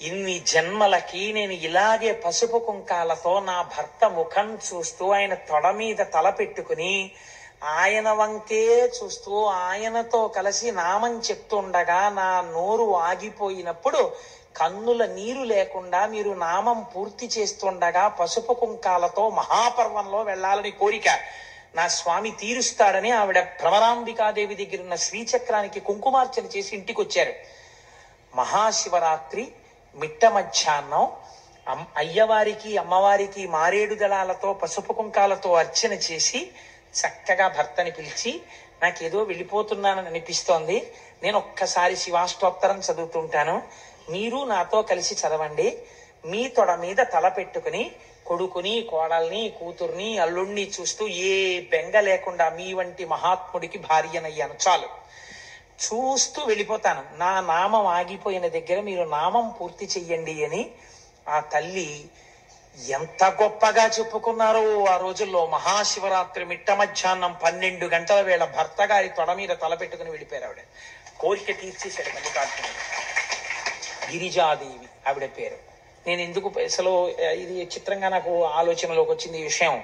ఇన్ని జన్మలకి నేను ఇలాగే పసుపు కుంకాలతో నా భర్త ముఖం చూస్తూ ఆయన తొడ మీద తల పెట్టుకుని ఆయన వంకే చూస్తూ ఆయనతో కలిసి నామం చెప్తుండగా నా నోరు ఆగిపోయినప్పుడు కన్నుల నీరు లేకుండా మీరు నామం పూర్తి చేస్తుండగా పసుపు కుంకాలతో మహాపర్వంలో వెళ్లాలని కోరిక నా స్వామి తీరుస్తాడని ఆవిడ భ్రమరాంబికాదేవి దగ్గర ఉన్న శ్రీచక్రానికి కుంకుమార్చన చేసి ఇంటికి వచ్చారు. మహాశివరాత్రి మిట్ట మధ్యాహ్నం అయ్యవారికి అమ్మవారికి మారేడు దళాలతో పసుపు కుంకాలతో అర్చన చేసి చక్కగా భర్తని పిలిచి, నాకేదో వెళ్ళిపోతున్నానని అనిపిస్తోంది, నేను ఒక్కసారి శివాష్టోత్తరం చదువుతుంటాను, మీరు నాతో కలిసి చదవండి, మీ తొడ మీద తల పెట్టుకుని కొడుకుని కోడల్ని కూతుర్ని అల్లుణ్ణి చూస్తూ ఏ బెంగ లేకుండా మీ వంటి మహాత్ముడికి భార్యనయ్యాను, చాలు, చూస్తూ వెళ్ళిపోతాను, నా నామం ఆగిపోయిన దగ్గర మీరు నామం పూర్తి చెయ్యండి అని ఆ తల్లి ఎంత గొప్పగా చెప్పుకున్నారో ఆ రోజుల్లో. మహాశివరాత్రి మిట్ట మధ్యాహ్నం 12 గంటల వేళ భర్త గారి తొడ మీద తల పెట్టుకుని వెళ్ళిపోయారు ఆవిడ. కోరిక తీర్చేశాడు మల్లికార్జునుడు. గిరిజాదేవి ఆవిడ పేరు. నేను ఎందుకు అసలు ఇది చిత్రంగా నాకు ఆలోచనలోకి వచ్చింది ఈ విషయం.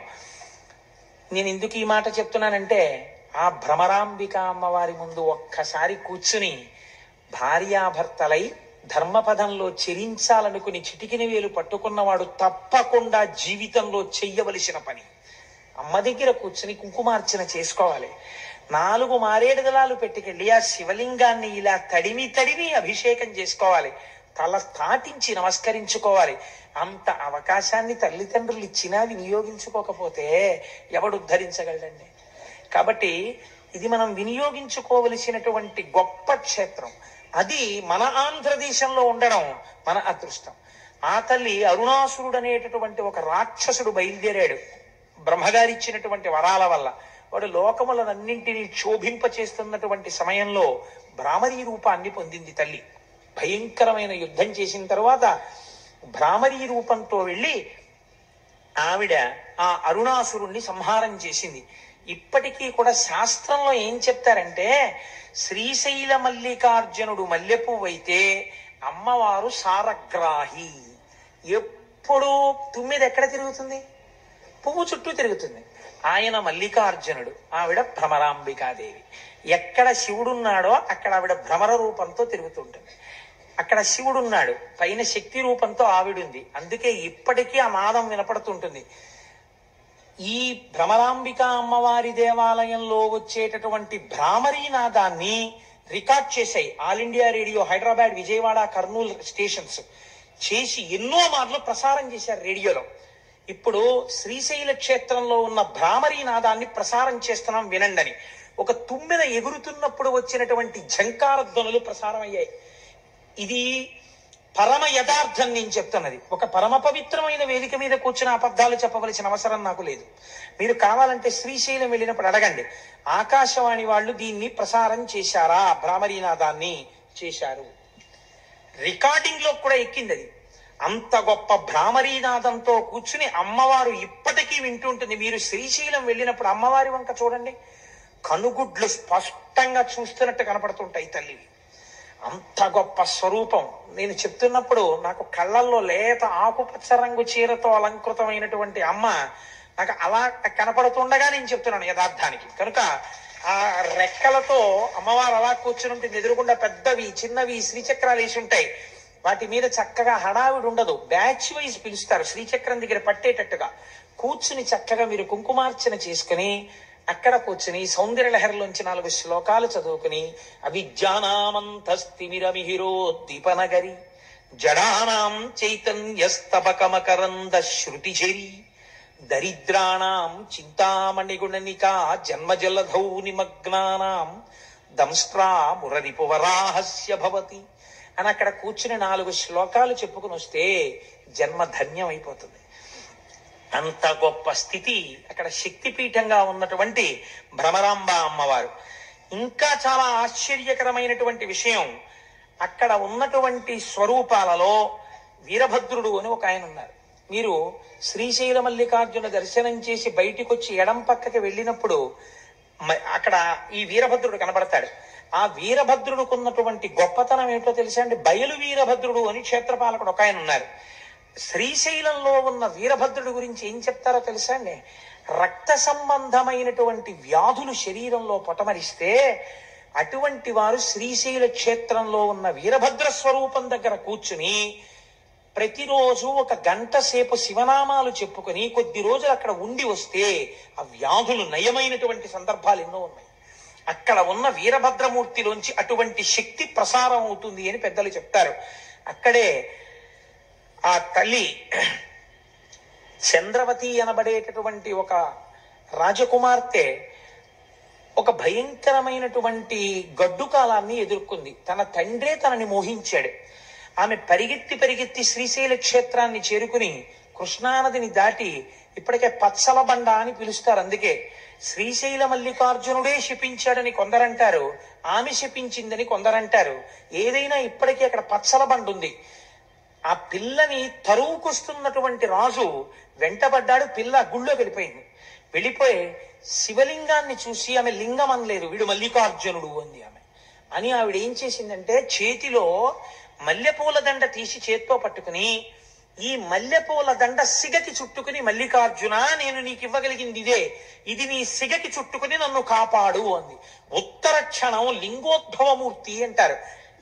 నేను ఎందుకు ఈ మాట చెప్తున్నానంటే, ఆ భ్రమరాంబిక అమ్మవారి ముందు ఒక్కసారి కూర్చుని భార్యాభర్తలై ధర్మపదంలో చెరించాలనుకుని చిటికిన వేలు పట్టుకున్నవాడు తప్పకుండా జీవితంలో చెయ్యవలసిన పని అమ్మ దగ్గర కూర్చుని కుంకుమార్చన చేసుకోవాలి. 4 మారేడు దళాలు పెట్టుకెళ్ళి ఆ శివలింగాన్ని ఇలా తడిమి అభిషేకం చేసుకోవాలి. తల తాటించి నమస్కరించుకోవాలి. అంత అవకాశాన్ని తల్లిదండ్రులు ఇచ్చినా వినియోగించుకోకపోతే ఎవడు ఉద్ధరించగలడండి? కాబట్టి ఇది మనం వినియోగించుకోవలసినటువంటి గొప్ప క్షేత్రం. అది మన ఆంధ్రదేశంలో ఉండడం మన అదృష్టం. ఆ తల్లి అరుణాసురుడు అనేటటువంటి ఒక రాక్షసుడు బయలుదేరాడు బ్రహ్మగారి ఇచ్చినటువంటి వరాల వల్ల. వాడు లోకములనన్నింటినీ క్షోభింప చేస్తున్నటువంటి సమయంలో భ్రామరీ రూపాన్ని పొందింది తల్లి. భయంకరమైన యుద్ధం చేసిన తర్వాత భ్రామరీ రూపంతో వెళ్ళి ఆవిడ ఆ అరుణాసురుణ్ణి సంహారం చేసింది. ఇప్పటికీ కూడా శాస్త్రంలో ఏం చెప్తారంటే, శ్రీశైల మల్లికార్జునుడు మల్లెపువ్వు అయితే అమ్మవారు సారగ్రాహి. ఎప్పుడు తుమ్మిది ఎక్కడ తిరుగుతుంది? పువ్వు చుట్టూ తిరుగుతుంది. ఆయన మల్లికార్జునుడు, ఆవిడ భ్రమరాంబికాదేవి. ఎక్కడ శివుడున్నాడో అక్కడ ఆవిడ భ్రమర రూపంతో తిరుగుతుంటుంది. అక్కడ శివుడున్నాడు, పైన శక్తి రూపంతో ఆవిడుంది. అందుకే ఇప్పటికీ ఆ నాదం వినపడుతుంటుంది. ఈ భ్రమరాంబిక అమ్మవారి దేవాలయంలో వచ్చేటటువంటి భ్రామరీ నాదాన్ని రికార్డ్ చేశాయి all India radio, Hyderabad, Vijayawada, Kurnool stations చేసి ఎన్నో మార్లు ప్రసారం చేశారు రేడియోలో. ఇప్పుడు శ్రీశైల క్షేత్రంలో ఉన్న భ్రామరీ నాదాన్ని ప్రసారం చేస్తున్నాం వినండి. ఒక తుమ్మెద ఎగురుతున్నప్పుడు వచ్చినటువంటి ఝంకార ధ్వనులు ప్రసారం అయ్యాయి. ఇది పరమ యథార్థం నేను చెప్తున్నది. ఒక పరమ పవిత్రమైన వేదిక మీద కూర్చుని అబద్ధాలు చెప్పవలసిన అవసరం నాకు లేదు. మీరు కావాలంటే శ్రీశైలం వెళ్ళినప్పుడు అడగండి. ఆకాశవాణి వాళ్ళు దీన్ని ప్రసారం చేశారా? భ్రామరీనాదాన్ని చేశారు. రికార్డింగ్ లో కూడా ఎక్కింది అది. అంత గొప్ప భ్రామరీనాదంతో కూర్చుని అమ్మవారు ఇప్పటికీ వింటుంటుంది. మీరు శ్రీశైలం వెళ్ళినప్పుడు అమ్మవారి వంక చూడండి, కనుగుడ్లు స్పష్టంగా చూస్తున్నట్టు కనపడుతుంటాయి తల్లివి. అంత గొప్ప స్వరూపం. నేను చెప్తున్నప్పుడు నాకు కళ్ళల్లో లేత ఆకుపచ్చ రంగు చీరతో అలంకృతమైనటువంటి అమ్మ నాకు అలా కనపడుతుండగా నేను చెప్తున్నాను యథార్థానికి. కనుక ఆ రెక్కలతో అమ్మవారు అలా కూర్చుని ఉంటుంది. ఎదురుగుండా పెద్దవి చిన్నవి శ్రీచక్రాలు వేసి ఉంటాయి. వాటి మీద చక్కగా హడావిడి ఉండదు. బ్యాచ్ వైజ్ పిలుస్తారు. శ్రీచక్రం దగ్గర పట్టేటట్టుగా కూర్చుని చక్కగా మీరు కుంకుమార్చన చేసుకుని అక్కడ కూర్చుని సౌందర్యలహరిలోంచి 4 శ్లోకాలు చదువుకుని, అవిద్యానామంతస్తిమిరమిహిరోద్దీపనగరి జడానాం చైతన్యస్తబకమకరంద శృతిచరి దరిద్రాణం చింతామణిగుణనికా జన్మజలధౌ నిమగ్నానాం దంస్ట్రా మురరిపువరాహస్య భవతి అని అక్కడ కూర్చుని 4 శ్లోకాలు చెప్పుకుని వస్తే జన్మ ధన్యం అయిపోతుంది. అంత గొప్ప స్థితి అక్కడ శక్తిపీఠంగా ఉన్నటువంటి భ్రమరాంబ అమ్మవారు. ఇంకా చాలా ఆశ్చర్యకరమైనటువంటి విషయం, అక్కడ ఉన్నటువంటి స్వరూపాలలో వీరభద్రుడు అని ఒక ఆయన ఉన్నారు. మీరు శ్రీశైల మల్లికార్జున దర్శనం చేసి బయటికి వచ్చి ఎడం పక్కకి వెళ్ళినప్పుడు అక్కడ ఈ వీరభద్రుడు కనబడతాడు. ఆ వీరభద్రుడికి ఉన్నటువంటి గొప్పతనం ఏమిటో తెలుసా అండి? బయలు వీరభద్రుడు అని క్షేత్రపాలకుడు ఒక ఆయన ఉన్నారు. శ్రీశైలంలో ఉన్న వీరభద్రుడి గురించి ఏం చెప్తారో తెలుసా అండి? రక్త సంబంధమైనటువంటి వ్యాధులు శరీరంలో పొటమరిస్తే అటువంటి వారు శ్రీశైల క్షేత్రంలో ఉన్న వీరభద్ర స్వరూపం దగ్గర కూర్చుని ప్రతిరోజు 1 గంట సేపు శివనామాలు చెప్పుకొని కొద్ది రోజులు అక్కడ ఉండి వస్తే ఆ వ్యాధులు నయమైనటువంటి సందర్భాలు ఎన్నో ఉన్నాయి. అక్కడ ఉన్న వీరభద్రమూర్తిలోంచి అటువంటి శక్తి ప్రసారం అవుతుంది అని పెద్దలు చెప్తారు. అక్కడే ఆ తల్లి చంద్రవతి అనబడేటటువంటి ఒక రాజకుమార్తె ఒక భయంకరమైనటువంటి గడ్డు కాలాన్ని ఎదుర్కొంది. తన తండ్రే తనని మోహించాడు. ఆమె పరిగెత్తి శ్రీశైల క్షేత్రాన్ని చేరుకుని కృష్ణానదిని దాటి, ఇప్పటికే పచ్చల బండ అని పిలుస్తారు. అందుకే శ్రీశైల మల్లికార్జునుడే శపించాడని కొందరంటారు, ఆమె శపించిందని కొందరంటారు. ఏదైనా ఇప్పటికీ అక్కడ పచ్చల బండ ఉంది. ఆ పిల్లని తరువుకొస్తున్నటువంటి రాజు వెంటబడ్డాడు. పిల్ల గుళ్ళో వెళ్ళిపోయి శివలింగాన్ని చూసి ఆమె లింగం అనలేదు, వీడు మల్లికార్జునుడు అంది ఆమె. అని ఆవిడ ఏం చేసిందంటే చేతిలో మల్లెపూల దండ తీసి చేత్తో పట్టుకుని ఈ మల్లెపూల దండ సిగకి చుట్టుకుని, మల్లికార్జున నేను నీకు ఇవ్వగలిగింది ఇదే, ఇది నీ సిగకి చుట్టుకుని నన్ను కాపాడు అంది. ఉత్తర క్షణం లింగోద్భవమూర్తి అంటారు.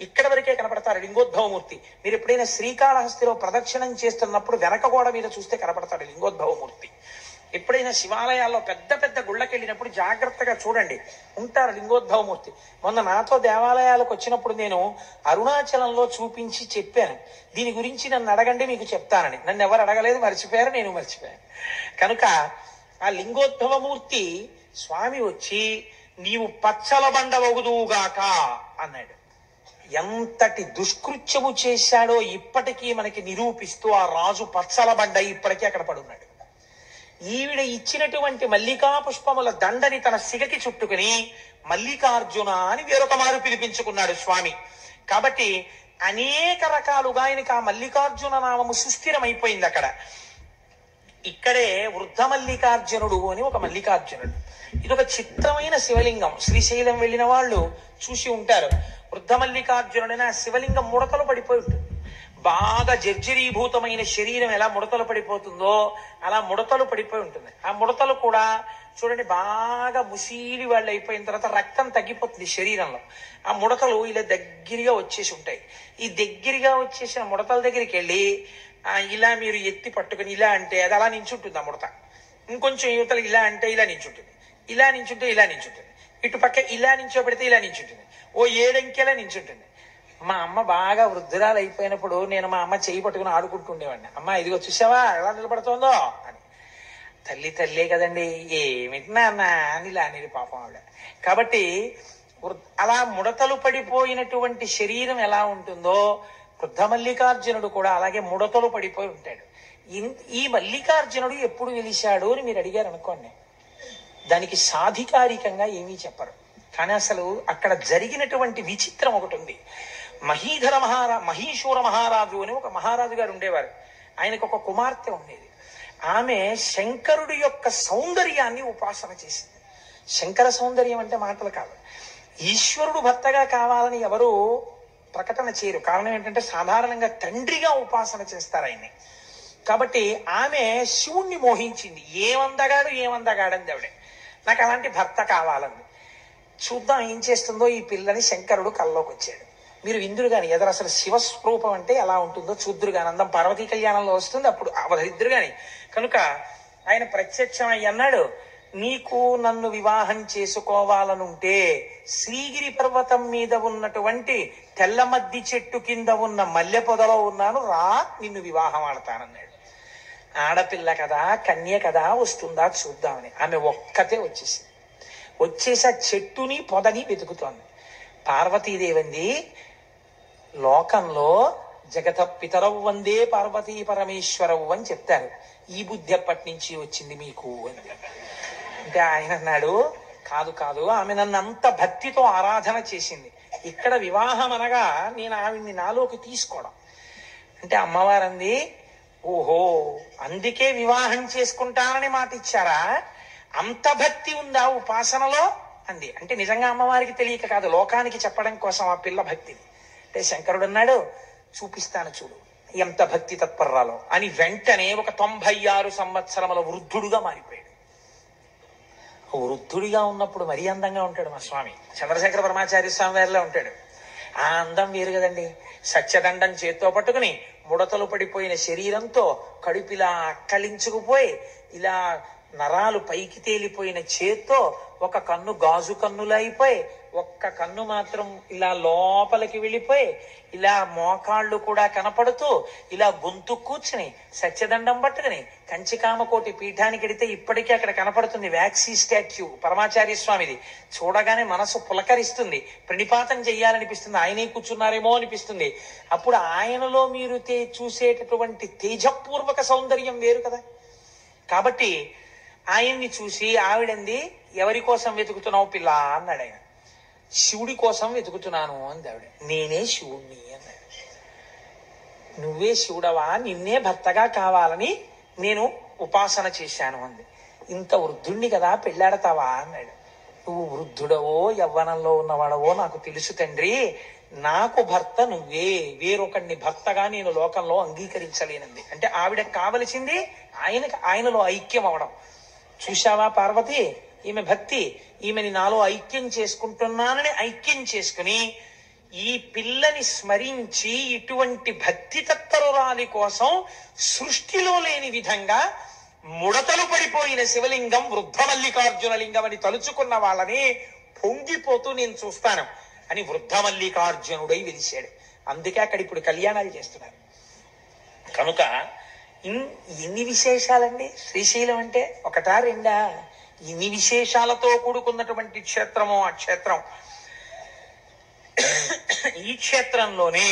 ఇక్కడ వరకే కనపడతారు లింగోద్భవమూర్తి. మీరు ఎప్పుడైనా శ్రీకాళహస్తిలో ప్రదక్షిణం చేస్తున్నప్పుడు వెనక గోడ మీద చూస్తే కనపడతాడు లింగోద్భవమూర్తి. ఎప్పుడైనా శివాలయాల్లో పెద్ద పెద్ద గుళ్ళకి వెళ్ళినప్పుడు జాగ్రత్తగా చూడండి, ఉంటారు లింగోద్భవమూర్తి. మొన్న నాతో దేవాలయాలకు వచ్చినప్పుడు నేను అరుణాచలంలో చూపించి చెప్పాను, దీని గురించి నన్ను అడగండి మీకు చెప్తానని. నన్ను ఎవరు అడగలేదు, మర్చిపోయారు, నేను మర్చిపోయాను. కనుక ఆ లింగోద్భవమూర్తి స్వామి వచ్చి నీవు పచ్చల బండ వగుదువుగాక అన్నాడు. ఎంతటి దుష్కృత్యము చేశాడో ఇప్పటికీ మనకి నిరూపిస్తూ ఆ రాజు పచ్చల బండ ఇప్పటికీ అక్కడ పడున్నాడు. ఈవిడ ఇచ్చినటువంటి మల్లికా పుష్పముల దండని తన సిగకి చుట్టుకుని మల్లికార్జున అని వేరొక మారు పిలిపించుకున్నాడు స్వామి. కాబట్టి అనేక రకాలుగా ఆయనకి ఆ మల్లికార్జున నామము సుస్థిరమైపోయింది అక్కడ. ఇక్కడే వృద్ధ మల్లికార్జునుడు అని ఒక మల్లికార్జునుడు. ఇదొక చిత్రమైన శివలింగం. శ్రీశైలం వెళ్ళిన వాళ్ళు చూసి ఉంటారు. వృద్ధ మల్లికార్జునుడైన ఆ శివలింగం ముడతలు పడిపోయి ఉంటుంది. బాగా జర్జరీభూతమైన శరీరం ఎలా ముడతలు పడిపోతుందో అలా ముడతలు పడిపోయి ఉంటుంది. ఆ ముడతలు కూడా చూడండి బాగా ముసీలి వాళ్ళు అయిపోయిన తర్వాత రక్తం తగ్గిపోతుంది శరీరంలో. ఆ ముడతలు ఇలా దగ్గరగా వచ్చేసి ఉంటాయి. ఈ దగ్గరగా వచ్చేసిన ముడతల దగ్గరికి వెళ్ళి ఇలా మీరు ఎత్తి పట్టుకుని ఇలా అంటే అది అలా నించుంటుంది. ఆ ముడత ఇంకొంచెం యువతలు ఇలా అంటే ఇలా నించుంటుంది, ఇలా నించుంటే ఇలా నించుంటుంది, ఇటు పక్క ఇలా నించోబెడితే ఇలా నించుంటుంది, ఓ 7 అంకెలా నించుంటుంది. మా అమ్మ బాగా వృద్ధురాలు అయిపోయినప్పుడు నేను మా అమ్మ చేయి పట్టుకుని ఆడుకుంటుండేవాడిని. అమ్మ ఇదిగో చూసావా ఎలా నిలబడుతోందో అని. తల్లే కదండి, ఏమిటినా అన్న అని ఇలా అనేది పాపం ఆవిడ. కాబట్టి అలా ముడతలు పడిపోయినటువంటి శరీరం ఎలా ఉంటుందో వృద్ధ మల్లికార్జునుడు కూడా అలాగే ముడతలు పడిపోయి ఉంటాడు. ఈ మల్లికార్జునుడు ఎప్పుడు వెలిశాడు అని మీరు అడిగారు అనుకోండి, దానికి సాధికారికంగా ఏమీ చెప్పరు. కానీ అసలు అక్కడ జరిగినటువంటి విచిత్రం ఒకటి ఉంది. మహీశూర మహారాజు అని ఒక మహారాజు గారు ఉండేవారు. ఆయనకు ఒక కుమార్తె ఉండేది. ఆమె శంకరుడి యొక్క సౌందర్యాన్ని ఉపాసన చేసింది. శంకర సౌందర్యం అంటే మాటలు కాదు. ఈశ్వరుడు భర్తగా కావాలని ఎవరు ప్రకటన చేయరు. కారణం ఏంటంటే సాధారణంగా తండ్రిగా ఉపాసన చేస్తారు ఆయన్ని. కాబట్టి ఆమె శివుణ్ణి మోహించింది. ఏమందగాడని ఆవిడే. నాకు అలాంటి భర్త కావాలంది. చూద్దాం ఏం చేస్తుందో ఈ పిల్లని. శంకరుడు కల్లోకి వచ్చాడు. మీరు విందురు గాని ఎదరు అసలు శివస్వరూపం అంటే ఎలా ఉంటుందో చూద్దురు గాని. అందం పార్వతీ కళ్యాణంలో వస్తుంది, అప్పుడు అవధరిద్దురు గాని. కనుక ఆయన ప్రత్యక్షమై అన్నాడు, నీకు నన్ను వివాహం చేసుకోవాలనుంటే శ్రీగిరి పర్వతం మీద ఉన్నటువంటి తెల్లమద్ది చెట్టు కింద ఉన్న మల్లె పొదలో ఉన్నాను, రా నిన్ను వివాహం ఆడతానన్నాడు. ఆడపిల్ల కదా, కన్య కదా, వస్తుందా చూద్దామని ఆమె ఒక్కతే వచ్చేసింది. వచ్చేసి ఆ చెట్టుని పొదని వెతుకుతోంది. పార్వతీదేవంది, లోకంలో జగత పితరవు వందే పార్వతీ పరమేశ్వరవు అని చెప్తారు. ఈ బుద్ధి ఎప్పటి నుంచి వచ్చింది మీకు అని. అంటే ఆయన అన్నాడు, కాదు ఆమె నన్ను అంత భక్తితో ఆరాధన చేసింది. ఇక్కడ వివాహం అనగా నేను ఆవిడ్ని నాలోకి తీసుకోవడం. అంటే అమ్మవారంది, ఓహో అందుకే వివాహం చేసుకుంటానని మాట ఇచ్చారా, అంత భక్తి ఉందా ఉపాసనలో అంది. అంటే నిజంగా అమ్మవారికి తెలియక కాదు, లోకానికి చెప్పడం కోసం ఆ పిల్ల భక్తిని. అంటే శంకరుడు అన్నాడు, చూపిస్తాను చూడు ఎంత భక్తి తత్పర్రాలో అని. వెంటనే ఒక 96 సంవత్సరముల వృద్ధుడుగా మారిపోయాడు. వృద్ధుడిగా ఉన్నప్పుడు మరీ అందంగా ఉంటాడు మా స్వామి. చంద్రశేఖర పరమాచార్య స్వామి వారిలో ఉంటాడు. ఆ అందం వేరు కదండి. సత్యదండం చేత్తో పట్టుకుని ముడతలు పడిపోయిన శరీరంతో కడుపిలా అక్కలించుకుపోయి ఇలా నరాలు పైకి తేలిపోయిన చేత్తో ఒక కన్ను గాజు కన్నులా అయిపోయి ఒక్క కన్ను మాత్రం ఇలా లోపలికి వెళ్ళిపోయి ఇలా మోకాళ్ళు కూడా కనపడుతూ ఇలా గొంతు కూర్చుని సత్యదండం పట్టుకుని కంచికామకోటి పీఠానికి వెడితే ఇప్పటికీ అక్కడ కనపడుతుంది వ్యాక్సీ స్టాచ్యూ పరమాచార్య స్వామిది. చూడగానే మనసు పులకరిస్తుంది, ప్రణిపాతం చెయ్యాలనిపిస్తుంది, ఆయనే కూర్చున్నారేమో అనిపిస్తుంది. అప్పుడు ఆయనలో మీరు చూసేటటువంటి తేజపూర్వక సౌందర్యం వేరు కదా. కాబట్టి ఆయన్ని చూసి ఆవిడంది, ఎవరి కోసం వెతుకుతున్నావు పిల్ల అన్నాడు ఆయన. శివుడి కోసం వెతుకుతున్నాను అంది ఆవిడ. నేనే శివుణ్ణి అన్నాడు. నువ్వే శివుడవా, నిన్నే భర్తగా కావాలని నేను ఉపాసన చేశాను అంది. ఇంత వృద్ధుణ్ణి కదా పెళ్ళాడతావా అన్నాడు. నువ్వు వృద్ధుడవో యవ్వనంలో ఉన్నవాడవో నాకు తెలుసు తండ్రి, నాకు భర్త నువ్వే, వేరొకడిని భర్తగా నేను లోకంలో అంగీకరించలేనంది. అంటే ఆవిడకి కావలసింది ఆయనలో ఐక్యం అవడం. చూశావా పార్వతి, ఈమె భక్తి, ఈమెని నాలో ఐక్యం చేసుకుంటున్నానని ఐక్యం చేసుకుని ఈ పిల్లని స్మరించి ఇటువంటి భక్తి తత్పరురాలి కోసం సృష్టిలో లేని విధంగా ముడతలు పడిపోయిన శివలింగం వృద్ధమల్లికార్జున లింగం అని తలుచుకున్న వాళ్ళని పొంగిపోతూ నేను చూస్తాను అని వృద్ధమల్లికార్జునుడై వెలిశాడు. అందుకే అక్కడ ఇప్పుడు కళ్యాణాలు చేస్తున్నారు. కనుక ఎన్ని విశేషాలండి శ్రీశైలం అంటే, ఒకటా రెండా? ఇన్ని విశేషాలతో కూడుకున్నటువంటి క్షేత్రము ఆ క్షేత్రం. ఈ క్షేత్రంలోనే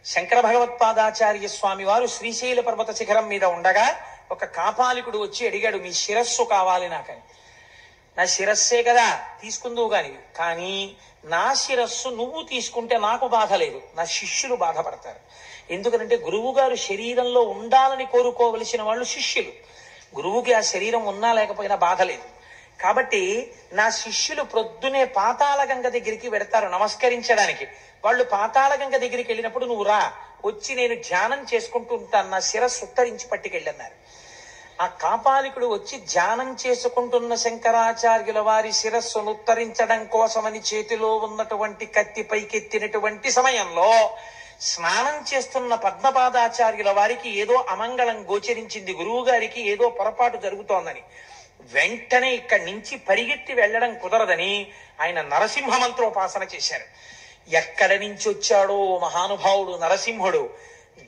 శంకర భగవత్పాదాచార్య స్వామి వారు శ్రీశైల పర్వత శిఖరం మీద ఉండగా ఒక కాపాలికుడు వచ్చి అడిగాడు, మీ శిరస్సు కావాలి నాకని. నా శిరస్సే కదా తీసుకుందువు కానీ నా శిరస్సు నువ్వు తీసుకుంటే నాకు బాధ లేదు, నా శిష్యులు బాధపడతారు. ఎందుకంటే గురువు గారు శరీరంలో ఉండాలని కోరుకోవలసిన వాళ్ళు శిష్యులు. గురువుకి ఆ శరీరం ఉన్నా లేకపోయినా బాధ లేదు. కాబట్టి నా శిష్యులు ప్రొద్దునే పాతాళగంగ దగ్గరికి వెడతారు నమస్కరించడానికి. వాళ్ళు పాతాళగంగ దగ్గరికి వెళ్ళినప్పుడు నువ్వు రా, వచ్చి నేను ధ్యానం చేసుకుంటూ ఉంటాను, నా శిరస్సు ఉత్తరించి పట్టుకెళ్ళన్నారు. ఆ కాపాలికుడు వచ్చి ధ్యానం చేసుకుంటున్న శంకరాచార్యుల వారి శిరస్సును ఉత్తరించడం కోసమని చేతిలో ఉన్నటువంటి కత్తి పైకెత్తినటువంటి సమయంలో స్నానం చేస్తున్న పద్మపాదాచార్యుల వారికి ఏదో అమంగళం గోచరించింది, గురువు గారికి ఏదో పొరపాటు జరుగుతోందని. వెంటనే ఇక్కడి నుంచి పరిగెత్తి వెళ్ళడం కుదరదని ఆయన నరసింహ మంత్రోపాసన చేశారు. ఎక్కడి నుంచి వచ్చాడో మహానుభావుడు నరసింహుడు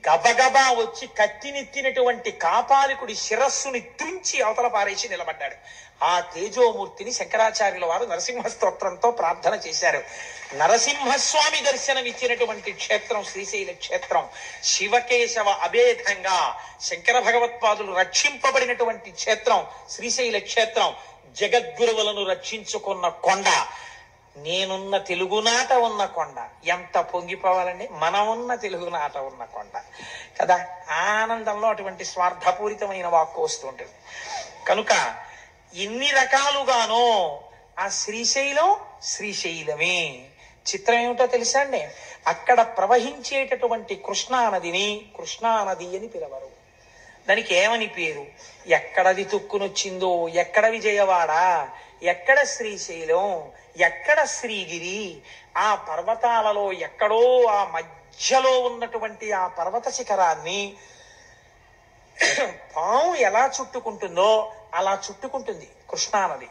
గబగబా వచ్చి కత్తినెత్తినటువంటి కాపాలికుడి శిరస్సుని తుంచి అవతల పారేసి నిలబడ్డాడు. ఆ తేజోమూర్తిని శంకరాచార్యుల వారు నరసింహ స్తోత్రంతో ప్రార్థన చేశారు. నరసింహస్వామి దర్శనం ఇచ్చినటువంటి క్షేత్రం శ్రీశైల క్షేత్రం. శివకేశవ అభేదంగా శంకర భగవత్పాదులు రక్షింపబడినటువంటి క్షేత్రం శ్రీశైల క్షేత్రం. జగద్గురువులను రక్షించుకున్న కొండ, నేనున్న తెలుగునాట ఉన్న కొండ. ఎంత పొంగిపోవాలండి, మనమున్న తెలుగునాట ఉన్న కొండ కదా. ఆనందంలో అటువంటి స్వార్థపూరితమైన వాక్కు వస్తూ ఉంటుంది. కనుక ఎన్ని రకాలుగానో ఆ శ్రీశైలం శ్రీశైలమే. చిత్రం ఏమిటో తెలుసా అండి, అక్కడ ప్రవహించేటటువంటి కృష్ణానదిని కృష్ణానది అని పిలవరు. దానికి ఏమని పేరు? ఎక్కడది తుక్కునొచ్చిందో, ఎక్కడ విజయవాడ, ఎక్కడ శ్రీశైలం, ఎక్కడ శ్రీగిరి, ఆ పర్వతాలలో ఎక్కడో ఆ మధ్యలో ఉన్నటువంటి ఆ పర్వత శిఖరాన్ని పాము ఎలా చుట్టుకుంటుందో అలా చుట్టుకుంటుంది కృష్ణానది.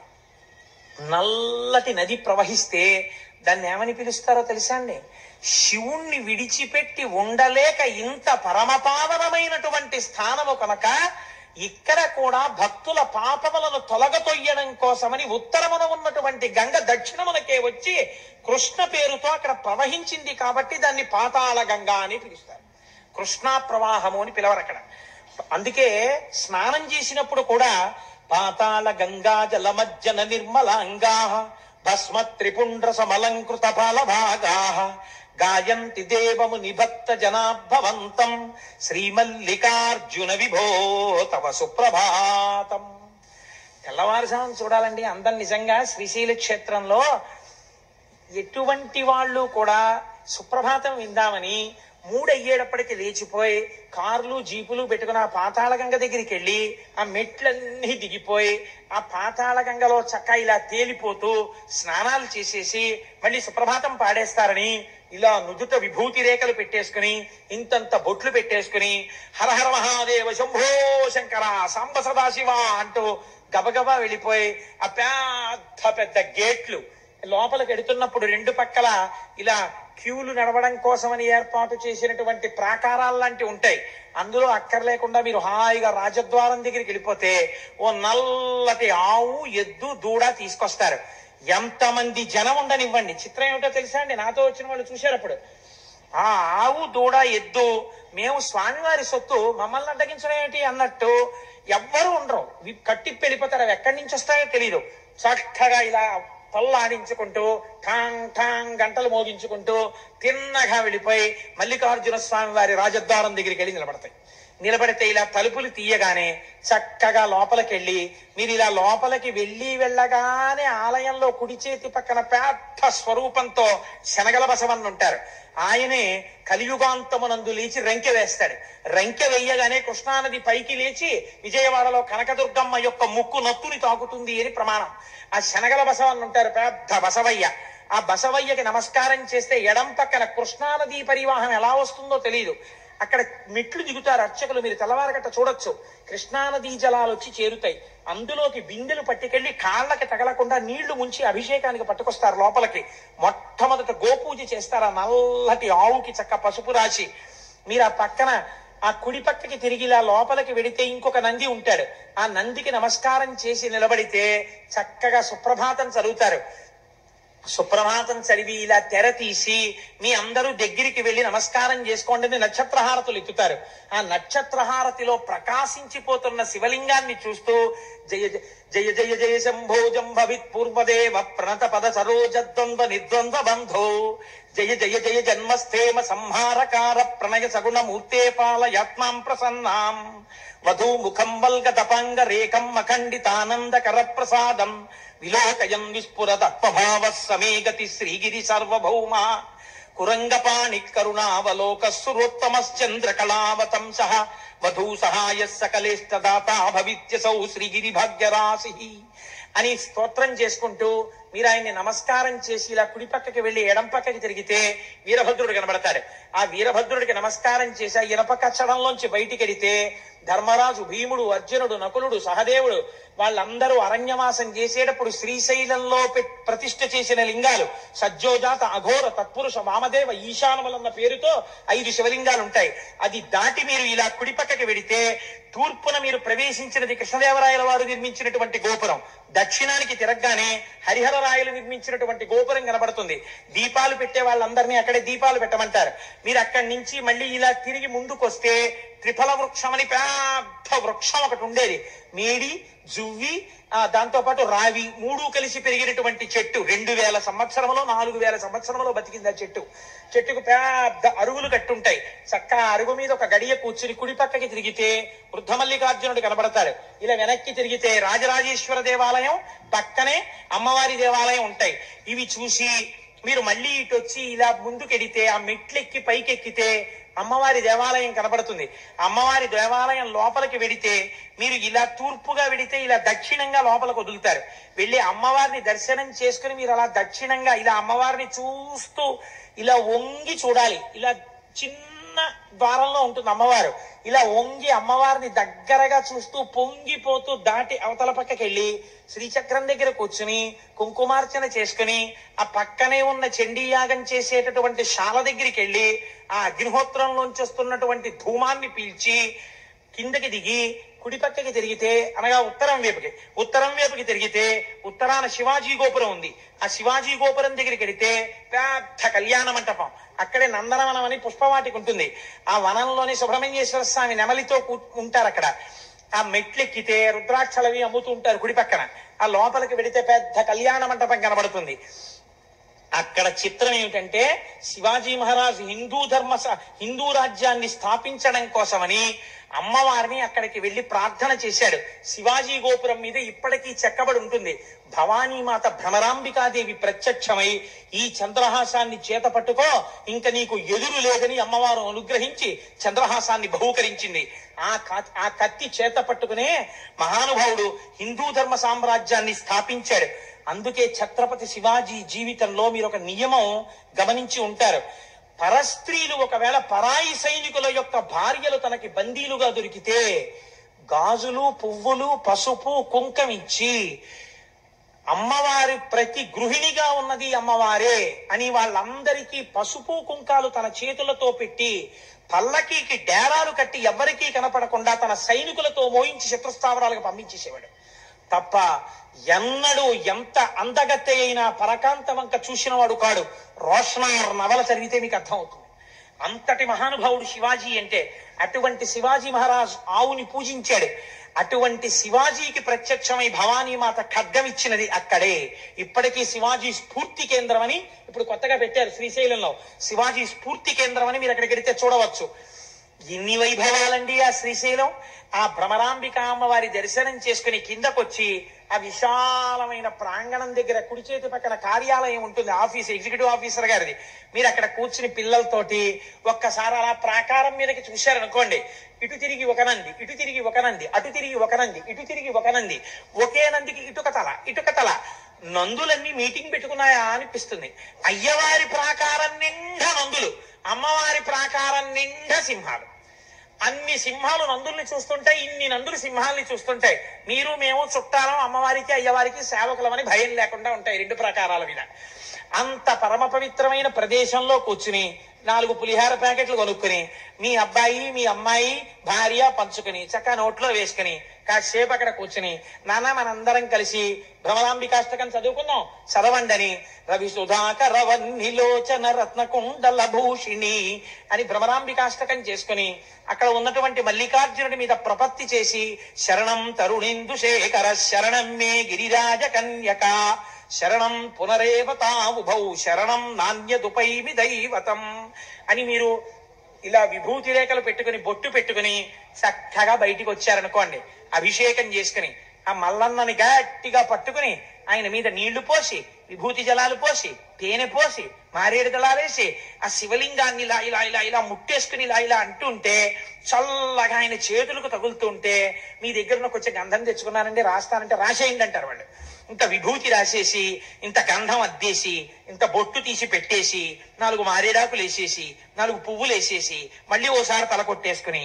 నల్లటి నది ప్రవహిస్తే దాన్ని ఏమని పిలుస్తారో తెలుసా అండి? శివుణ్ణి విడిచిపెట్టి ఉండలేక ఇంత పరమపావనమైనటువంటి స్థానము కనుక ఇక్కడ కూడా భక్తుల పాపములను తొలగతొయ్యడం కోసమని ఉత్తరమున ఉన్నటువంటి గంగ దక్షిణమునకే వచ్చి కృష్ణ పేరుతో అక్కడ ప్రవహించింది కాబట్టి దాన్ని పాతాళ గంగా అని పిలుస్తారు. కృష్ణా ప్రవాహము అని పిలవరు అక్కడ. అందుకే స్నానం చేసినప్పుడు కూడా పాతాళ గంగా జలమజ్జన నిర్మలాంగా భస్మ త్రిపుండ్ర సమలంకృత ఫలభాగా గాయంతి దేవము నిభక్త జనాభవంతం శ్రీమల్లికార్జున విభో తవ సుప్రభాతం. తెల్లవారుజామున చూడాలండి అందం. నిజంగా శ్రీశైల క్షేత్రంలో ఎటువంటి వాళ్ళు కూడా సుప్రభాతం విందామని 3 అయ్యేటప్పటికి లేచిపోయి కార్లు జీపులు పెట్టుకుని ఆ పాతాళగంగ దగ్గరికి వెళ్ళి ఆ మెట్లన్నీ దిగిపోయి ఆ పాతాళగంగలో చక్క ఇలా తేలిపోతూ స్నానాలు చేసేసి మళ్ళీ సుప్రభాతం పాడేస్తారని ఇలా నుదుట విభూతి రేఖలు పెట్టేసుకుని ఇంతంత బొట్లు పెట్టేసుకుని హరహర మహాదేవ శంభో శంకర సాంబ సదాశివ అంటూ గబగబా వెళ్ళిపోయి ఆ పెద్ద పెద్ద గేట్లు లోపలికి ఎడుతున్నప్పుడు 2 పక్కల ఇలా క్యూలు నడవడం కోసమని ఏర్పాటు చేసినటువంటి ప్రాకారాలు లాంటివి ఉంటాయి. అందులో అక్కర్లేకుండా మీరు హాయిగా రాజద్వారం దగ్గరికి వెళ్ళిపోతే ఓ నల్లటి ఆవు, ఎద్దు, దూడ తీసుకొస్తారు. ఎంతమంది జనం ఉండనివ్వండి. చిత్రం ఏమిటో తెలుసా అండి, నాతో వచ్చిన వాళ్ళు చూశారు. అప్పుడు ఆ ఆవు, దూడ, ఎద్దు మేము స్వామివారి సొత్తు, మమ్మల్ని అడ్డగించడం ఏమిటి అన్నట్టు ఎవ్వరూ ఉండరు. కట్టిప్పి వెళ్ళిపోతారు. అవి ఎక్కడి నుంచి వస్తాయో తెలియదు. చక్కగా ఇలా పల్లాడించుకుంటూ ఠాంగ్ ఠాంగ్ గంటలు మోగించుకుంటూ తిన్నగా వెళ్ళిపోయి మల్లికార్జున స్వామి వారి రాజద్వారం దగ్గరికి వెళ్ళి నిలబడతాయి. నిలబడితే ఇలా తలుపులు తీయగానే చక్కగా లోపలికి వెళ్ళి మీరు ఇలా లోపలికి వెళ్ళగానే ఆలయంలో కుడి చేతి పక్కన పెద్ద స్వరూపంతో శనగల బసవన్న ఉంటారు. ఆయనే కలియుగాంతమునందు లేచి రంకె వేస్తాడు. రంకె వేయగానే కృష్ణానది పైకి లేచి విజయవాడలో కనకదుర్గమ్మ యొక్క ముక్కు నత్తుని తాకుతుంది అని ప్రమాణం. ఆ శనగల బసవన్న ఉంటారు, పెద్ద బసవయ్య. ఆ బసవయ్యకి నమస్కారం చేస్తే ఎడం పక్కన కృష్ణానది పరివాహం ఎలా వస్తుందో తెలియదు. అక్కడ మెట్లు దిగుతారు అర్చకులు, మీరు తెల్లవారగట్ట చూడొచ్చు. కృష్ణానదీ జలాలు వచ్చి చేరుతాయి, అందులోకి బిందెలు పట్టుకెళ్లి కాళ్ళకి తగలకుండా నీళ్లు ముంచి అభిషేకానికి పట్టుకొస్తారు లోపలికి. మొట్టమొదట గోపూజ చేస్తారు, ఆ నల్లటి ఆవుకి చక్క పసుపు రాసి. మీరు ఆ పక్కన ఆ కుడి పక్కకి తిరిగి ఇలా లోపలికి వెడితే ఇంకొక నంది ఉంటాడు, ఆ నందికి నమస్కారం చేసి నిలబడితే చక్కగా సుప్రభాతం చదువుతారు. సుప్రభాతం చదివి ఇలా తెర తీసి మీ అందరూ దగ్గరికి వెళ్లి నమస్కారం చేసుకోండి నక్షత్రహారతులు ఎత్తుతారు. ఆ నక్షత్రహారతిలో ప్రకాశించిపోతున్న శివలింగాన్ని చూస్తూ జయ జయ జయ జయ శంభో జంభవిత్ పూర్వదేవ ప్రణత పద సరోజద్వంద్వ నిర్ద్వంద్వ బంధో జయ జయ జయ జన్మస్థేమ సంహారకార ప్రణయ సగుణ మూర్తే పాలయాత్మాం ప్రసన్నాం వధూ ముఖం వల్గ తపాంగ రేఖం అఖండితానందకర ప్రసాదం విలోకయం విస్ఫురదత్వభావ సమే గతి శ్రీగిరి సార్వభౌమ కురంగపాణి కరుణావలోక సురోత్తమశ్చంద్రకళావతంస వధూ సహాయ సకలేష్టదాత భవిత్యసౌ శ్రీగిరి భాగ్యరాశి అని స్తోత్రం చేసుకుంటూ మీరు ఆయన్ని నమస్కారం చేసి ఇలా కుడి పక్కకి వెళ్లి ఎడం పక్కకి తిరిగితే వీరభద్రుడు కనబడతాడు. ఆ వీరభద్రుడికి నమస్కారం చేసి ఆ ఇనప కచ్చడంలోంచి బయటికి వెడితే ధర్మరాజు, భీముడు, అర్జునుడు, నకులుడు, సహదేవుడు వాళ్ళందరూ అరణ్యవాసం చేసేటప్పుడు శ్రీశైలంలో ప్రతిష్ఠ చేసిన లింగాలు సజ్జోజాత, అఘోర, తత్పురుష, వామదేవ, ఈశానములన్న పేరుతో 5 శివలింగాలు ఉంటాయి. అది దాటి మీరు ఇలా కుడి పక్కకి వెడితే తూర్పున మీరు ప్రవేశించినది కృష్ణదేవరాయల వారు నిర్మించినటువంటి గోపురం, దక్షిణానికి తిరగగానే హరిహరరాయలు నిర్మించినటువంటి గోపురం కనబడుతుంది. దీపాలు పెట్టే వాళ్ళందరినీ అక్కడే దీపాలు పెట్టమంటారు. మీరు అక్కడి నుంచి మళ్ళీ ఇలా తిరిగి ముందుకొస్తే త్రిఫల వృక్షం అని పెద్ద వృక్షం ఒకటి ఉండేది. మేడి, జువ్వి, దాంతో పాటు రావి 3 కలిసి పెరిగినటువంటి చెట్టు. 2000 సంవత్సరంలో 4000 సంవత్సరంలో బతికింది ఆ చెట్టు. చెట్టుకు పెద్ద అరుగులు కట్టుంటాయి. చక్క అరుగు మీద ఒక గడియ కూర్చుని కుడి పక్కకి తిరిగితే వృద్ధమల్లికార్జునుడు కనబడతాడు. ఇలా వెనక్కి తిరిగితే రాజరాజేశ్వర దేవాలయం, పక్కనే అమ్మవారి దేవాలయం ఉంటాయి. ఇవి చూసి మీరు మళ్ళీ ఇటు వచ్చి ఇలా ముందుకెడితే ఆ మెట్లెక్కి పైకెక్కితే అమ్మవారి దేవాలయం కనబడుతుంది. అమ్మవారి దేవాలయం లోపలికి వెడితే మీరు ఇలా తూర్పుగా వెడితే ఇలా దక్షిణంగా లోపలికి వదులుతారు. వెళ్ళి అమ్మవారిని దర్శనం చేసుకుని మీరు అలా దక్షిణంగా ఇలా అమ్మవారిని చూస్తూ ఇలా వంగి చూడాలి. ఇలా చిన్న ద్వారంలో ఉంటుంది అమ్మవారు. ఇలా వంగి అమ్మవారిని దగ్గరగా చూస్తూ పొంగిపోతూ దాటి అవతల పక్కకి వెళ్ళి శ్రీచక్రం దగ్గర కూర్చుని కుంకుమార్చన చేసుకుని ఆ పక్కనే ఉన్న చండీయాగం చేసేటటువంటి శాల దగ్గరికి వెళ్ళి ఆ అగ్నిహోత్రంలోంచి వస్తున్నటువంటి ధూమాన్ని పీల్చి కిందకి దిగి కుడి పక్కకి తిరిగితే అనగా ఉత్తరం వైపుకి తిరిగితే ఉత్తరాన శివాజీ గోపురం ఉంది. ఆ శివాజీ గోపురం దగ్గరికి వెడితే పెద్ద కళ్యాణ మంటపం, అక్కడే నందనవనం అని పుష్పవాటికి ఉంటుంది. ఆ వనంలోని సుబ్రహ్మణ్యేశ్వర స్వామి నెమలితో ఉంటారు అక్కడ. ఆ మెట్లెక్కితే రుద్రాక్షలవి అమ్ముతూ ఉంటారు కుడి పక్కన. ఆ లోపలికి వెడితే పెద్ద కళ్యాణ మంటపం కనబడుతుంది. అక్కడ చిత్రం ఏమిటంటే శివాజీ మహారాజు హిందూ రాజ్యాన్ని స్థాపించడం కోసమని అమ్మవారిని అక్కడికి వెళ్లి ప్రార్థన చేశాడు. శివాజీ గోపురం మీద ఇప్పటికీ చెక్కబడి ఉంటుంది. భవానీమాత భ్రమరాంబికాదేవి ప్రత్యక్షమై ఈ చంద్రహాసాన్ని చేత పట్టుకో, ఇంక నీకు ఎదురు లేదని అమ్మవారు అనుగ్రహించి చంద్రహాసాన్ని బహూకరించింది. ఆ కత్తి చేత పట్టుకునే మహానుభావుడు హిందూ ధర్మ సామ్రాజ్యాన్ని స్థాపించాడు. అందుకే ఛత్రపతి శివాజీ జీవితంలో మీరు ఒక నియమం గమనించి ఉంటారు. పరస్త్రీలు ఒకవేళ పరాయి సైనికుల యొక్క భార్యలు తనకి బందీలుగా దొరికితే గాజులు, పువ్వులు, పసుపు, కుంకం ఇచ్చి అమ్మవారి ప్రతి గృహిణిగా ఉన్నది అమ్మవారే అని వాళ్ళందరికీ పసుపు కుంకాలు తన చేతులతో పెట్టి పల్లకీకి డేరాలు కట్టి ఎవ్వరికీ కనపడకుండా తన సైనికులతో మోయించి శత్రుస్థావరాలకు పంపించేసేవాడు తప్ప ఎన్నడూ ఎంత అందగత్తె అయినా పరకాంత వంక చూసిన వాడు కాడు. రోషనార్ నవల చదివితే మీకు అర్థం అవుతుంది. అంతటి మహానుభావుడు శివాజీ అంటే. అటువంటి శివాజీ మహారాజ్ ఆవుని పూజించాడు. అటువంటి శివాజీకి ప్రత్యక్షమై భవానీమాత ఖడ్గం ఇచ్చినది అక్కడే. ఇప్పటికీ శివాజీ స్ఫూర్తి కేంద్రం అని ఇప్పుడు కొత్తగా పెట్టారు శ్రీశైలంలో. శివాజీ స్ఫూర్తి కేంద్రం అని మీరు అక్కడికి వెడితే చూడవచ్చు. ఎన్ని వైభవాలండి ఆ శ్రీశైలం. ఆ భ్రమరాంబిక అమ్మవారి దర్శనం చేసుకుని కిందకొచ్చి ఆ విశాలమైన ప్రాంగణం దగ్గర కుడి చేతి పక్కన కార్యాలయం ఉంటుంది, ఆఫీస్, ఎగ్జిక్యూటివ్ ఆఫీసర్ గారిది. మీరు అక్కడ కూర్చుని పిల్లలతోటి ఒక్కసారి అలా ప్రాకారం మీదకి చూశారనుకోండి, ఇటు తిరిగి ఒక నంది, ఇటు తిరిగి ఒక నంది, అటు తిరిగి ఒక నంది, ఇటు తిరిగి ఒక నంది, ఒకే నందికి ఇటుక తల నందులన్నీ మీటింగ్ పెట్టుకున్నాయా అనిపిస్తుంది. అయ్యవారి ప్రాకారం నిండా నందులు, అమ్మవారి ప్రాకారం నిండా సింహాలు. అన్ని సింహాలు నందుల్ని చూస్తుంటాయి, ఇన్ని నందులు సింహాల్ని చూస్తుంటాయి. మీరు మేము చుట్టాలం, అమ్మవారికి అయ్యవారికి సేవకులమని భయం లేకుండా ఉంటాయి రెండు ప్రాకారాల మీద. అంత పరమ పవిత్రమైన ప్రదేశంలో కూర్చుని 4 పులిహార ప్యాకెట్లు కొనుక్కుని మీ అబ్బాయి మీ అమ్మాయి భార్య పంచుకుని చక్కగా నోట్లో వేసుకుని కాసేపు అక్కడ కూర్చుని నాన్న మనందరం కలిసి భ్రమరాంబికాష్టకం చదువుకుందాం, చదవండని రవి సుధాకర వన్నిలోచన రత్నకుండల భూషిణి అని భ్రమరాంబికాష్టకం చేసుకుని అక్కడ ఉన్నటువంటి మల్లికార్జునుడి మీద ప్రపత్తి చేసి శరణం తరుణేందు శేఖర శరణం మే గిరిరాజ కన్యక శరణం పునరేవతావుభౌ శరణం నాణ్యదుపైమి దైవతం అని మీరు ఇలా విభూతి రేఖలు పెట్టుకుని బొట్టు పెట్టుకుని చక్కగా బయటికి వచ్చారనుకోండి, అభిషేకం చేసుకుని ఆ మల్లన్నని గట్టిగా పట్టుకుని ఆయన మీద నీళ్లు పోసి విభూతి జలాలు పోసి తేనె పోసి మారేడు దళాలేసి ఆ శివలింగాన్ని ఇలా ఇలా ఇలా ఇలా ముట్టేసుకుని ఇలా ఇలా అంటుంటే చల్లగా ఆయన చేతులకు తగులుతుంటే మీ దగ్గర కొంచెం గంధం తెచ్చుకున్నానండి రాస్తానంటే రాసేయండి అంటారు వాళ్ళు. ఇంత విభూతి రాసేసి ఇంత గంధం అద్దేసి ఇంత బొట్టు తీసి పెట్టేసి 4 మారేడాకులు వేసేసి 4 పువ్వులు వేసేసి మళ్ళీ ఓసారి తల కొట్టేసుకుని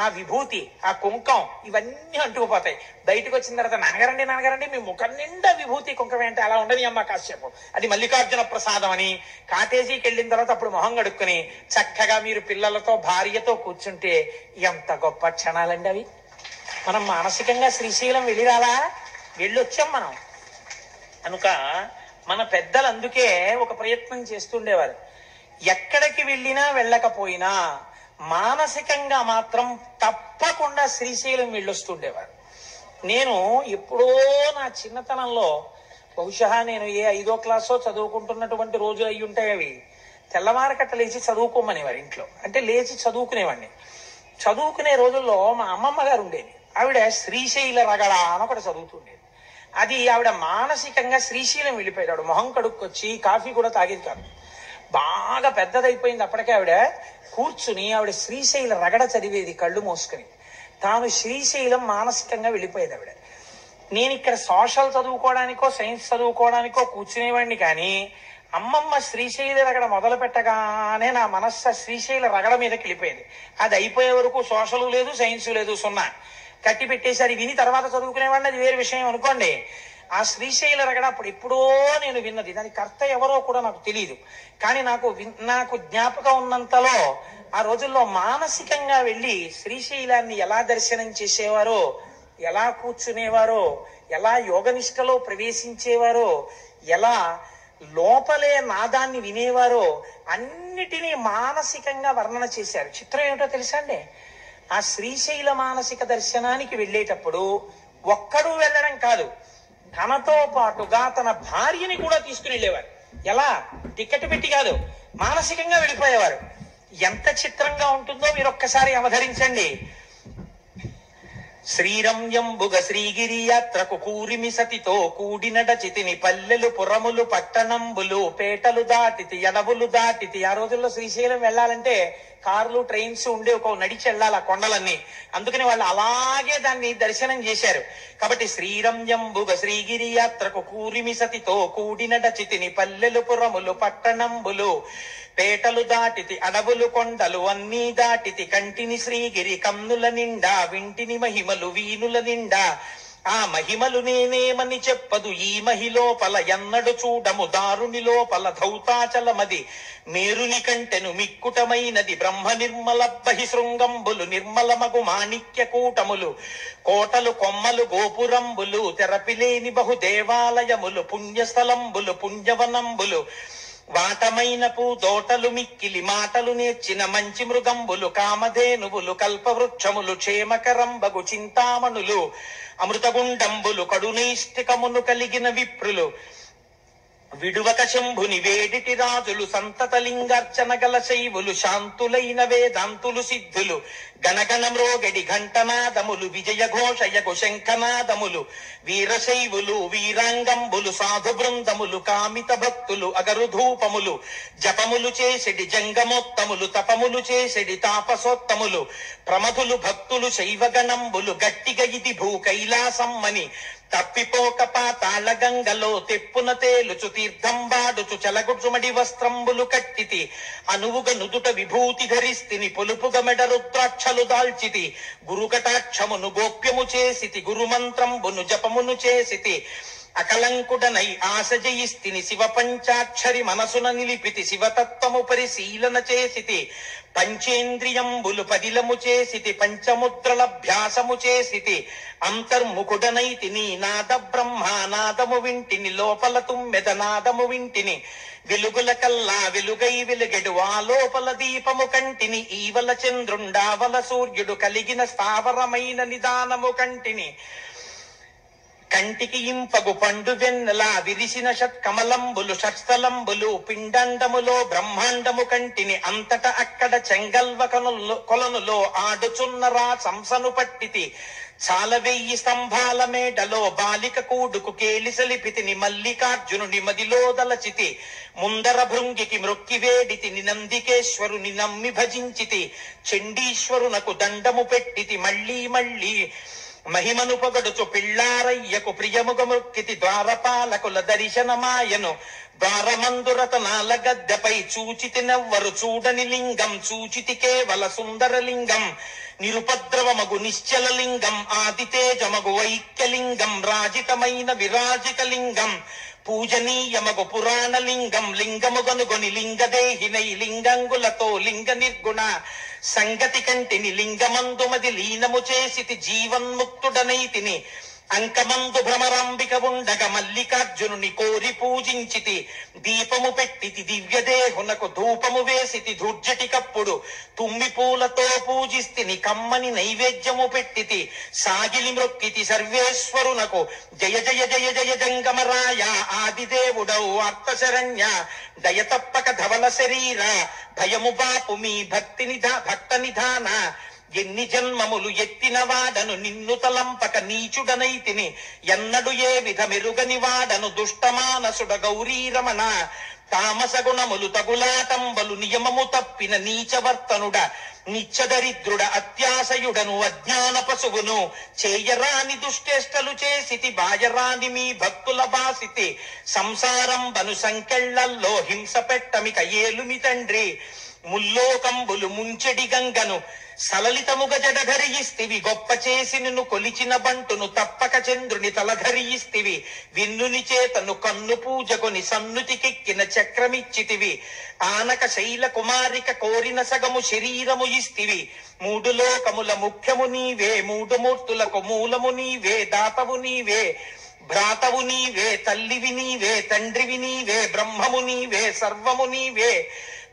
ఆ విభూతి ఆ కుంకం ఇవన్నీ అంటుకుపోతాయి. బయటకు వచ్చిన తర్వాత నాన్నగారండి మీ ముఖం నిండా విభూతి కుంకం అంటే అలా ఉండని అమ్మ కాశ్యపు, అది మల్లికార్జున ప్రసాదం అని కాటేజీకి వెళ్ళిన తర్వాత అప్పుడు మొహం కడుక్కుని చక్కగా మీరు పిల్లలతో భార్యతో కూర్చుంటే ఎంత గొప్ప క్షణాలండి అవి. మనం మానసికంగా శ్రీశైలం వెళ్ళిరాలా, వెళ్ళొచ్చాం మనం కనుక మన పెద్దలు అందుకే ఒక ప్రయత్నం చేస్తుండేవారు. ఎక్కడికి వెళ్ళినా వెళ్ళకపోయినా మానసికంగా మాత్రం తప్పకుండా శ్రీశైలం వెళ్ళొస్తుండేవారు. నేను ఎప్పుడో నా చిన్నతనంలో బహుశా నేను ఏ 5వ క్లాసో చదువుకుంటున్నటువంటి రోజులు అయ్యి ఉంటాయి అవి. తెల్లవారకట్ట లేచి చదువుకోమనేవారు ఇంట్లో, అంటే లేచి చదువుకునేవాడిని. చదువుకునే రోజుల్లో మా అమ్మమ్మ గారు ఉండేది, ఆవిడ శ్రీశైల రగడ అని ఒకటి చదువుతుండేది. అది ఆవిడ మానసికంగా శ్రీశైలం వెళ్ళిపోయాడు. ఆవిడ మొహం కడుక్కొచ్చి కాఫీ కూడా తాగేది కాదు, బాగా పెద్దదైపోయింది అప్పటికే. ఆవిడ కూర్చుని ఆవిడ శ్రీశైల రగడ చదివేది కళ్ళు మూసుకుని. తాను శ్రీశైలం మానసికంగా వెళ్ళిపోయేది ఆవిడ. నేను ఇక్కడ సోషల్ చదువుకోవడానికో సైన్స్ చదువుకోవడానికో కూర్చునేవాడిని, కానీ అమ్మమ్మ శ్రీశైల రగడ మొదలు పెట్టగానే నా మనస్సు శ్రీశైల రగడ మీదకి వెళ్ళిపోయేది. అది అయిపోయే వరకు సోషల్ లేదు సైన్స్ లేదు, 0 కట్టి పెట్టేసరి విని తర్వాత చదువుకునేవాడిని, అది వేరే విషయం అనుకోండి. ఆ శ్రీశైల రగడ అప్పుడు ఎప్పుడో నేను విన్నది, దాని కర్త ఎవరో కూడా నాకు తెలియదు, కానీ నాకు జ్ఞాపకం ఉన్నంతలో ఆ రోజుల్లో మానసికంగా వెళ్ళి శ్రీశైలాన్ని ఎలా దర్శనం చేసేవారో, ఎలా కూర్చునేవారో, ఎలా యోగనిష్టలో ప్రవేశించేవారో, ఎలా లోపలే నాదాన్ని వినేవారో అన్నిటినీ మానసికంగా వర్ణన చేశారు. చిత్రం ఏమిటో తెలుసా అండి, ఆ శ్రీశైల మానసిక దర్శనానికి వెళ్ళేటప్పుడు ఒక్కడు వెళ్ళడం కాదు, తనతో పాటుగా తన భార్యని కూడా తీసుకుని వెళ్ళేవారు. ఎలా? టికెట్ పెట్టి కాదు, మానసికంగా వెళ్ళిపోయేవారు. ఎంత చిత్రంగా ఉంటుందో మీరు ఒక్కసారి అవధరించండి. శ్రీరంయంబుగ శ్రీగిరి యాత్రకు కూరిమి సతితో కూడినడ చితిని పల్లెలు పురములు పట్టణంబులు పేటలు దాటితి ఎడవులు దాటితి. ఆ రోజుల్లో శ్రీశైలం వెళ్ళాలంటే కార్లు ట్రైన్స్ ఉండే ఒక నడిచి వెళ్ళాలి ఆ కొండలన్నీ, అందుకని వాళ్ళు అలాగే దాన్ని దర్శనం చేశారు. కాబట్టి శ్రీరంయంబుగ శ్రీగిరి యాత్రకు కూరిమి సతితో కూడినడ చితిని పల్లెలు పురములు పట్టణంబులు పేటలు దాటితి అడవులు కొండలు అన్నీ దాటితి కంటిని శ్రీగిరి కన్నుల నిండా వింటిని మహిమలు వీనుల నిండా ఆ మహిమలు నేనేమని చెప్పదు ఈ మహిలోపల ఎన్నడు చూడము దారుని లోపల ధౌతాచలమది మేరుని కంటెను మిక్కుటమైనది బ్రహ్మ నిర్మల బహిశృంగంబులు నిర్మలమగు మాణిక్య కూటములు కోటలు కొమ్మలు గోపురంబులు తెరపిలేని బహు దేవాలయములు పుణ్యస్థలంబులు పుణ్యవనంబులు వాటమైన పూదోటలు మిక్కిలి మాటలు నేర్చిన మంచి మృగంబులు కామధేనువులు కల్పవృక్షములు క్షేమకరంబగు చింతామణులు అమృతగుండంబులు కడునైష్టికమును కలిగిన విప్రులు విడువక శంభుని వేడిటి రాజులు సంతతలింగార్చన గల శైవులు శాంతులైన వేదాంతులు సిద్ధులు గణగణ మ్రోగడి ఘంటనాదములు విజయ ఘోషయగు శంఖనాదములు వీరశైవులు వీరాంగంబులు సాధు బృందములు కామిత భక్తులు అగరు ధూపములు జపములు చేసెడి జంగమోత్తములు తపములు చేసెడి తాపసోత్తములు ప్రమధులు భక్తులు శైవగణంబులు గట్టిగ ఇది భూ కైలాసమ్మని తప్పిపోక పాతాళ గంగలో తెప్పున తేలుచు తీర్థం వాడుచు చలగుచుమడి వస్త్రంబులు కట్టితి అనువుగ నుదుట విభూతి ధరిస్తిని పొలుపుగ మెడ రుద్రాక్షలు దాల్చితి గురుకటాక్షమును గోప్యము చేసితి గురుమంత్రంబును జపమును చేసితి అకలంకుడనై ఆశ జయిస్తిని శివ పంచాక్షరి మనసున నిలిపితి శివతత్వము పరిశీలన చేసితి పంచేంద్రియంబులు పదిలము చేసితి పంచముద్రలభ్యాసము చేసితి అంతర్ముఖుడనైతి నీ నాద బ్రహ్మానాదము వింటిని లోపల తుమ్మెద నాదము వింటిని వెలుగుల కల్లా వెలుగై వెలుగెడు ఆ లోపల దీపము కంటిని ఈవల చంద్రుండావల సూర్యుడు కలిగిన స్థావరమైన నిదానము కంటిని కంటికి ఇంపగు పండు వెన్నెలా విరిసిన షట్కమలంబులు షట్స్థలంబులు పిండండములో బ్రహ్మాండము కంటిని అంతట అక్కడ చెంగల్వ కొలనులో ఆడుచున్నరా సంసను పట్టితి చాల 1000 స్తంభాల మేడలో బాలిక కూడుకు కేలిసలిపితిని మల్లికార్జునుని మదిలో దలచితి ముందర భృంగికి మ్రొక్కి వేడితిని నందికేశ్వరుని నమ్మి భజించితి చండీశ్వరునకు దండము పెట్టితి మళ్ళీ మళ్ళీ మహిమను పొగడుచు పిళ్ళారయ్యకు ప్రియముగ మృక్కితి ద్వారపాలకుల దర్శనమాయను ద్వారమందురతనాల గద్దెపై చూచితి నెవ్వరు చూడని లింగం చూచితి కేవల సుందర లింగం నిరుపద్రవమగు నిశ్చల లింగం ఆదితేజమగు ఐక్యలింగం రాజితమైన విరాజిత లింగం పూజనీయమగు పురాణ లింగం లింగముగనుగొని లింగదేహినై లింగంగులతో లింగ నిర్గుణ సంగతి కంటిని లింగమందుమది లీనము చేసితి జీవన్ముక్తుడనైతిని అంకమందు భ్రమరాంబిక ఉండగ మల్లికార్జునుని కోరి పూజించితి దీపము పెట్టితి దివ్యదేహునకు ధూపము వేసితి ధూర్జటికప్పుడు తుమ్మి పూలతో పూజిస్తిని కమ్మని నైవేద్యము పెట్టితి సాగిలి మ్రొక్కితి సర్వేశ్వరునకు జయ జయ జయ జయ జంగమరాయ ఆదిదేవుడవు అర్థశరణ్య దయతప్పక ధవల శరీర భయము బాపు మీ భక్త నిధాన ఎన్ని జన్మములు ఎత్తిన వాడను నిన్ను తలంపక నీచుడనైతిని ఎన్నడు ఏ విధ మెరుగని వాడను దుష్టమానసుడ గౌరీరమణ తామస గుణములు తగులాటంబలు నియమము తప్పిన నీచవర్తనుడ నిత్యదరిద్రుడ అత్యాశయుడను అజ్ఞాన పశువును చేయరాని దుష్టేష్టలు చేసితి బాయరాని మీ భక్తుల బాసితి సంసారం బను సంకెళ్లల్లో హింస పెట్టమిక ఏలుమి తండ్రి ముల్లోకంబులు ముంచెడి గంగను సలలితముగ జడధరియిస్తివి గొప్ప చేసి నిన్ను కొలిచిన బంటును తప్పక చంద్రుని తలధరియిస్తివి విన్నుని చేతను కన్ను పూజకొని సన్నుతికెక్కిన చక్రమిచ్చితివి ఆనక శైల కుమారిక కోరిన సగము శరీరము ఇస్తివి 3 లోకముల ముఖ్యము నీవే 3 మూర్తులకు మూలము నీవే దాతవు నీవే భ్రాతవు నీవే తల్లివి నీవే తండ్రివి నీవే బ్రహ్మము నీవే సర్వము నీవే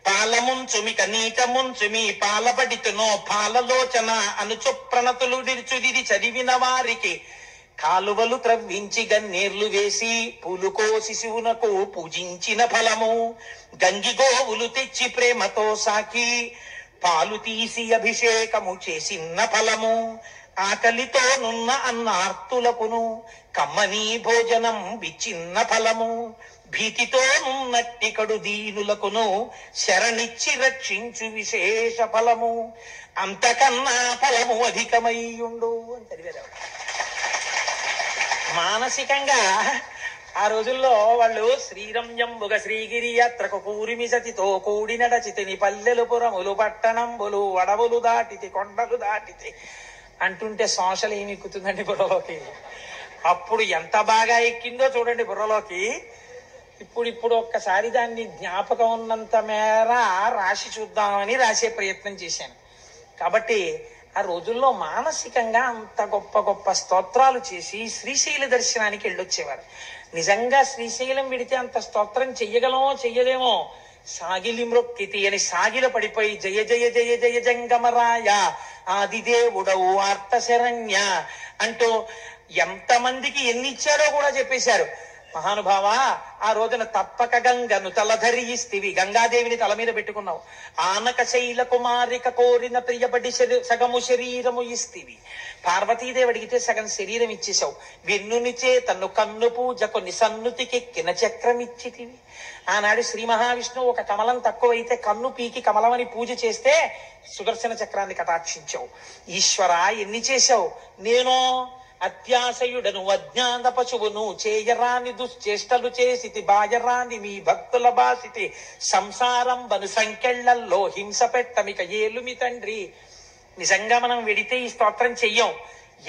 పాలముంచుమిక నీట ముంచుమి పాలబడితునో పాలలోచన అనుచు ప్రణతులు నిరుచుదిరి చదివిన వారికి కాలువలు త్రవ్వించి గన్నేర్లు వేసి పూలుకో శిశువునకు పూజించిన ఫలము గంగిగోవులు తెచ్చి ప్రేమతో సాకి పాలు తీసి అభిషేకము చేసిన ఫలము ఆకలితో నున్న అన్నార్తులకును కమ్మని భోజనం విచ్చిన్న ఫలము భీతితో నున్నట్టి కడు దీనులకును శరణిచ్చి రక్షించు విశేష ఫలము అంతకన్నా ఫలము అధికమయ్యుండు అని చదివారు. మానసికంగా ఆ రోజుల్లో వాళ్ళు శ్రీరంజంబుగ శ్రీగిరి యాత్రకు కూరిమి సతితో కూడి నడచితిని పల్లెలు పురములు పట్టణంబులు అడవులు దాటితి కొండలు దాటితి అంటుంటే సోషల్ ఏమి ఎక్కుతుందండి బుర్రలోకి. అప్పుడు ఎంత బాగా ఎక్కిందో చూడండి బుర్రలోకి. ఇప్పుడు ఒక్కసారి దాన్ని జ్ఞాపకం ఉన్నంత మేర రాసి చూద్దామని రాసే ప్రయత్నం చేశాను. కాబట్టి ఆ రోజుల్లో మానసికంగా అంత గొప్ప గొప్ప స్తోత్రాలు చేసి శ్రీశైల దర్శనానికి వెళ్ళొచ్చేవారు. నిజంగా శ్రీశైలం విడితే అంత స్తోత్రం చెయ్యగలమో చెయ్యలేమో. సాగిలి మ్రొక్కితి అని సాగిల పడిపోయి జయ జయ జయ జయ జంగమరాయ ఆదిదేవుడవు ఆర్తశరణ్య అంటూ ఎంతమందికి ఎన్ని ఇచ్చారో కూడా చెప్పేశారు. మహానుభావ ఆ రోజున తప్పక గంగను తలధరియిస్తివి గంగాదేవిని తల మీద పెట్టుకున్నావు. ఆనక శైల కుమారిక కోరిన ప్రియబడి సగము శరీరము ఇస్తివి. పార్వతీదేవి అడిగితే సగం శరీరం ఇచ్చేసావు. వెన్నునిచే తన్ను కన్ను పూజకొని సన్నుతికెక్కిన చక్రం ఇచ్చితివి. ఆనాడు శ్రీ మహావిష్ణువు ఒక కమలం తక్కువైతే కన్ను పీకి కమలమని పూజ చేస్తే సుదర్శన చక్రాన్ని కటాక్షించావు. ఈశ్వర ఎన్ని చేశావు. నేను అత్యాశయుడను అజ్ఞాన పశువును చేయరాని దుశ్చేష్టలు చేసితి బాయరాని మీ భక్తుల బాసితి సంసారం బను సంకెళ్లల్లో హింస పెట్టమిక ఏలుమి తండ్రి. నిజంగా మనం వెడితే ఈ స్తోత్రం చెయ్యం.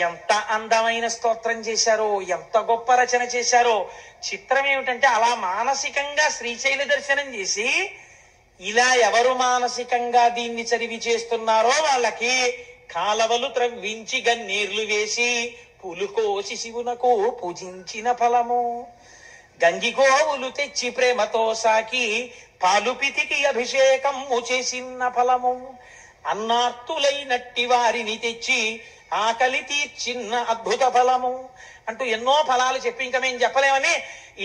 ఎంత అందమైన స్తోత్రం చేశారో, ఎంత గొప్ప రచన చేశారో. చిత్రం ఏమిటంటే అలా మానసికంగా శ్రీశైల దర్శనం చేసి ఇలా ఎవరు మానసికంగా దీన్ని చదివి చేస్తున్నారో వాళ్ళకి కాలవలు త్రవ్వించి గన్నీర్లు వేసి పులుకోసి శివునకు పూజించిన ఫలము, గంగిగోవులు తెచ్చి ప్రేమతో సాకి పాలు పితికి అభిషేకము చేసిన ఫలము, అన్నార్తులైనట్టి వారిని తెచ్చి ఆకలి తీర్చిన్న అద్భుత ఫలము అంటూ ఎన్నో ఫలాలు చెప్పి ఇంకా మేము చెప్పలేమని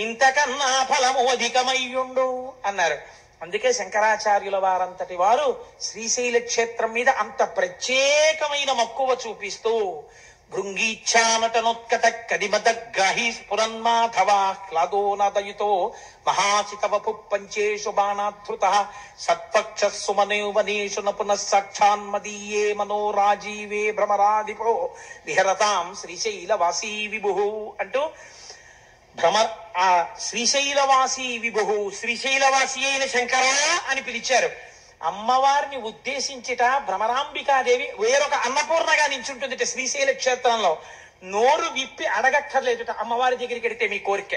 ఇంతకన్నా ఫలము అధికమయ్యుండు అన్నారు. అందుకే శంకరాచార్యుల వారంతటి వారు శ్రీశైల క్షేత్రం మీద అంత ప్రత్యేకమైన మక్కువ చూపిస్తూ భృంగీచ్ఛానటనోత్కట కదిమదగ్రాహి స్ఫురన్మాధవాహ్లాదోనదయుతో మహాసితవపు పంచేషు బాణాధృత సత్పక్ష సుమనేవనేషు నపునః సాక్షాన్మదీయే మనోరాజీవే భ్రమరాధిపో విహరతాం శ్రీశైలవాసీ విభు అంటూ ఆ శ్రీశైలవాసీ విభు, శ్రీశైలవాసి అయిన శంకర అని పిలిచారు. అమ్మవారిని ఉద్దేశించిట భ్రమరాంబికాదేవి వేరొక అన్నపూర్ణగా నించుంటుందిట శ్రీశైల క్షేత్రంలో. నోరు విప్పి అడగక్కర్లేదుట అమ్మవారి దగ్గరికి వెడితే మీ కోరిక.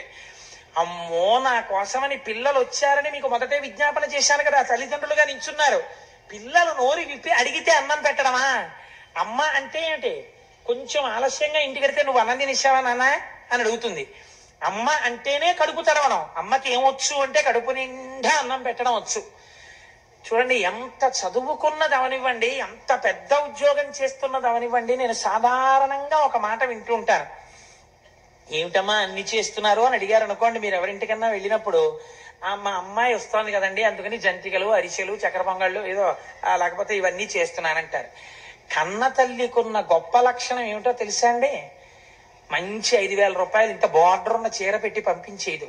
అమ్మో నా కోసమని పిల్లలు వచ్చారని మీకు మొదటే విజ్ఞాపన చేశాను కదా, తల్లిదండ్రులుగా నించున్నారు. పిల్లలు నోరు విప్పి అడిగితే అన్నం పెట్టడమా? అమ్మ అంటే ఏంటి? కొంచెం ఆలస్యంగా ఇంటికెడితే నువ్వు అన్నం తినేసావా నాన్న అని అడుగుతుంది. అమ్మ అంటేనే కడుపు తెరవడం. అమ్మకి ఏమొచ్చు అంటే కడుపు నిండా అన్నం పెట్టడం వచ్చు. చూడండి, ఎంత చదువుకున్నది అవనివ్వండి, ఎంత పెద్ద ఉద్యోగం చేస్తున్నది అవనివ్వండి, నేను సాధారణంగా ఒక మాట వింటూ ఉంటాను. ఏమిటమ్మా అన్ని చేస్తున్నారు అని అడిగారు అనుకోండి, మీరు ఎవరింటికన్నా వెళ్ళినప్పుడు మా అమ్మాయి వస్తోంది కదండి అందుకని జంతికలు అరిసెలు చక్కెర పొంగళ్ళు ఏదో లేకపోతే ఇవన్నీ చేస్తున్నానంటారు. కన్న తల్లికున్న గొప్ప లక్షణం ఏమిటో తెలుసా అండి? మంచి 5,000 రూపాయలు ఇంత బార్డర్ ఉన్న చీర పెట్టి పంపించేదు.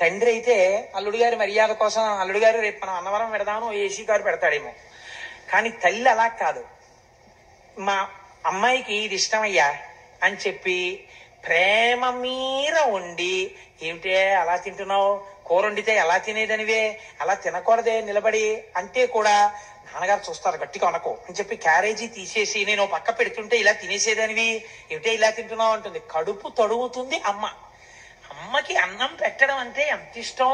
తండ్రి అయితే అల్లుడు గారి మర్యాద కోసం అల్లుడు గారు రేపు మనం అన్నవరం పెడదాము ఏసీ కారు పెడతాడేమో. కానీ తల్లి అలా కాదు. మా అమ్మాయికి ఇది ఇష్టమయ్యా అని చెప్పి ప్రేమ మీర వండి, ఏమిటే అలా తింటున్నావు, కూర వండితే ఎలా తినేదనివే, అలా తినకూడదే నిలబడి అంటే కూడా నాన్నగారు చూస్తారు గట్టిగా అనకో అని చెప్పి క్యారేజీ తీసేసి నేను పక్క పెడుతుంటే ఇలా తినేసేదానివి, ఏమిటే ఇలా తింటున్నావు అంటుంది. కడుపు తడుగుతుంది అమ్మ. అమ్మకి అన్నం పెట్టడం అంటే ఎంత ఇష్టం.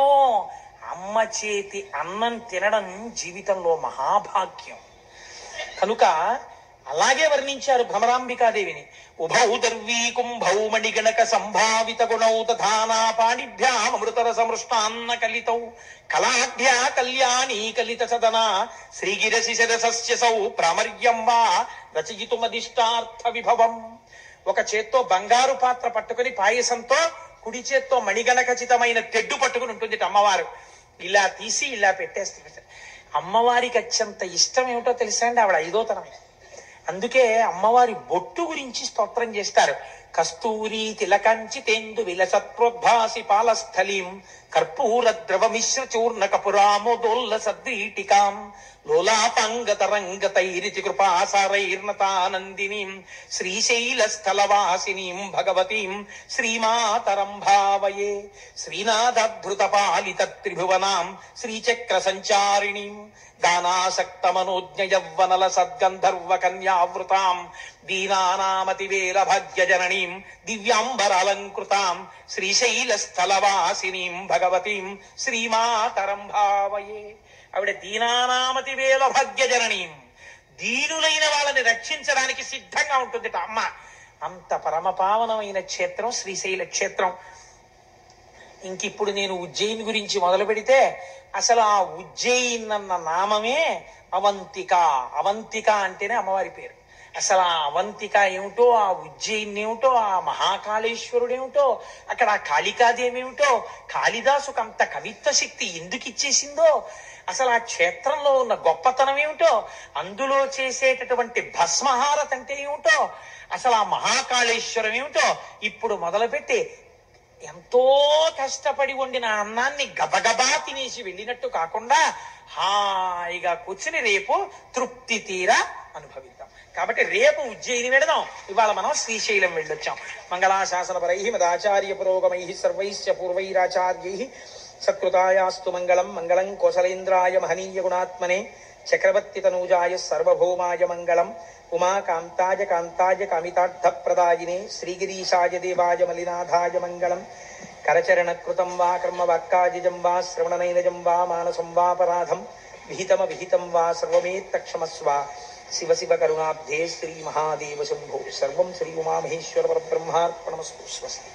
అమ్మ చేతి అన్నం తినడం జీవితంలో మహాభాగ్యం. కనుక అలాగే వర్ణించారు భ్రమరాంబికాదేవిని. ఉభౌ దర్వీ కుంభౌ మణిగణక సంభావిత గుణౌ తథానా పాణిభ్యామృతర సమృష్టాన్న కలితౌ కళాఢ్యా కళ్యాణీ కలిత సదనా శ్రీగిరసి శరసస్యసౌ ప్రామర్యం వా రచయితుమదిష్టార్థ విభవం. ఒక చేత్తో బంగారు పాత్ర పట్టుకుని పాయసంతో, కుడి చేత్తో మణిగణఖచితమైన తెడ్డు పట్టుకుని ఉంటుంది అమ్మవారు. ఇలా తీసి ఇలా పెట్టేస్తుంది. అమ్మవారికి అత్యంత ఇష్టం ఏమిటో తెలుసా అండి? ఆవిడ 5వ తరమే. అందుకే అమ్మవారి బొట్టు గురించి స్తోత్రం చేస్తారు. కస్తూరి తిలకంచి తేందు విలసత్ప్రోద్భాసి పాలస్థలీం కర్పూర ద్రవ మిశ్ర చూర్ణ కపురామోదోల్ల సద్రీటికాం లోలాపాంగతరంగతైరితి కృపాసారైర్నతానందినీం శ్రీశైల స్థలవాసినీం భగవతీం శ్రీమాతరం భావయే శ్రీనాథధృత పాలిత త్రిభువనాం శ్రీచక్ర సంచారిణీం దానాసక్త మనోజ్ఞ యవ్వనల సద్గంధర్వ కన్యావృతాం దీనానామతివేల భాగ్య జననీం దివ్యాంబరాలంకృతాం శ్రీశైల స్థలవాసినీం భగవతీం శ్రీమాతరం భావయే. ఆవిడ దీనానామతివేల భాగ్య జననీం, దీనులైన వాళ్ళని రక్షించడానికి సిద్ధంగా ఉంటుంది అమ్మ. అంత పరమపావనమైన క్షేత్రం శ్రీశైల క్షేత్రం. ఇంకిప్పుడు నేను ఉజ్జయిని గురించి మొదలు పెడితే అసలు ఆ ఉజ్జయిన్ అన్న నామమే అవంతిక. అవంతిక అంటేనే అమ్మవారి పేరు. అసలు ఆ అవంతిక ఏమిటో, ఆ ఉజ్జయిన్ ఏమిటో, ఆ మహాకాళేశ్వరుడు ఏమిటో, అక్కడ ఆ కాళికాదేవి ఏమిటో, కాళిదాసుకు అంత కవిత్వ శక్తి ఎందుకు ఇచ్చేసిందో, అసలు ఆ క్షేత్రంలో ఉన్న గొప్పతనం ఏమిటో, అందులో చేసేటటువంటి భస్మహారతి అంటే ఏమిటో, అసలు ఆ మహాకాళేశ్వరం ఏమిటో ఇప్పుడు మొదలుపెట్టి ఎంతో కష్టపడి వండిన అన్నాన్ని గబగబా తినేసి వెళ్ళినట్టు కాకుండా హాయిగా కూర్చుని రేపు తృప్తి తీర అనుభవిద్దాం. కాబట్టి రేపు ఉజ్జయిని వెళదాం, ఇవాళ మనం శ్రీశైలం వెళ్ళొచ్చాం. మంగళాశాసనపరై మదాచార్య పురోగమై సర్వైశ్చ పూర్వైరాచార్యై సత్కృతాయాస్తు మంగళం. మంగళం కోసలేంద్రాయ మహనీయ గుణాత్మనే చక్రవర్తి తనూజాయ సర్వభౌమాయ మంగళం. ఉమాకాంతాయ కాంతాయ కామితార్థప్రదాయినే శ్రీగిరీశాయ దేవాయ మలినాథాయ మంగళం. కరచరణకృతం వా కర్మవాక్కాయజం వా శ్రవణనైనజం వా మానసం వాపరాధం విహితం వా సర్వమేత్తక్షమస్వ. శివ శివ కరుణాబ్ధే శ్రీ మహాదేవ శంభో. సర్వం శ్రీ ఉమామహేశ్వర పరబ్రహ్మార్పణమస్తు. స్వస్తి.